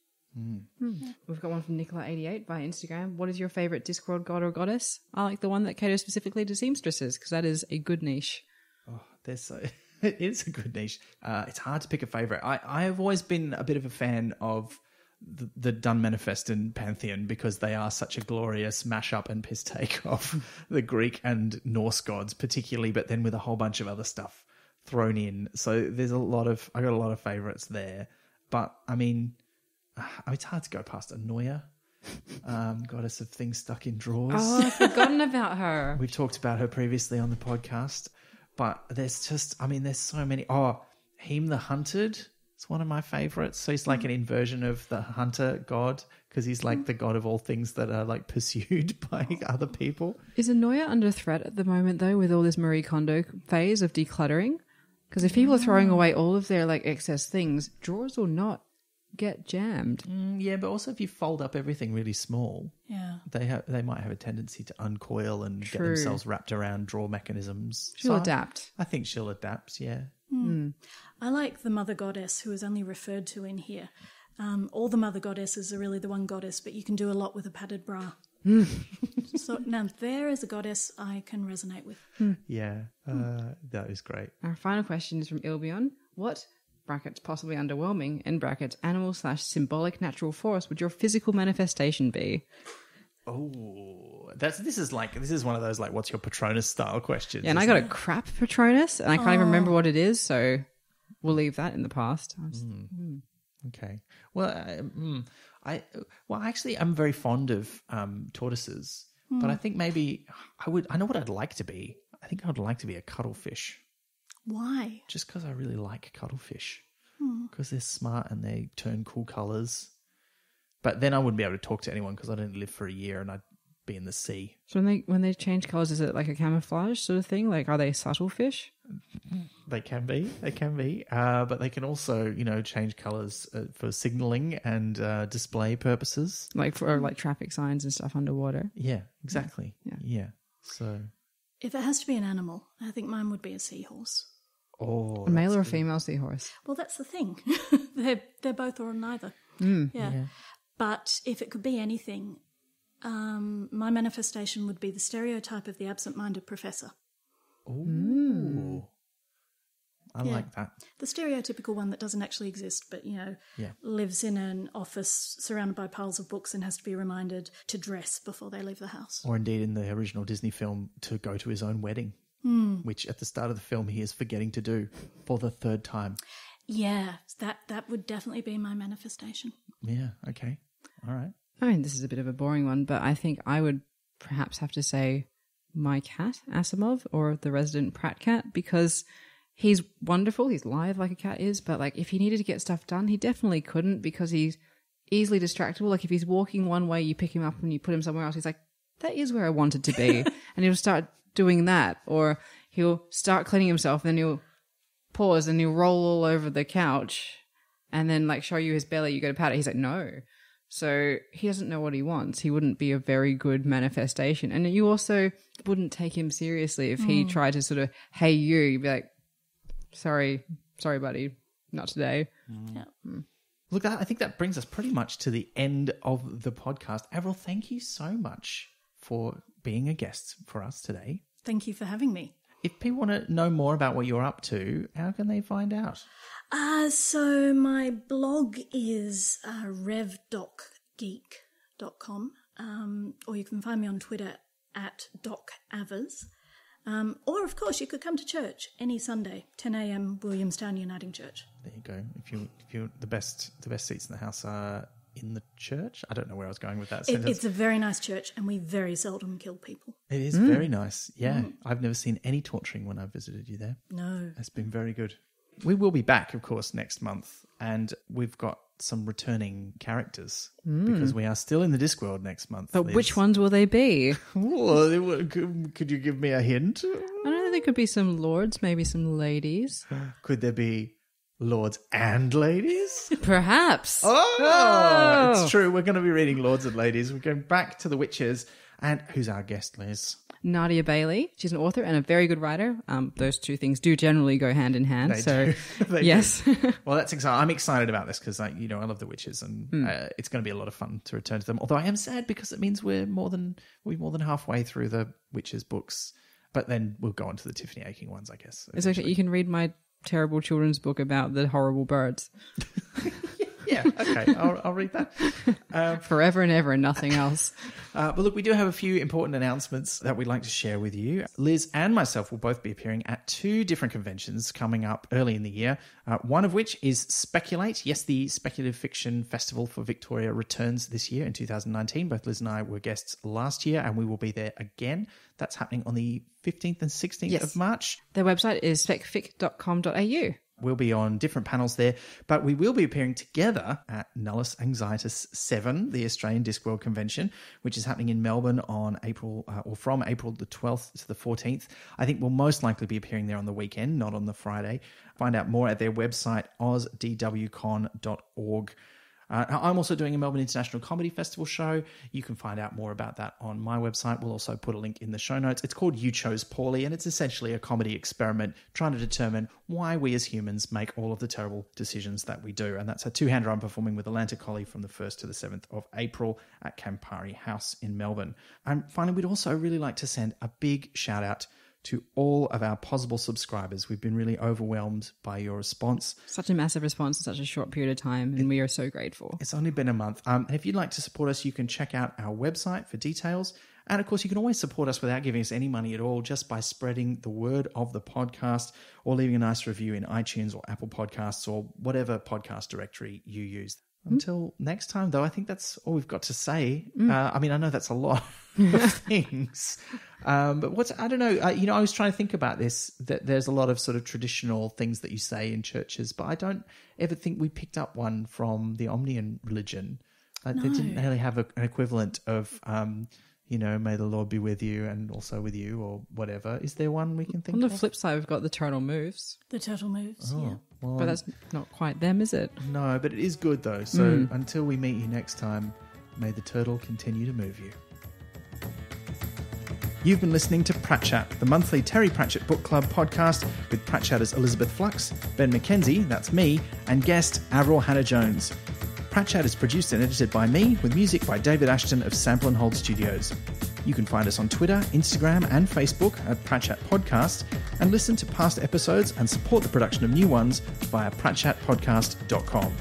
We've got one from Nicola88 by Instagram. What is your favourite Discworld god or goddess? I like the one that caters specifically to seamstresses, because that is a good niche. Oh, it is a good niche. It's hard to pick a favourite. I have always been a bit of a fan of the Dun Manifest and Pantheon, because they are such a glorious mashup and piss take of the Greek and Norse gods particularly, but then with a whole bunch of other stuff thrown in. So there's I got a lot of favourites there. But I mean, it's hard to go past Anoia, goddess of things stuck in drawers. Oh, I've forgotten about her. We've talked about her previously on the podcast. But there's so many. Oh, Heme the Hunted. It's one of my favourites. So he's like an inversion of the hunter god, because he's like the god of all things that are like pursued by other people. Is Anoia under threat at the moment, though, with all this Marie Kondo phase of decluttering? Because if people are throwing away all of their like excess things, drawers will not get jammed. Yeah, but also if you fold up everything really small, they might have a tendency to uncoil and get themselves wrapped around drawer mechanisms. She'll adapt. I think she'll adapt, yeah. I like the Mother Goddess, who is only referred to in here. All the Mother Goddesses are really the one goddess, but you can do a lot with a padded bra. So now there is a goddess I can resonate with. Yeah, that is great. Our final question is from Ilbion. What, brackets possibly underwhelming, in brackets animal/symbolic natural force would your physical manifestation be? Oh, this is one of those like, what's your Patronus style questions? Yeah, and I got a crap Patronus, and I can't even remember what it is, so we'll leave that in the past. Okay. Well, actually, I'm very fond of tortoises, but I think maybe I know what I'd like to be. I think I'd like to be a cuttlefish. Why? Just because I really like cuttlefish, because they're smart and they turn cool colours. But then I wouldn't be able to talk to anyone because I didn't live for a year, and I'd be in the sea. So when they change colours, is it like a camouflage sort of thing? Like, are they subtle fish? They can be, but they can also, change colours for signalling and display purposes. Like for like traffic signs and stuff underwater? Yeah, exactly. Yeah. So, if it has to be an animal, I think mine would be a seahorse. Oh, a male or a female seahorse? Well, that's the thing. They're both or neither. Yeah. But if it could be anything, my manifestation would be the stereotype of the absent-minded professor. Ooh. I like that. The stereotypical one that doesn't actually exist, but, lives in an office surrounded by piles of books and has to be reminded to dress before they leave the house. Or indeed in the original Disney film, to go to his own wedding, which at the start of the film he is forgetting to do for the third time. Yeah, that would definitely be my manifestation. Yeah, okay. All right. I mean, this is a bit of a boring one, but I think I would perhaps have to say my cat, Asimov, or the resident Pratt cat, because he's wonderful. He's live like a cat is, but like if he needed to get stuff done, he definitely couldn't because he's easily distractible. Like if he's walking one way, you pick him up and you put him somewhere else. He's like, that is where I wanted to be. And he'll start doing that, or he'll start cleaning himself, then he'll pause and he'll roll all over the couch and then like show you his belly. You go to pat it. He's like, no. So he doesn't know what he wants. He wouldn't be a very good manifestation. And you also wouldn't take him seriously if he tried to sort of, hey, you'd be like, sorry, buddy, not today. Yeah. Look, I think that brings us pretty much to the end of the podcast. Avril, thank you so much for being a guest for us today. Thank you for having me. If people want to know more about what you're up to, how can they find out? So my blog is revdocgeek.com, or you can find me on Twitter at docavers. Or, of course, you could come to church any Sunday, 10 a.m. Williamstown Uniting Church. There you go. If you the best seats in the house are in the church. I don't know where I was going with that sentence. It's a very nice church, and we very seldom kill people. It is very nice. Yeah, I've never seen any torturing when I've visited you there. No, it's been very good. We will be back, of course, next month, and we've got some returning characters because we are still in the Discworld next month. But which ones will they be? Could you give me a hint? I don't know. There could be some lords, maybe some ladies. Could there be lords and ladies? Perhaps. Oh, it's true. We're going to be reading Lords and Ladies. We're going back to the Witches. And who's our guest, Liz? Nadia Bailey. She's an author and a very good writer. Those two things do generally go hand in hand. They yes. do. Well, that's exciting. I'm excited about this because, I love the Witches, and it's going to be a lot of fun to return to them. Although I am sad because it means we're more than halfway through the Witches books. But then we'll go on to the Tiffany Aching ones, I guess. It's okay. You can read my terrible children's book about the horrible birds. Yeah, okay, I'll read that. Forever and ever and nothing else. But look, we do have a few important announcements that we'd like to share with you. Liz and myself will both be appearing at 2 different conventions coming up early in the year, one of which is Speculate. Yes, the Speculative Fiction Festival for Victoria returns this year in 2019. Both Liz and I were guests last year, and we will be there again. That's happening on the 15th and 16th of March. Their website is specfic.com.au. We'll be on different panels there, but we will be appearing together at Nullus Anxietus 7, the Australian Discworld Convention, which is happening in Melbourne on from April the 12th to the 14th. I think we'll most likely be appearing there on the weekend, not on the Friday. Find out more at their website, ozdwcon.org. I'm also doing a Melbourne International Comedy Festival show. You can find out more about that on my website. We'll also put a link in the show notes. It's called You Chose Poorly, and it's essentially a comedy experiment trying to determine why we as humans make all of the terrible decisions that we do. And that's a 2-hander I'm performing with Atlanta Collie from the 1st to the 7th of April at Campari House in Melbourne. And finally, we'd also really like to send a big shout out to all of our possible subscribers. We've been really overwhelmed by your response. Such a massive response in such a short period of time, and we are so grateful. It's only been a month. And if you'd like to support us, you can check out our website for details. And of course, you can always support us without giving us any money at all, just by spreading the word of the podcast or leaving a nice review in iTunes or Apple Podcasts or whatever podcast directory you use. Until next time, though, I think that's all we've got to say. I know that's a lot of things. But I don't know, I was trying to think about this, that there's a lot of sort of traditional things that you say in churches, but I don't ever think we picked up one from the Omnian religion. No. They didn't really have an equivalent of, may the Lord be with you and also with you, or whatever. Is there one we can think of? On the flip side, we've got the turtle moves. The turtle moves, yeah. Well, But that's not quite them, is it? no, but it is good though. So until we meet you next time, may the turtle continue to move you. You've been listening to Pratchat, the monthly Terry Pratchett Book Club podcast with Pratchatters Elizabeth Flux, Ben McKenzie, that's me, and guest Avril Hannah-Jones. Pratchat is produced and edited by me, with music by David Ashton of Sample & Hold Studios. You can find us on Twitter, Instagram and Facebook at Pratchat Podcast, and listen to past episodes and support the production of new ones via pratchatpodcast.com.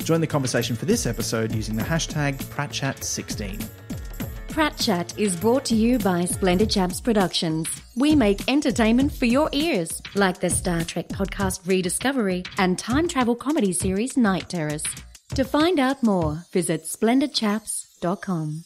Join the conversation for this episode using the hashtag Pratchat16. Pratchat is brought to you by Splendid Chaps Productions. We make entertainment for your ears, like the Star Trek podcast Rediscovery and time travel comedy series Night Terrace. To find out more, visit splendidchaps.com.